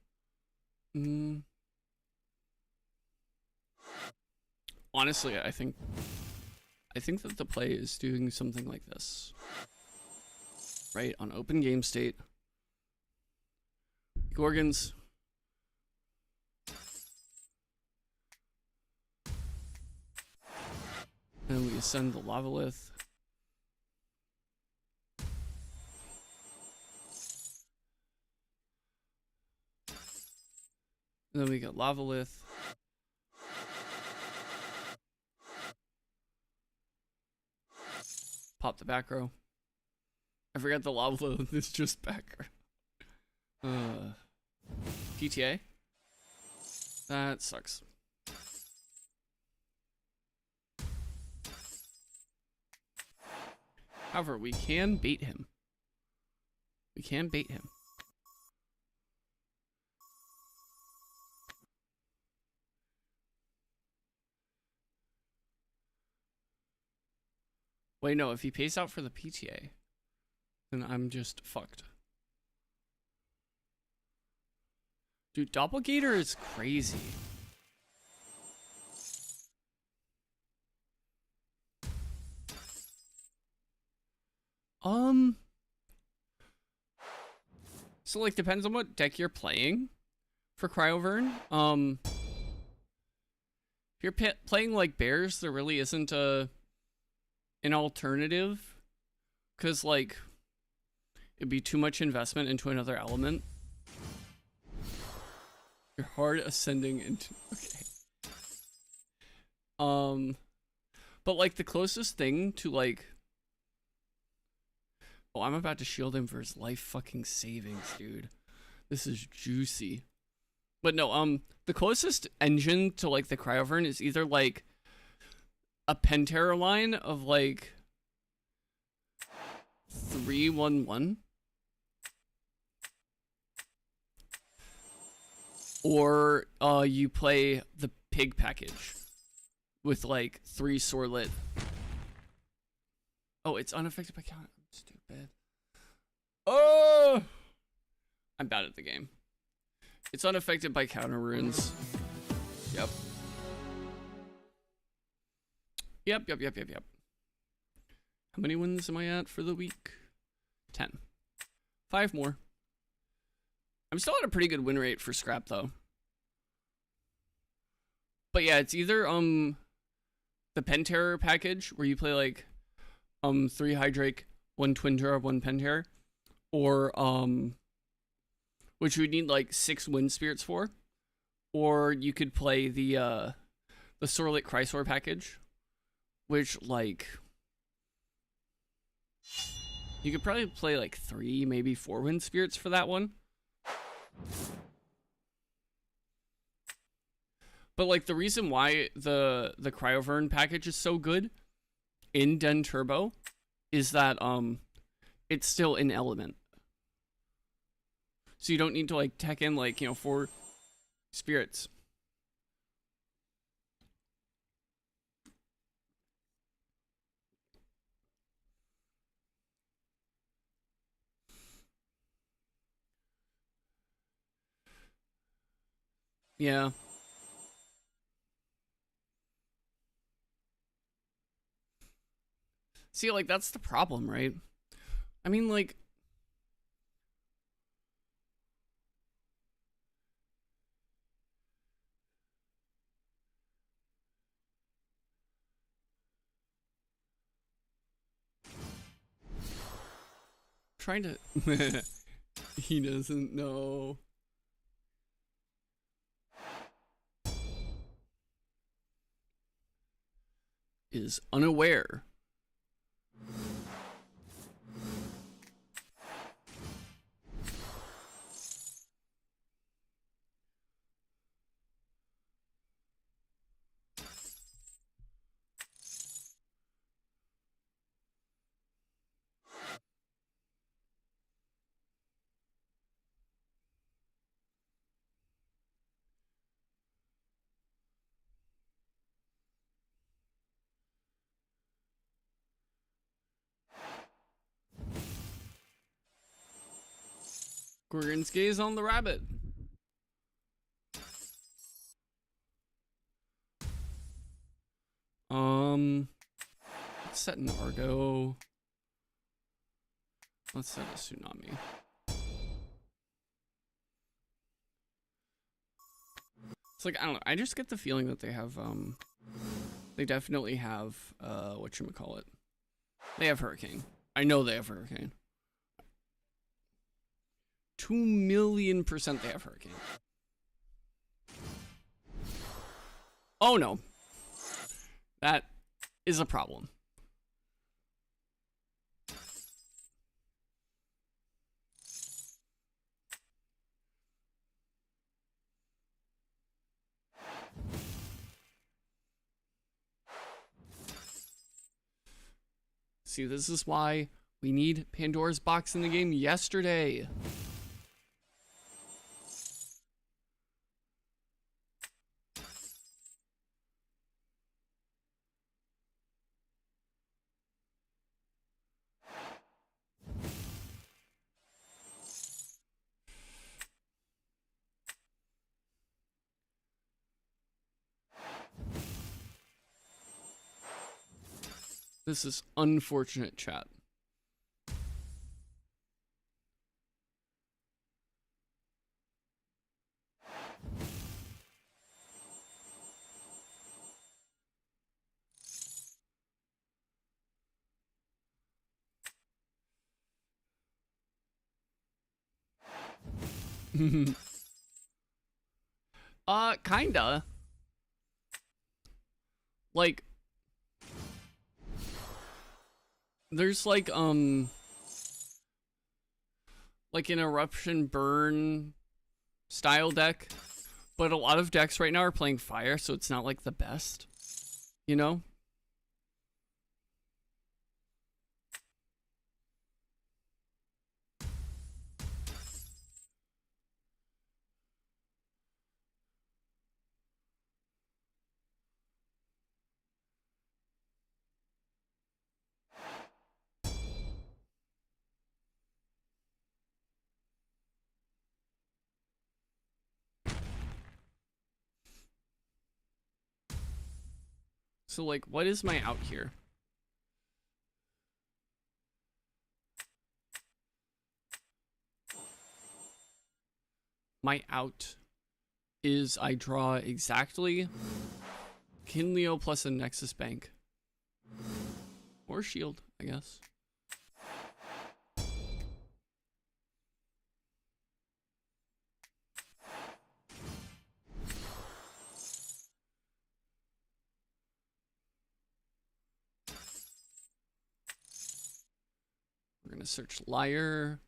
Honestly, I think that the play is doing something like this. Right, on open game state. Gorgons. And we ascend the Lavalith. And then we get Lavalith. Pop the back row. I forgot the Lavalith is just back row. PTA? That sucks. However, we can bait him. We can bait him. Wait, no, if he pays out for the PTA, then I'm just fucked. Dude, Doppelganger is crazy. So, like, depends on what deck you're playing for Cryovern. If you're playing, like, Bears, there really isn't an alternative. Because, like, it'd be too much investment into another element. You're hard ascending into... Okay. But, like, the closest thing to, like... Oh, I'm about to shield him for his life fucking savings, dude. This is juicy. But no, the closest engine to, like, the Cryovern is either, like, a Pentair line of, like, 3-1-1. Or, you play the pig package with, like, 3 Sorlet. Oh, it's unaffected by count. Stupid. Oh! I'm bad at the game. It's unaffected by counter runes. Yep. Yep. How many wins am I at for the week? 10. 5 more. I'm still at a pretty good win rate for scrap though. But yeah, it's either the Pentair package where you play like 3 Hydrake, 1 Twin Terror, 1 Pentair, or which you would need like 6 Wind Spirits for, or you could play the Sorlet Chrysor package, which like you could probably play like 3, maybe 4 Wind Spirits for that one. But like the reason why the Cryovern package is so good in Den Turbo is that it's still an element. So you don't need to like tech in like, you know, 4 Spirits. Yeah. See, like, that's the problem, right? I mean, like, trying to. He doesn't know. Is unaware. Gorgon's gaze on the rabbit. Let's set an Argo. Let's set a Tsunami. It's like, I don't know. I just get the feeling that they have, they definitely have, whatchamacallit. They have Hurricane. I know they have Hurricane. 2,000,000% they have Hurricane. Oh no. That is a problem. See, this is why we need Pandora's box in the game yesterday. This is unfortunate, chat. Kinda. Like, there's like an Eruption Burn style deck, but a lot of decks right now are playing fire, so it's not like the best, you know? So like, what is my out here? My out is I draw exactly Kinleo plus a Nexus Bank. Or Shield, I guess. We're gonna search Liar.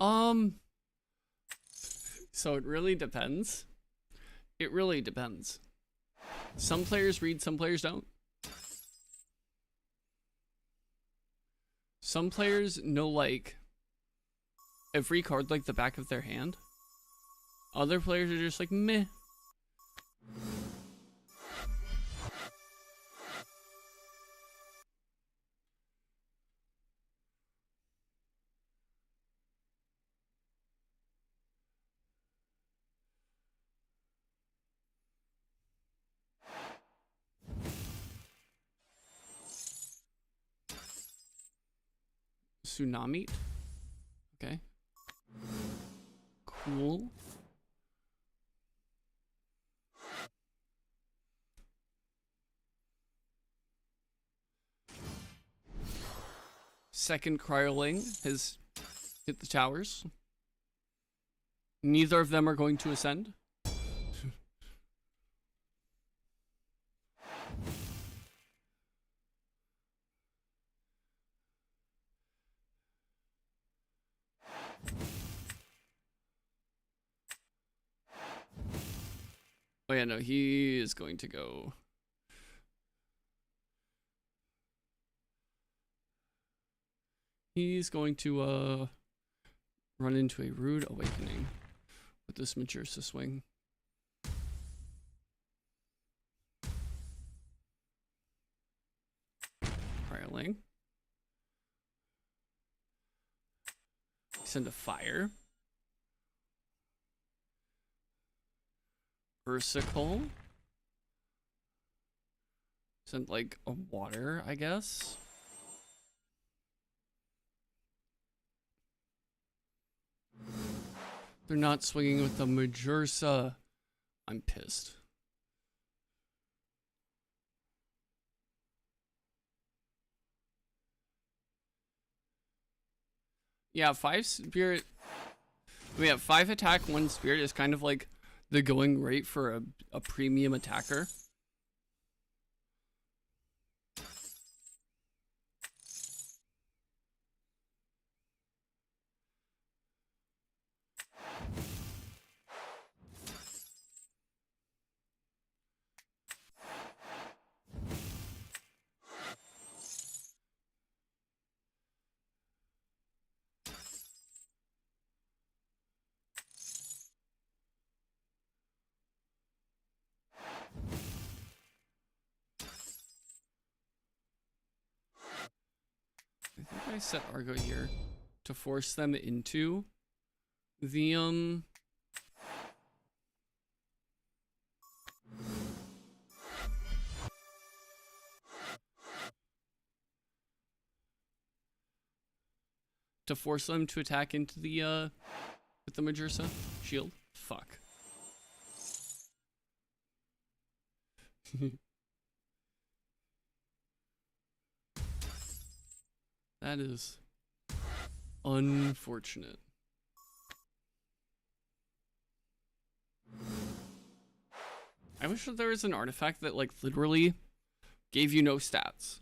Um, so it really depends. It really depends. Some players read, some players don't. Some players know, like, every card like the back of their hand. Other players are just like, meh. Tsunami. Okay. Cool. Second Cryoling has hit the towers. Neither of them are going to ascend. Oh yeah, no, he is going to go. He's going to run into a rude awakening with this Majorsa swing. Cryoling. Send a fire. Versicle. Send like a water, I guess. They're not swinging with the Majorsa. I'm pissed. Yeah, 5 spirit. We have 5 attack, 1 spirit is kind of like the going rate for a premium attacker. I think I set Argo here to force them into the to force them to attack into the with the Majorsa shield. Fuck. That is unfortunate. I wish that there was an artifact that like literally gave you no stats,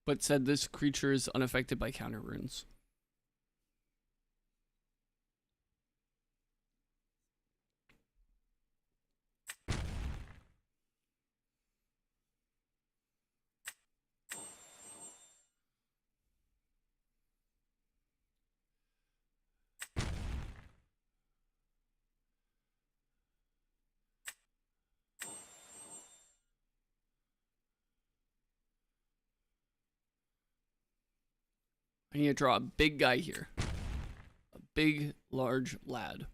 but said this creature is unaffected by counter runes. I need to draw a big guy here. A big, large lad.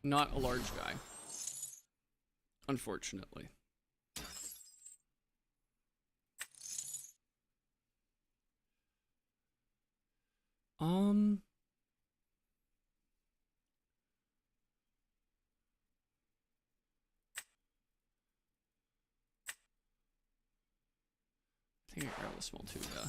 Not a large guy. Unfortunately. I think I grabbed a small 2, yeah.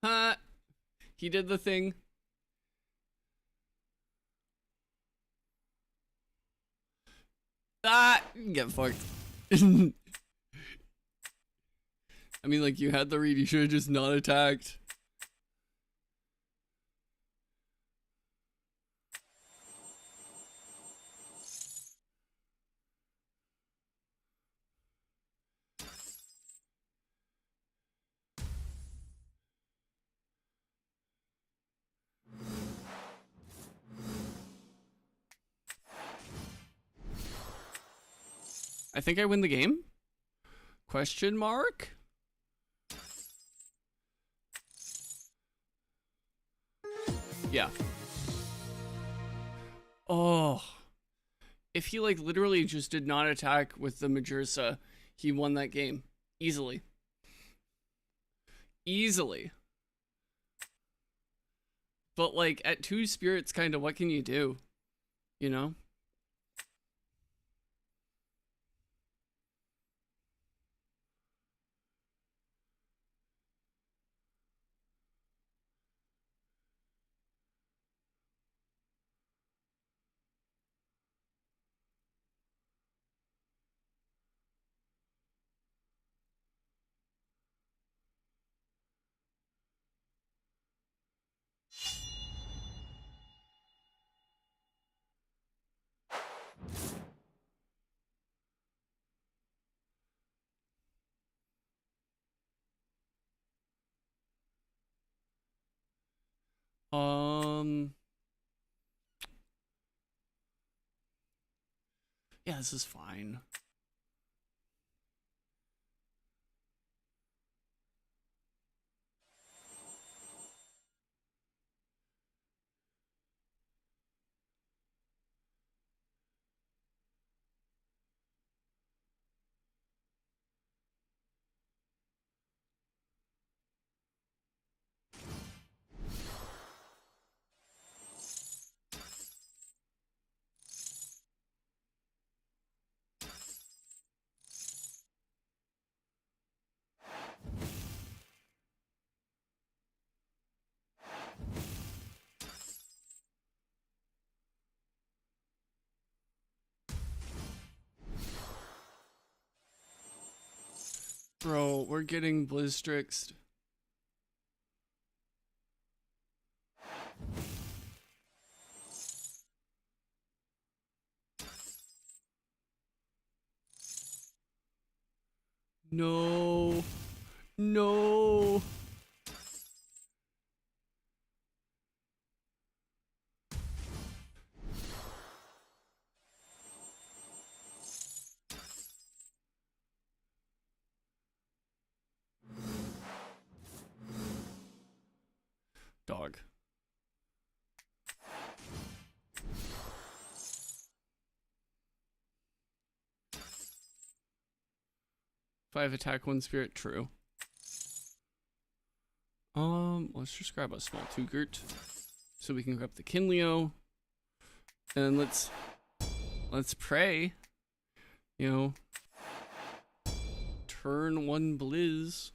Ha! He did the thing. Ah! Get fucked. I mean, like, you had the read. You should have just not attacked. I think I win the game? Question mark? Yeah. Oh. If he, like, literally just did not attack with the Majursa, he won that game. Easily. Easily. But, like, at 2 spirits, kind of, what can you do? You know? Yeah, this is fine. Bro, we're getting Blizzstrixed. No. No. Dog. 5 attack, 1 spirit, true. Let's just grab a small Tugert so we can grab the Kinleo. And let's pray. You know, turn 1 Blizz.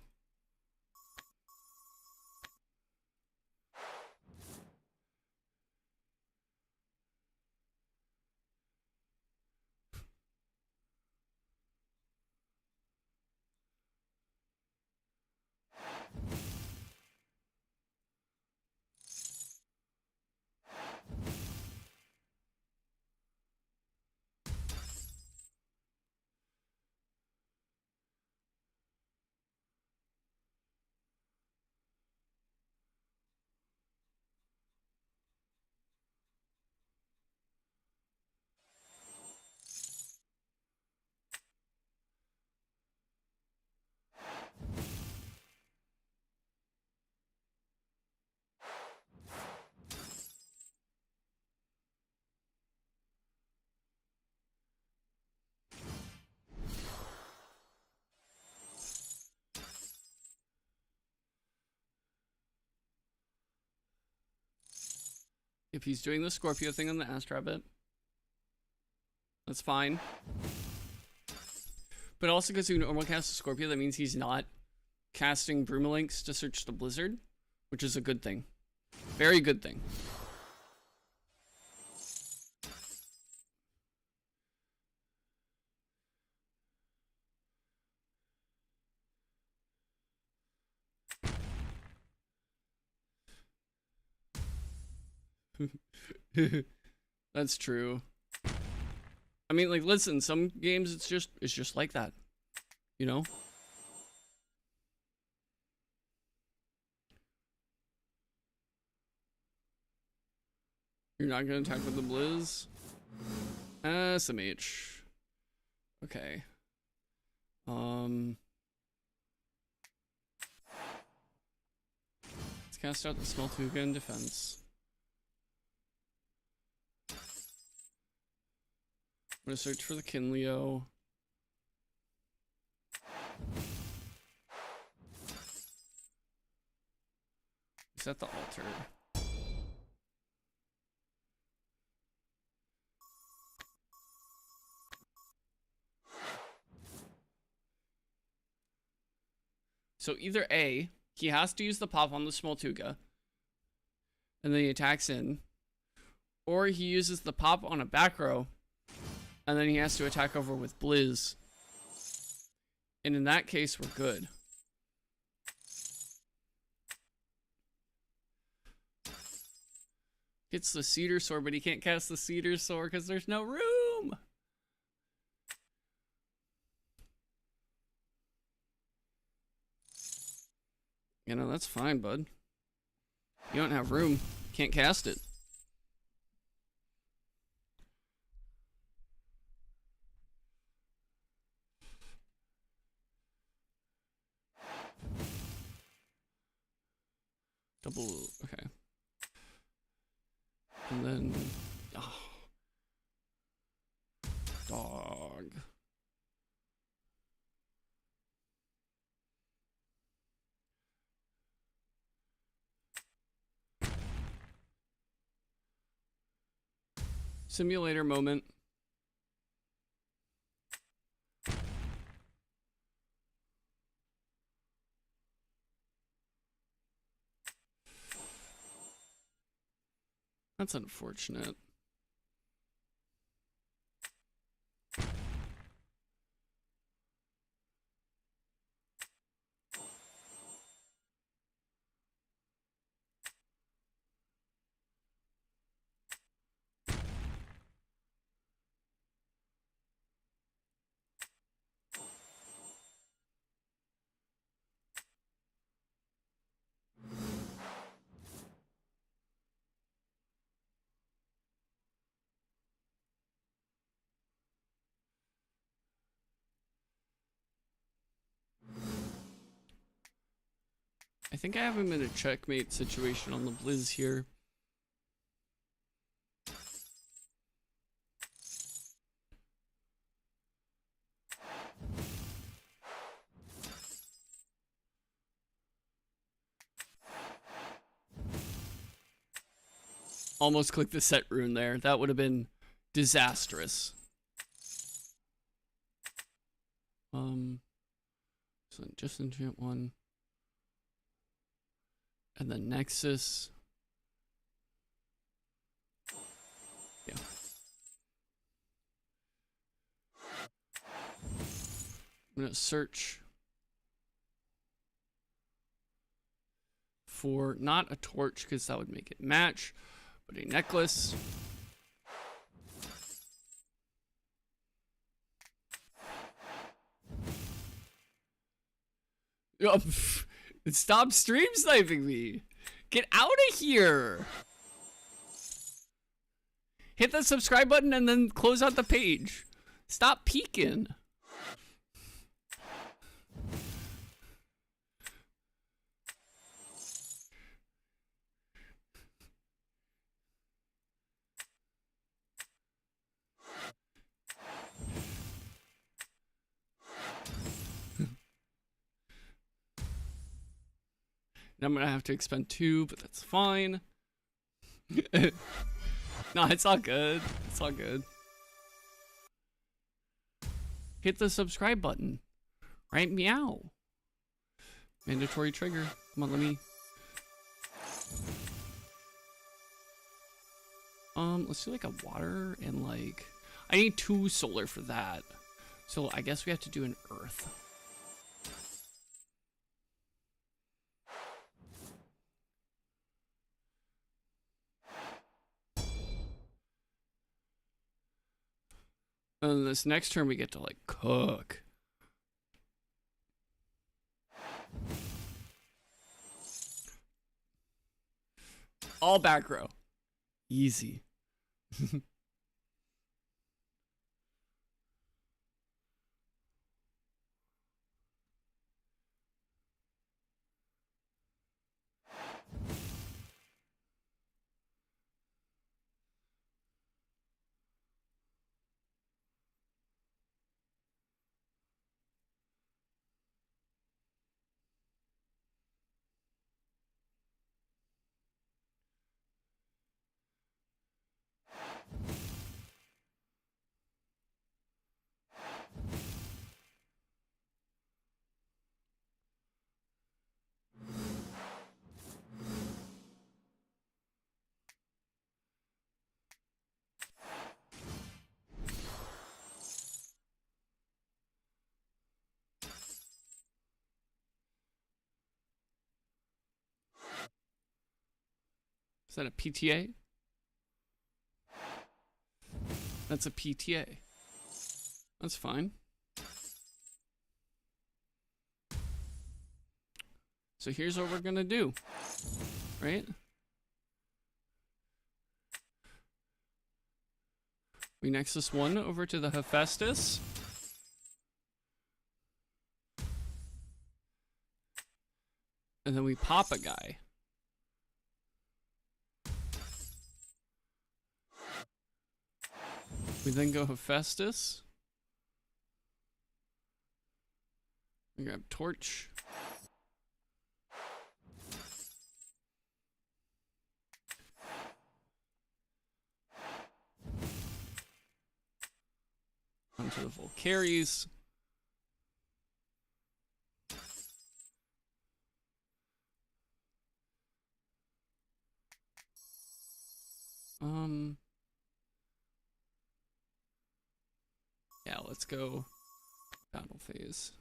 If he's doing the Scorpio thing on the Astrabbit, that's fine. But also because we normal cast a Scorpio, that means he's not casting Broomalinx to search the Blizzard. which is a good thing. Very good thing. That's true. I mean, like, listen, some games it's just like that, you know? You're not gonna attack with the Blizz? SMH. Okay. Let's cast out the Smeltuga in defense. I'm gonna search for the Kinleo. Set the altar. So either A, he has to use the pop on the Smoltuga, and then he attacks in, or he uses the pop on a back row, and then he has to attack over with Blizz. And in that case, we're good. Gets the Cedar Sword, but he can't cast the Cedar Sword because there's no room. You know, that's fine, bud. You don't have room. Can't cast it. Double, okay. And then, oh. Dog. Simulator moment. That's unfortunate. I think I have him in a checkmate situation on the Blizz here. Almost clicked the set rune there. That would have been disastrous. So just enchant one. And then Nexus. Yeah. I'm gonna search for not a torch because that would make it match, but a necklace. Oh, stop stream sniping me. Get out of here. Hit the subscribe button and then close out the page. Stop peeking. I'm gonna have to expend 2, but that's fine. No, it's all good. It's all good. Hit the subscribe button. Right? Meow. Mandatory trigger. Come on, let me. Let's do like a water and like, I need 2 solar for that. So I guess we have to do an earth. And then this next turn we get to like cook. All back row. Easy. Is that a PTA? That's a PTA. That's fine. So here's what we're gonna do, right? We next this one over to the Hephaestus. And then we pop a guy. We then go Hephaestus. We grab Torch. Onto the full carries. Yeah, let's go battle phase.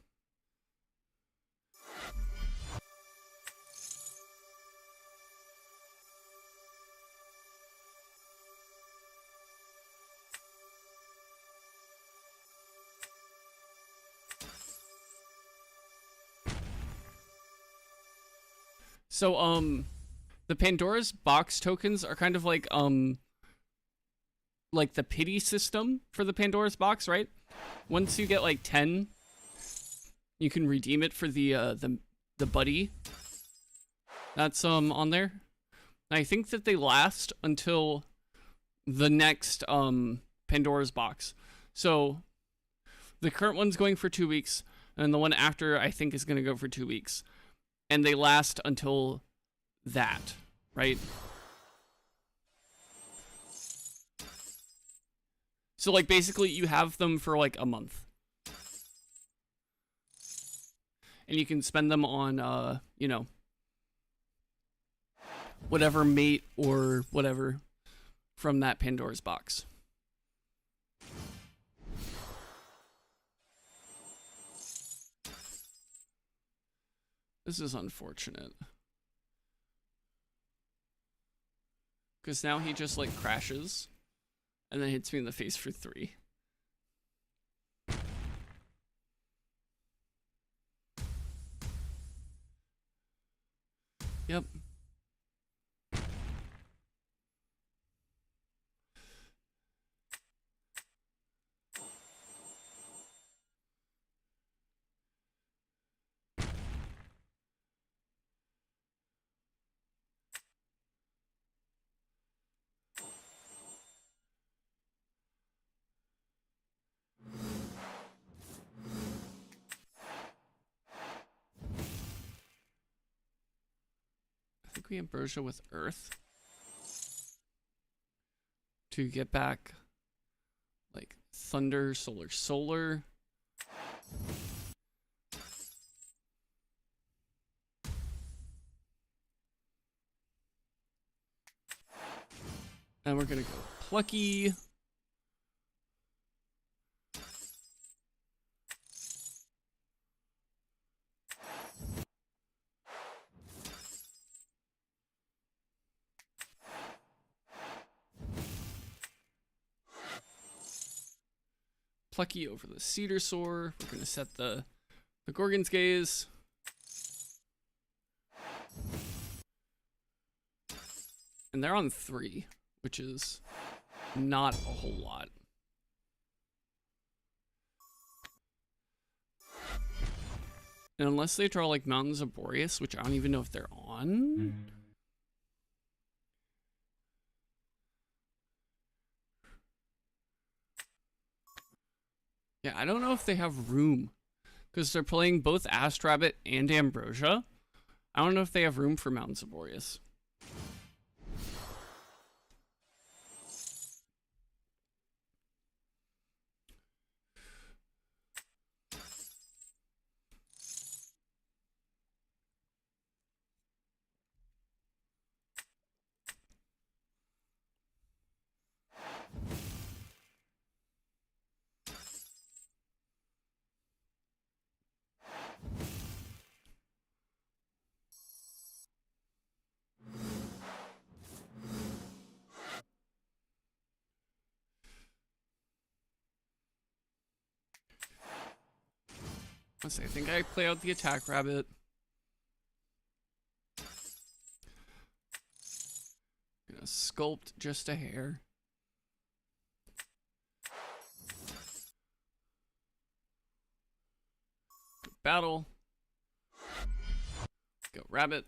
So, the Pandora's box tokens are kind of like the pity system for the Pandora's box, right? Once you get like 10, you can redeem it for the buddy that's on there. And I think that they last until the next Pandora's box. So the current one's going for 2 weeks, and the one after I think is going to go for 2 weeks. And they last until that, right? So like basically you have them for like a month. And you can spend them on you know, whatever mate or whatever from that Pandora's box. This is unfortunate. Because now he just like crashes and then hits me in the face for 3. Yep. I think we ambrosia with Earth to get back like Thunder, Solar. And we're gonna go Plucky. Plucky over the Cedar Soar. We're gonna set the Gorgon's Gaze. And they're on 3, which is not a whole lot. And unless they draw like Mountains of Boreas, which I don't even know if they're on. Yeah, I don't know if they have room. Because they're playing both Astrabbit and Ambrosia. I don't know if they have room for Mountains of Boreas. Let's see, I think I play out the Attack Rabbit. Gonna sculpt just a hair. Battle. Go Rabbit.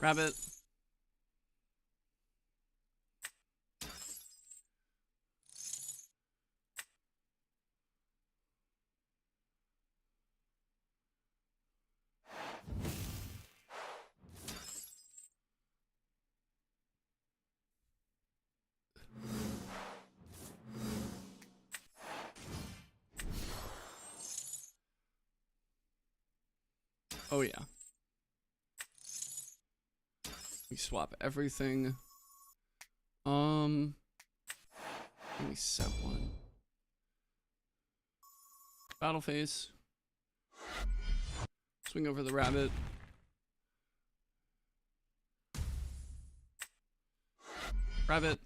Rabbit. Oh yeah. We swap everything. Let me set one. Battle phase. Swing over the rabbit. Rabbit.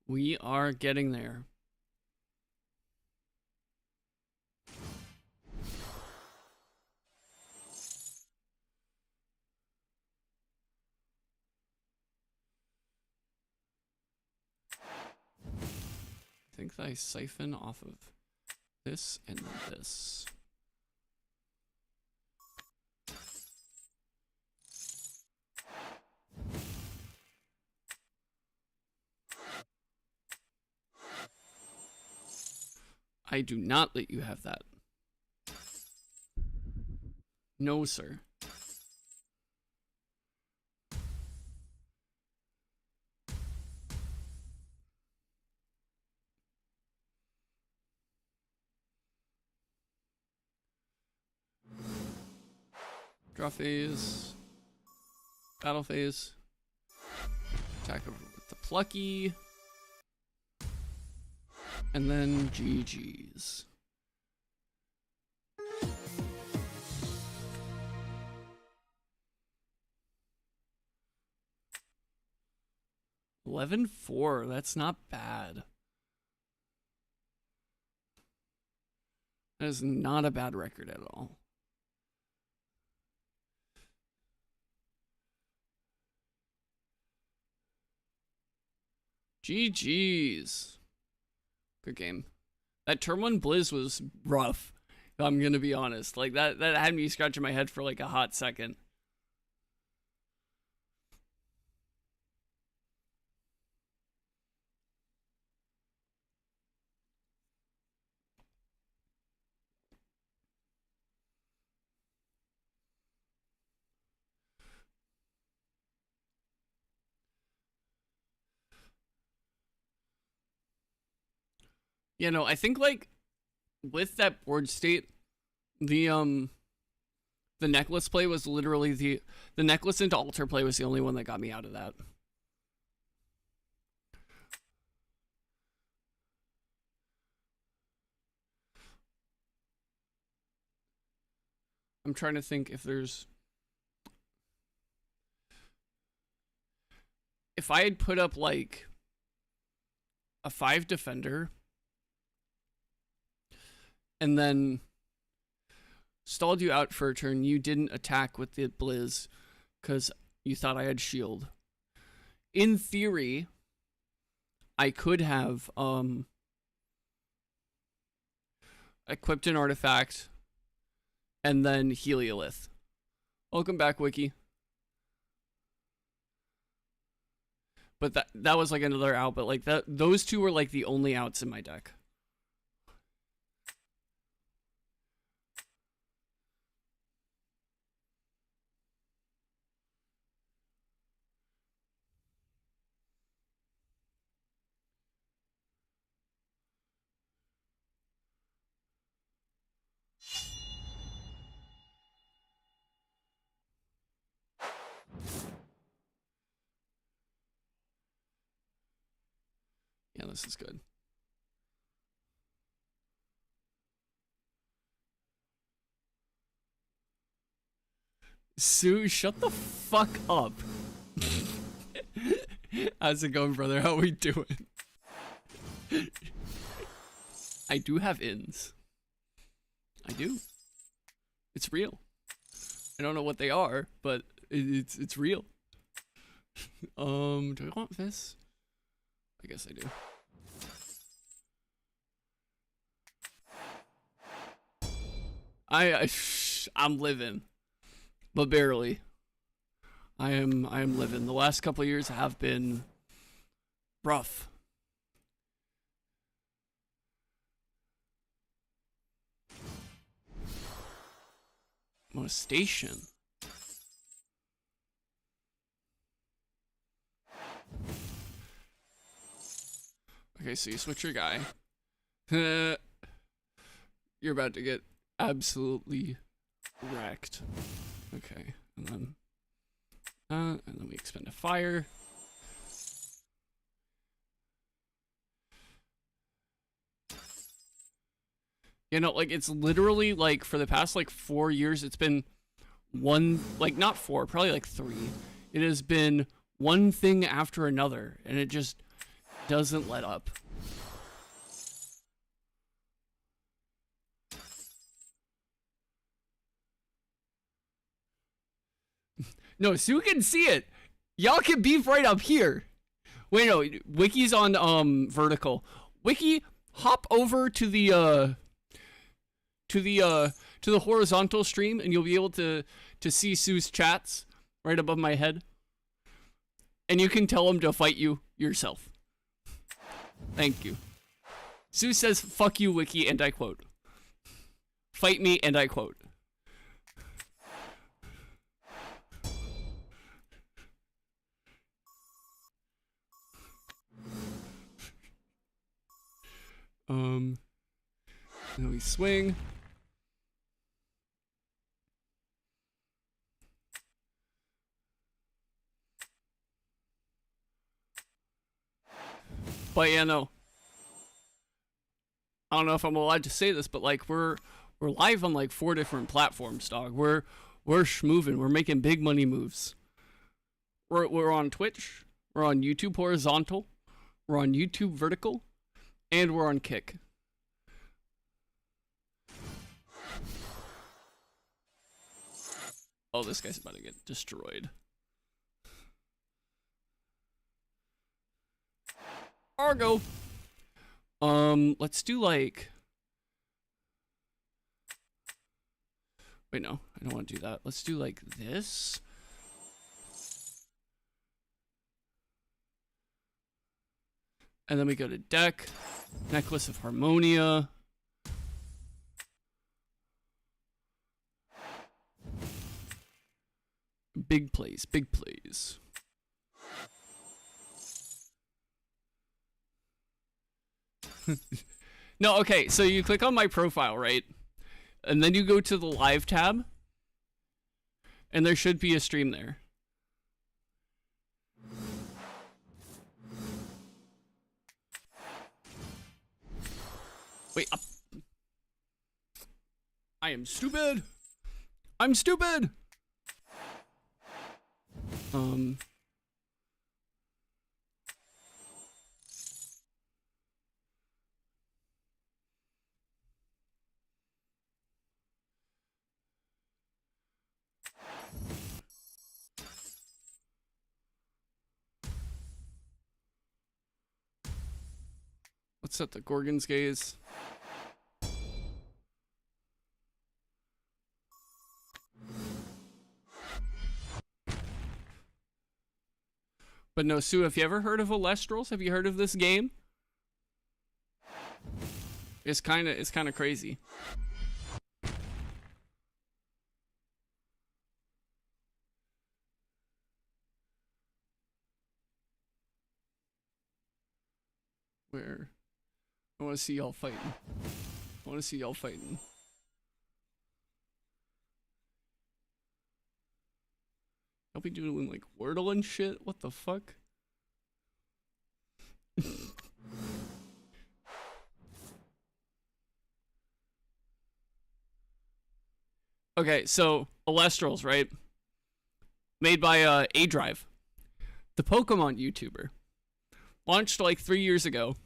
We are getting there. I think that I siphon off of this and this. I do not let you have that. No, sir. Draw phase. Battle phase. Attack over with the Plucky. And then GG's. $11-4. That's not bad. That is not a bad record at all. GG's. Good game. That turn 1 Blizz was rough. I'm gonna be honest. Like that had me scratching my head for like a hot second. You know, I think like with that board state, the necklace play was literally the necklace into altar play was the only one that got me out of that. I'm trying to think if I had put up like a 5 defender and then stalled you out for a turn, you didn't attack with the Blizz because you thought I had shield. In theory, I could have equipped an artifact and then Heliolith. Welcome back, Wiki. But that was like another out, but like those two were like the only outs in my deck. Yeah, this is good. Sue, shut the fuck up. How's it going, brother? How we doing? I do have ins. I do. It's real. I don't know what they are, but it's real. Do I want this? I guess I do. I'm living, but barely. I am living. The last couple of years have been rough. Molestation. Okay, so you switch your guy. You're about to get absolutely wrecked. Okay, and then we expend a fire. You know, like it's literally like for the past like 4 years, it's been one, like not 4, probably like 3. It has been one thing after another, and it just doesn't let up. No, Sue can see it. Y'all can beef right up here. Wait, no, Wiki's on vertical. Wiki, hop over to the horizontal stream, and you'll be able to see Sue's chats right above my head. And you can tell him to fight you yourself. Thank you. Sue says, "Fuck you, Wiki," and I quote. "Fight me," and I quote. Then we swing. But yeah, no. I don't know if I'm allowed to say this, but like we're live on like 4 different platforms, dog. We're schmoving. We're making big money moves. We're on Twitch. We're on YouTube horizontal. We're on YouTube vertical, and we're on Kick. Oh, this guy's about to get destroyed. cargo. Let's do like... Wait, no. I don't want to do that. Let's do like this. And then we go to deck. Necklace of Harmonia. Big plays, big plays. No, okay, so you click on my profile, right? And then you go to the live tab. And there should be a stream there. Wait, up. I am stupid. I'm stupid. Let's set the Gorgon's Gaze. But no, Sue, have you ever heard of Elestrals? Have you heard of this game? It's kind of crazy. Where? I want to see y'all fighting. I want to see y'all fighting. I'll be doing like Wordle and shit. What the fuck? Okay, so Elestrals, right? Made by A-Drive, the Pokemon YouTuber. Launched like 3 years ago.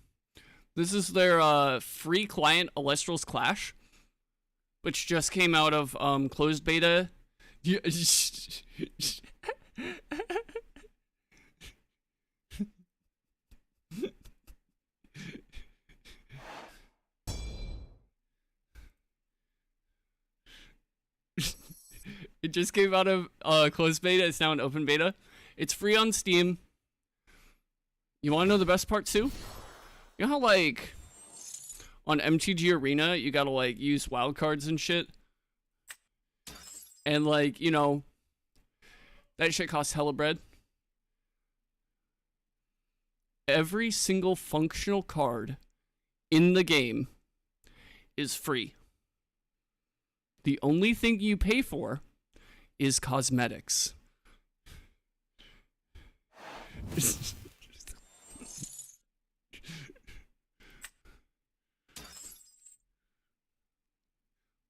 This is their free client Elestrals Clash, which just came out of closed beta. It just came out of closed beta. It's now in open beta. It's free on Steam. You want to know the best part too? You know how like on MTG Arena you gotta like use wildcards and shit? And like, you know, that shit costs hella bread. Every single functional card in the game is free. The only thing you pay for is cosmetics.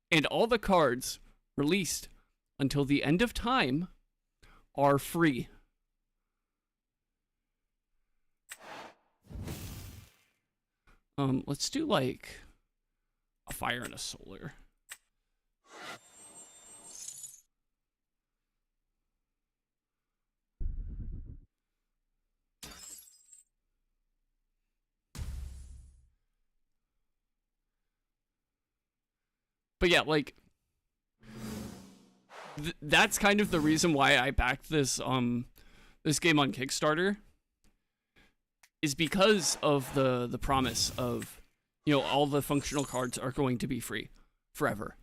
And all the cards released until the end of time are free. Let's do like a fire and a solar. But yeah, like that's kind of the reason why I backed this this game on Kickstarter, is because of the promise of, you know, all the functional cards are going to be free forever.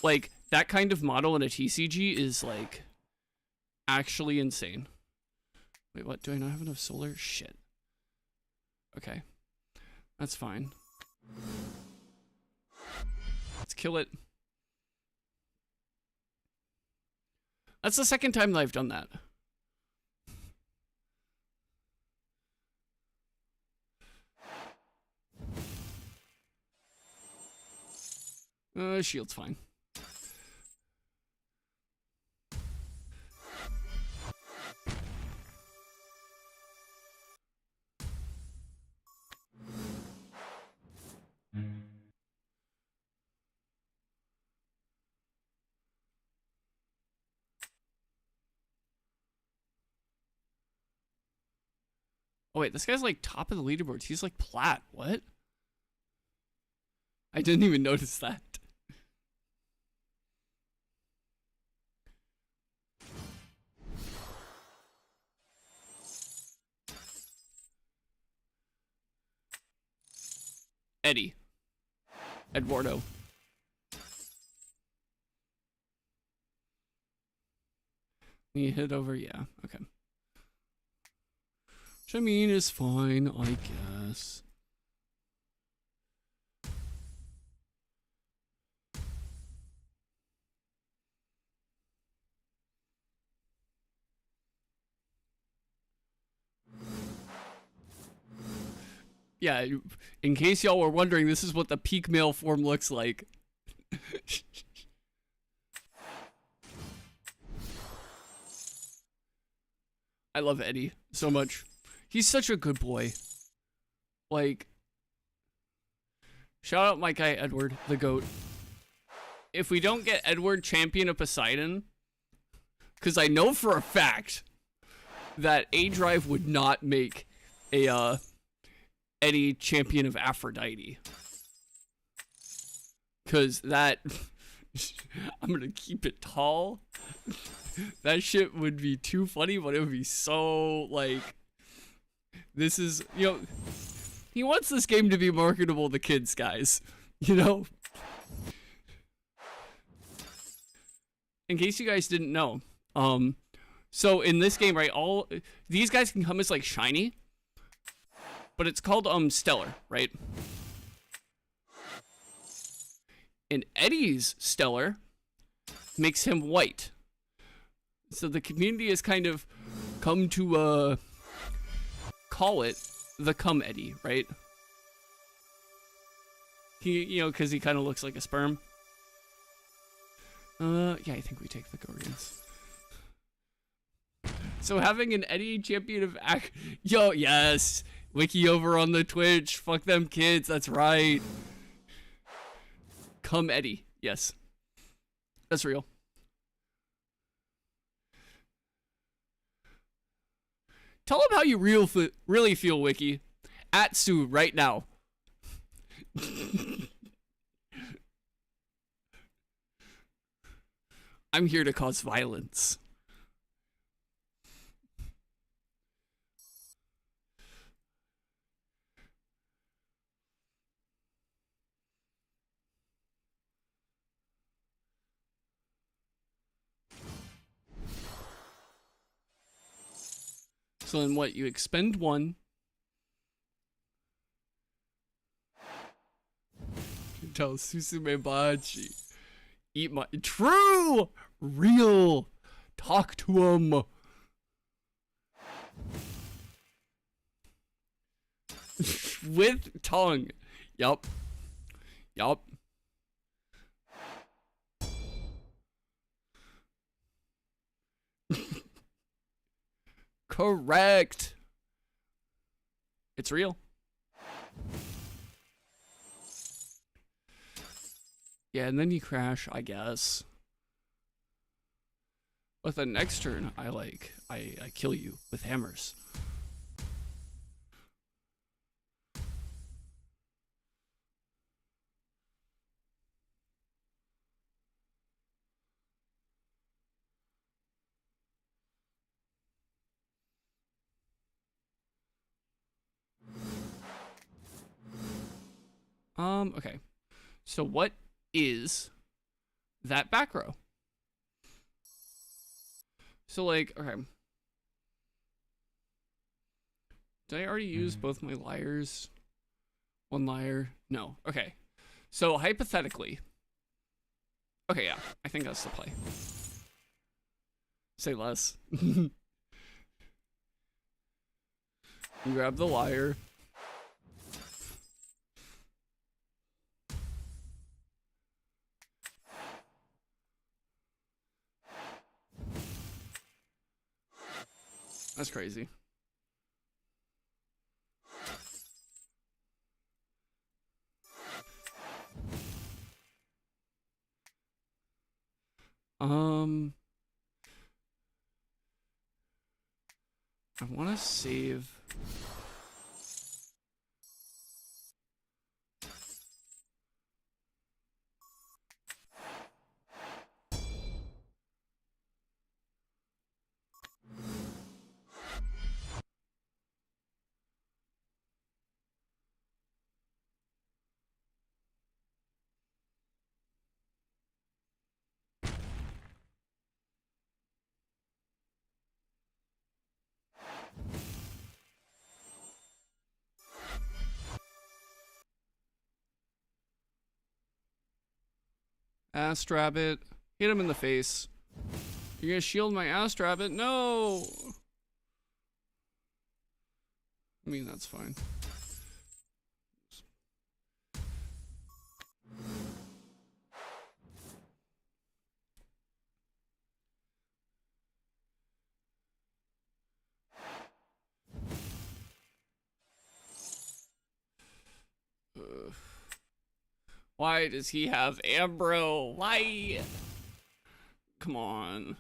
Like that kind of model in a TCG is like actually insane. Wait, what? Do I not have enough solar? Shit. Okay. That's fine. Let's kill it. That's the second time that I've done that. Shield's fine. Oh wait, this guy's like top of the leaderboards. He's like plat. What? I didn't even notice that. Eddie. Eduardo. You hit over, yeah, okay. Which I mean is fine, I guess. Yeah, in case y'all were wondering, this is what the peak male form looks like. I love Eddie so much. He's such a good boy. Like, shout out my guy Edward, the GOAT. If we don't get Edward champion of Poseidon, because I know for a fact that A Drive would not make a Eddie champion of Aphrodite. Because that, I'm gonna keep it tall. That shit would be too funny, but it would be so, like, this is, you know, he wants this game to be marketable to kids, guys, you know? In case you guys didn't know, so in this game, right, all, these guys can come as, like, shiny, but it's called, Stellar, right? And Eddie's Stellar makes him white. So the community has kind of come to call it the Cum Eddie, right? He, you know, because he kind of looks like a sperm. Yeah, I think we take the Gorgons. So having an Eddie champion of yo, yes, Wiki over on the Twitch. Fuck them kids, that's right. Cum Eddie, yes, that's real. Tell them how you really feel, Wiki. At Sue right now. I'm here to cause violence. So then what? You expend one. Tell Susume Bachi. Eat my... True! Real! Talk to him! With tongue. Yup. Yup. Correct. It's real. Yeah, and then you crash, I guess. But the next turn, I kill you with hammers. Okay. So what is that back row? So, like, okay. Did I already use both my liars? One liar? No. Okay. So, hypothetically. Okay, yeah. I think that's the play. Say less. You grab the liar. That's crazy. I want to save Ass rabbit. Hit him in the face. You're gonna shield my ass rabbit? No! I mean, that's fine. Why does he have Ambro? Why? Come on.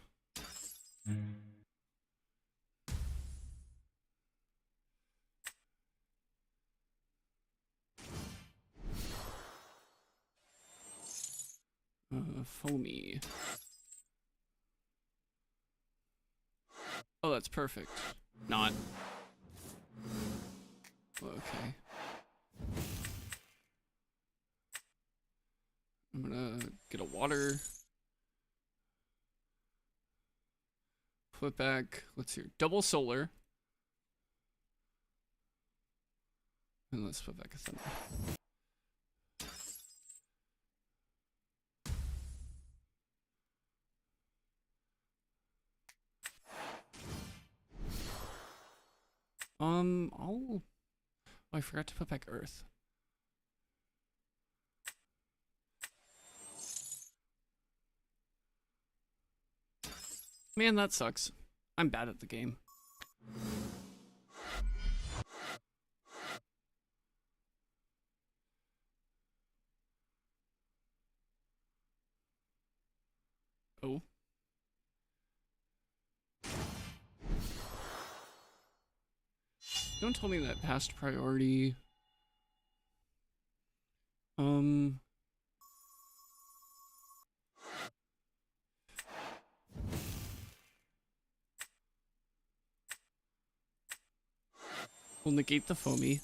Foamy. Oh, that's perfect. Not. Okay. I'm gonna get a water. Flip back. Let's see. Double solar. And let's put back a thunder. Oh, I forgot to put back Earth. Man, that sucks. I'm bad at the game. Oh. Don't tell me that passed priority. We'll negate the foamy.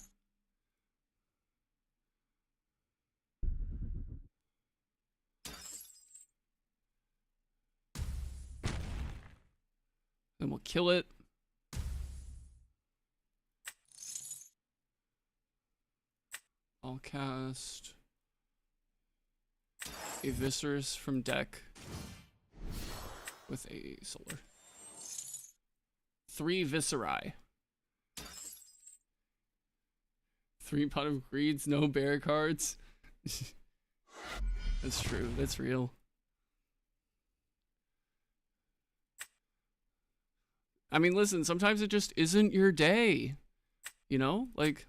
Then we'll kill it. I'll cast a Viscerous from deck with a solar. 3 Visceri. 3 Pot of Greeds, no bear cards. That's true, that's real. I mean, listen, sometimes it just isn't your day. You know? Like...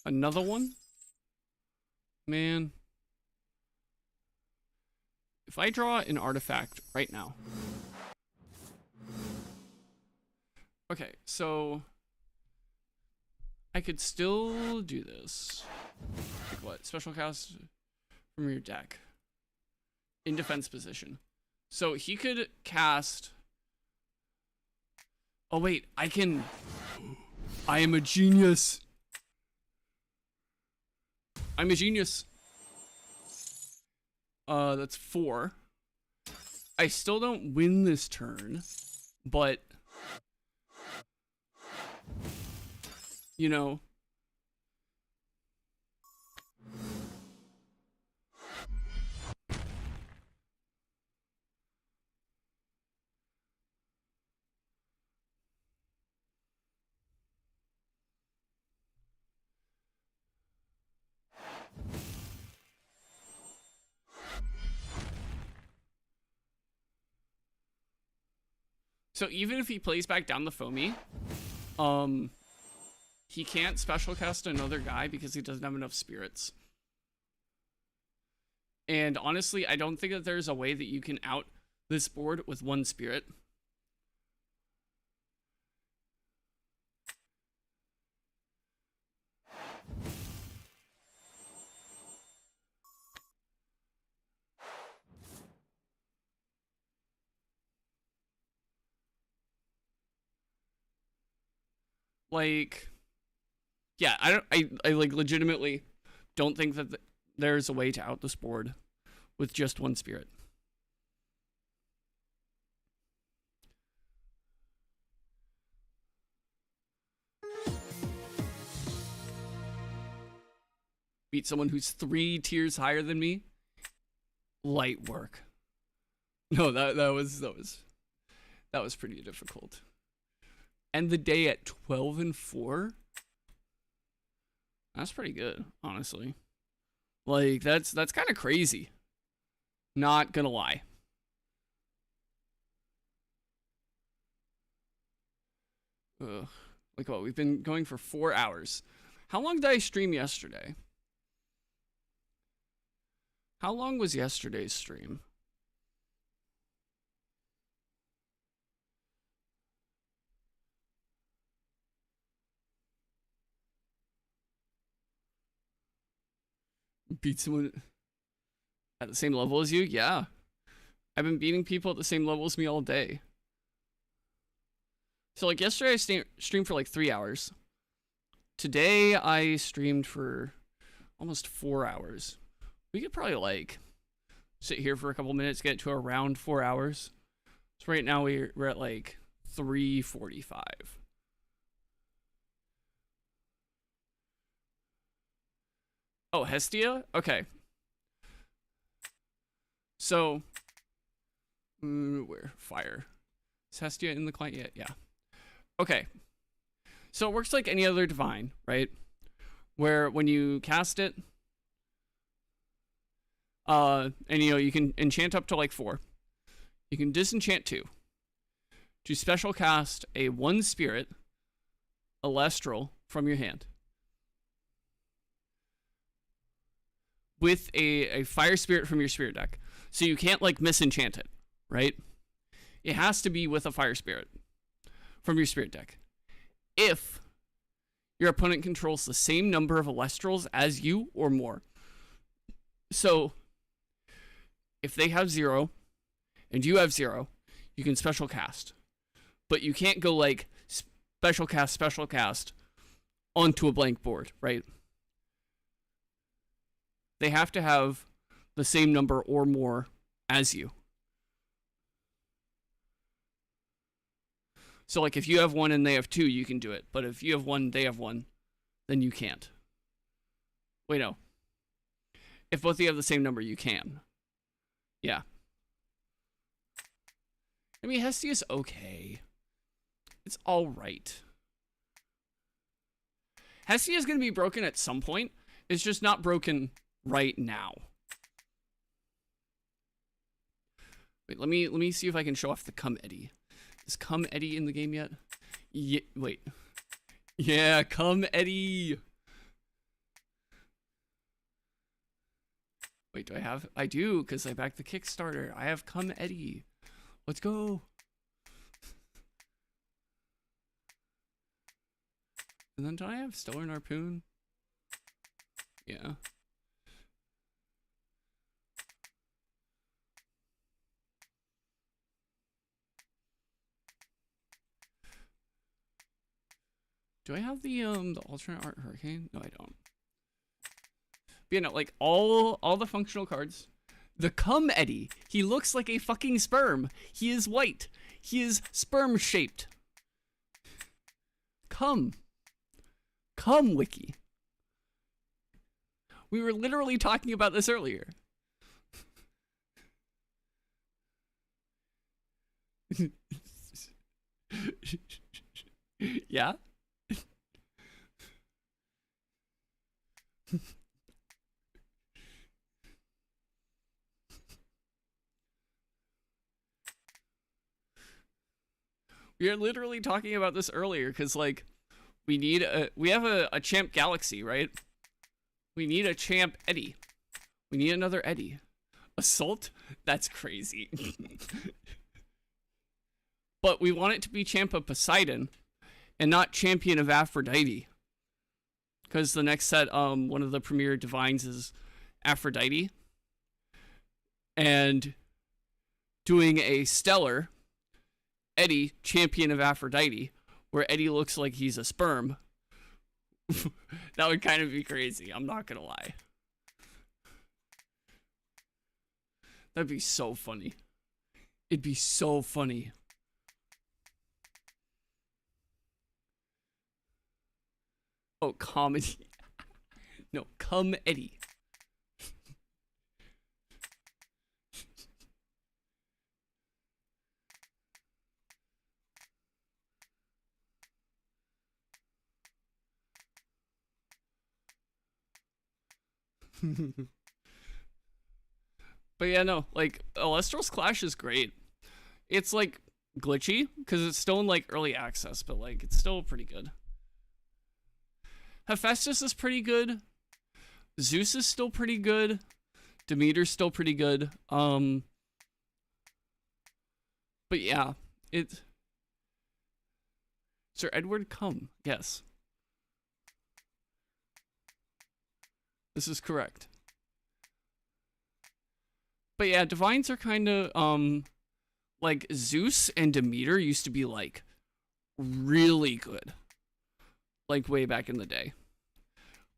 Another one? Man. If I draw an artifact right now. Okay, so I could still do this. Like what? Special cast from your deck. In defense position. So he could cast... Oh wait, I can... I am a genius. I'm a genius. That's 4. I still don't win this turn, but you know, so even if he plays back down the foamy, he can't special cast another guy because he doesn't have enough spirits. And honestly, I don't think that there's a way that you can out this board with 1 spirit. like, yeah, I like legitimately don't think that there's a way to out this board with just one spirit. Beat someone who's 3 tiers higher than me. Light work. No, that was pretty difficult. End the day at 12-4. That's pretty good, honestly. Like that's kind of crazy. Not gonna lie. Ugh. Like what? We've been going for 4 hours. How long did I stream yesterday? How long was yesterday's stream? Beat someone at the same level as you? Yeah. I've been beating people at the same level as me all day. So like yesterday I streamed for like 3 hours. Today I streamed for almost 4 hours. We could probably like sit here for a couple minutes, get to around 4 hours. So right now we're at like 3:45. Oh, Hestia? Okay. So, where? Fire. Is Hestia in the client yet? Yeah. Okay. So it works like any other divine, right? Where when you cast it, and you know, you can enchant up to like 4. You can disenchant 2. To special cast a 1 spirit, Elestral, from your hand. With a fire spirit from your spirit deck. So you can't like misenchant it, right? It has to be with a fire spirit from your spirit deck. If your opponent controls the same number of Elestrals as you or more. So if they have 0 and you have 0, you can special cast. But you can't go like special cast onto a blank board, right? They have to have the same number or more as you. So like if you have 1 and they have 2, you can do it. But if you have 1, they have 1, then you can't. Wait, no. If both of you have the same number, you can. Yeah. I mean, Hestia's okay. It's alright. Hestia's going to be broken at some point. It's just not broken right now. Wait, let me see if I can show off the Come Eddie. Is Come Eddie in the game yet? Yeah, wait. Yeah, Come Eddie. Wait, do I have? I do, because I backed the Kickstarter. I have Come Eddie. Let's go. And then do I have Stellar Harpoon? Yeah. Do I have the alternate art hurricane? No, I don't. But you know, like all the functional cards. The Come Eddie. He looks like a fucking sperm. He is white. He is sperm shaped. Come, Wiki. We were literally talking about this earlier. Yeah? We are literally talking about this earlier because, like, we have a Champ Galaxy, right? We need a Champ Eddie. We need another Eddie. Assault? That's crazy. But we want it to be Champ of Poseidon and not Champion of Aphrodite. Because the next set, one of the premier divines is Aphrodite. And doing a Stellar Eddie, Champion of Aphrodite, where Eddie looks like he's a sperm. That would kind of be crazy. I'm not gonna lie. That'd be so funny. It'd be so funny. Oh, comedy. No, come Eddie. But yeah, no, like, Elestrals Clash is great. It's, like, glitchy, because it's still in, like, early access, but, like, it's still pretty good. Hephaestus is pretty good. Zeus is still pretty good. Demeter's still pretty good. But yeah, Sir Edward come, yes. This is correct. But yeah, divines are kind of, like, Zeus and Demeter used to be, like, really good. Like, way back in the day.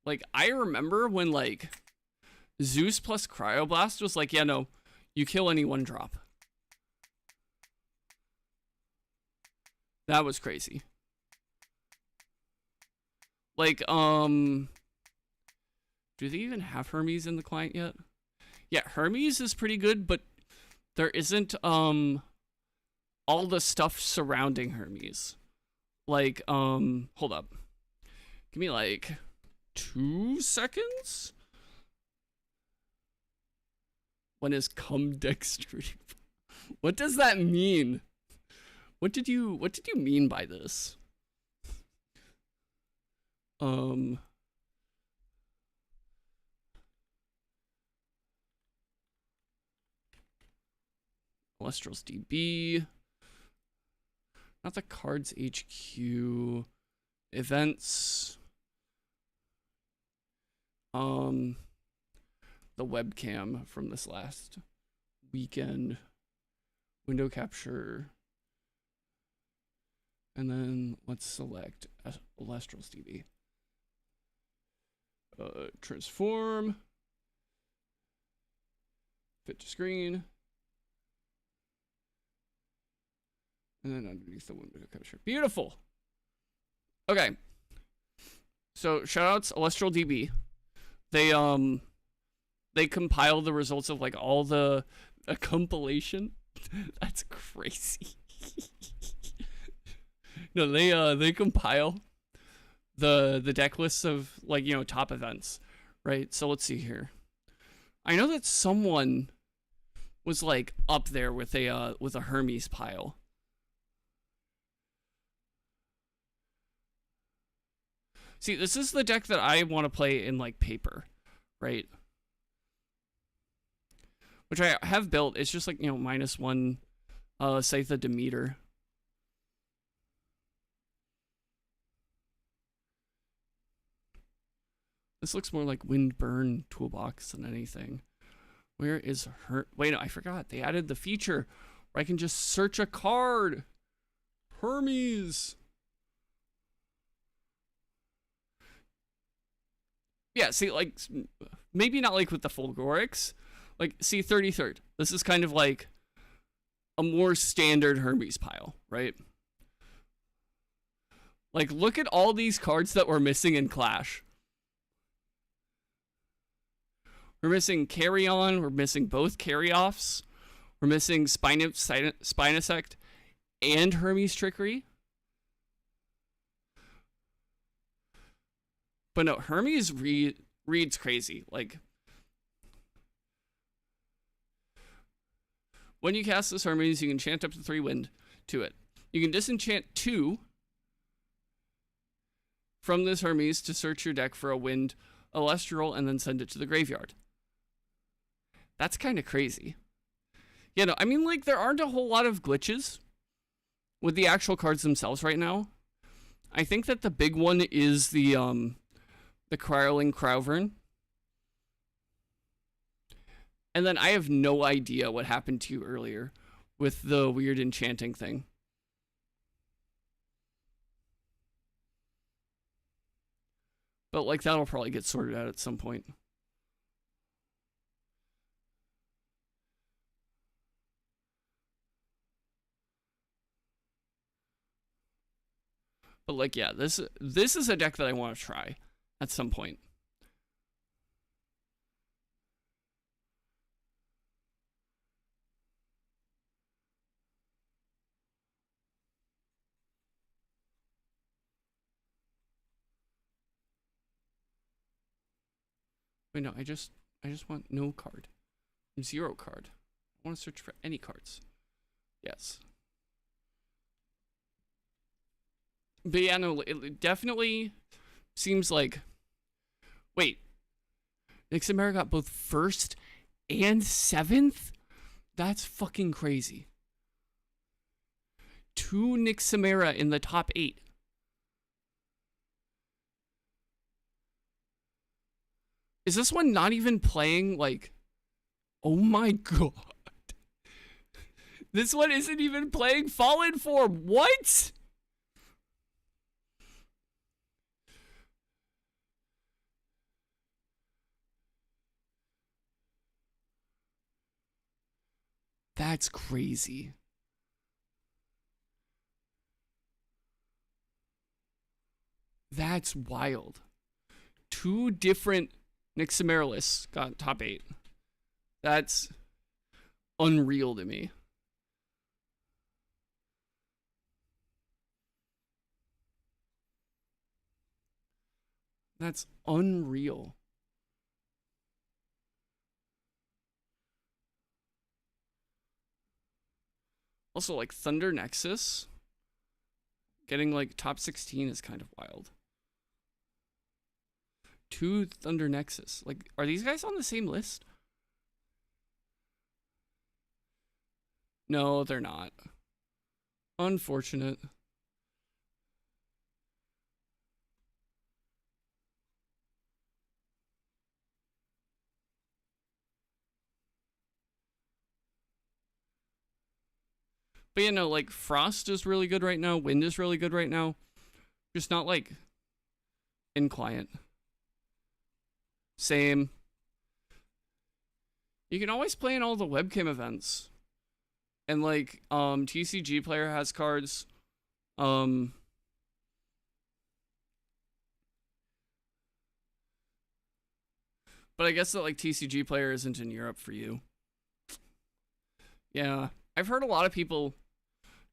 Like, I remember when, like, Zeus plus Cryoblast was like, yeah, no, you kill any one drop. That was crazy. Like, do they even have Hermes in the client yet? Yeah, Hermes is pretty good, but there isn't, all the stuff surrounding Hermes. Like, hold up. Give me, like, 2 seconds? When is cum dexterity? What does that mean? What did you mean by this? Elestrals DB. Not the cards HQ. Events. The webcam from this last weekend. Window capture. And then let's select Elestrals DB. Transform. Fit to screen. And then underneath the window capture. Beautiful. Okay. So shoutouts Elestral DB. They compile the results of like all a compilation. That's crazy. No, they compile the deck lists of like, you know, top events, right? So let's see here. I know that someone was like up there with a Hermes pile. See, this is the deck that I want to play in like paper, right? Which I have built. It's just like, you know, -1 Scythe of Demeter. This looks more like Windburn Toolbox than anything. Where is her? Wait, no, I forgot. They added the feature where I can just search a card. Hermes. Yeah, see, like, maybe not like with the Fulgorix. Like, see, 33rd. This is kind of like a more standard Hermes pile, right? Like, look at all these cards that we're missing in Clash. We're missing Carry On. We're missing both Carry Offs. We're missing Spinosect and Hermes Trickery. But no, Hermes reads crazy. Like, when you cast this Hermes, you can enchant up to 3 wind to it. You can disenchant 2 from this Hermes to search your deck for a wind Elestral and then send it to the graveyard. That's kind of crazy. You know, I mean, like, there aren't a whole lot of glitches with the actual cards themselves right now. I think that the big one is the Cryoling Crowvern. And then I have no idea what happened to you earlier with the weird enchanting thing. But like that'll probably get sorted out at some point. But like yeah, this is a deck that I want to try at some point. Wait, no, I just want no card. 0 card. I want to search for any cards. Yes. But yeah, no, it definitely seems like. Wait. Nixamera got both 1st and 7th? That's fucking crazy. 2 Nixamera in the top 8. Is this one not even playing, like... Oh my god. This one isn't even playing Fallen Form. What? That's crazy. That's wild. 2 different Nixamera lists got top 8. That's unreal to me. That's unreal. Also, like, Thunder Nexus getting, like, top 16 is kind of wild. 2 Thunder Nexus. Like, are these guys on the same list? No, they're not. Unfortunate. But you know, like Frost is really good right now. Wind is really good right now. Just not like in client. Same. You can always play in all the webcam events. And like TCG player has cards. But I guess that like TCG player isn't in Europe for you. Yeah. I've heard a lot of people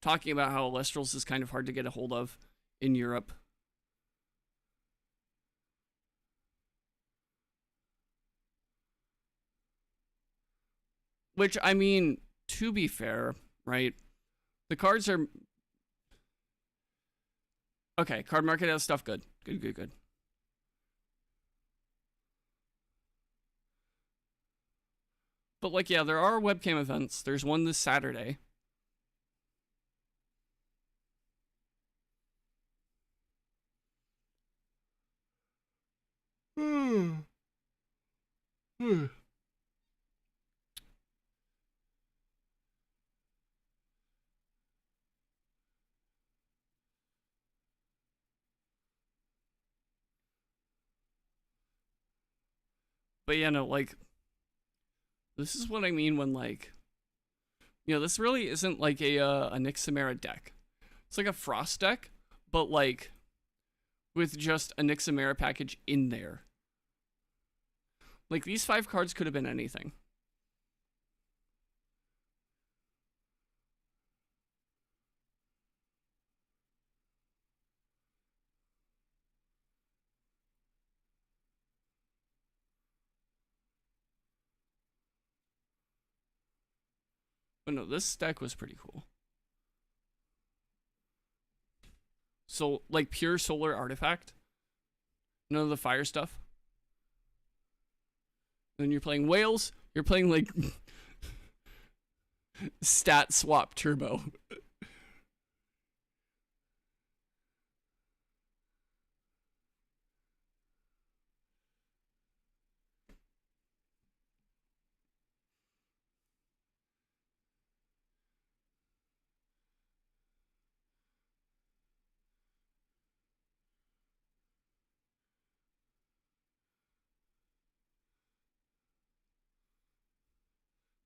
talking about how Elestrals is kind of hard to get a hold of in Europe. Which, I mean, to be fair, right? The cards are... Okay, card market has stuff good. Good. But, like, yeah, there are webcam events. There's one this Saturday. But, yeah, no, like... This is what I mean when, like... You know, this really isn't, like, a Nixamera deck. It's like a Frost deck, but, like... with just a Nixamera package in there. Like, these 5 cards could have been anything. But no, this deck was pretty cool. So, like, pure solar artifact. None of the fire stuff. Then you're playing whales. You're playing, like, stat swap turbo.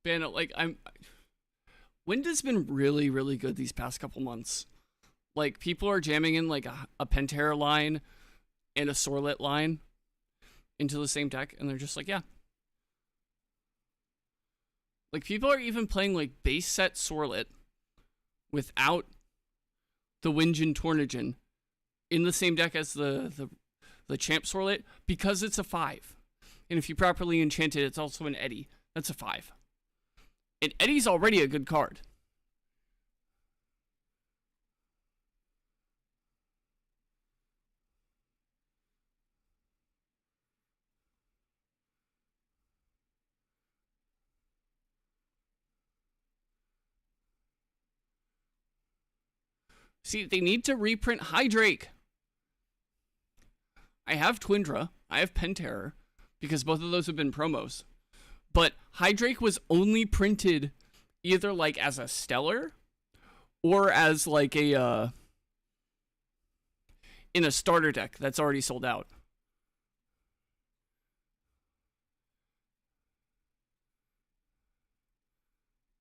Man, like Wind has been really, really good these past couple months. Like, people are jamming in like a Pantera line and a Sorlet line into the same deck, and they're just like, yeah. Like, people are even playing like base set Sorlet without the Windjin Tornijin in the same deck as the Champ Sorlet because it's a 5. And if you properly enchant it, it's also an Eddy. That's a 5. And Eddy's already a good card. See, they need to reprint Hydrake. I have Twindra. I have Penterror, because both of those have been promos. But Hydrake was only printed either like as a Stellar or as like a in a starter deck that's already sold out.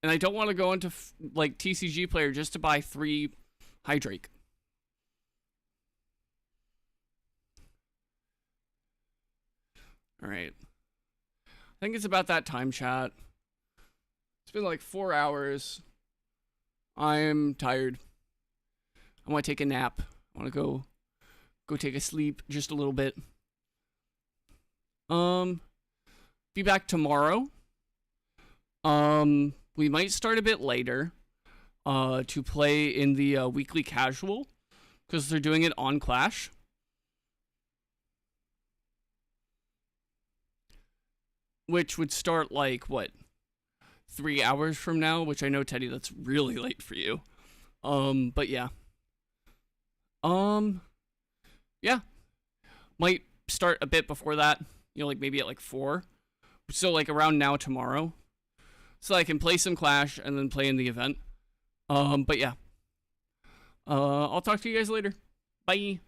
And I don't want to go into like TCG Player just to buy 3 Hydrake. All right. I think it's about that time, chat. It's been like 4 hours. I'm tired. I want to take a nap. I want to go take a sleep just a little bit. Be back tomorrow. We might start a bit later to play in the weekly casual because they're doing it on Clash. Which would start like, what, 3 hours from now? Which I know, Teddy, that's really late for you. But yeah. Yeah. Might start a bit before that. You know, like maybe at like 4. So like around now tomorrow. So I can play some Clash and then play in the event. But yeah. I'll talk to you guys later. Bye.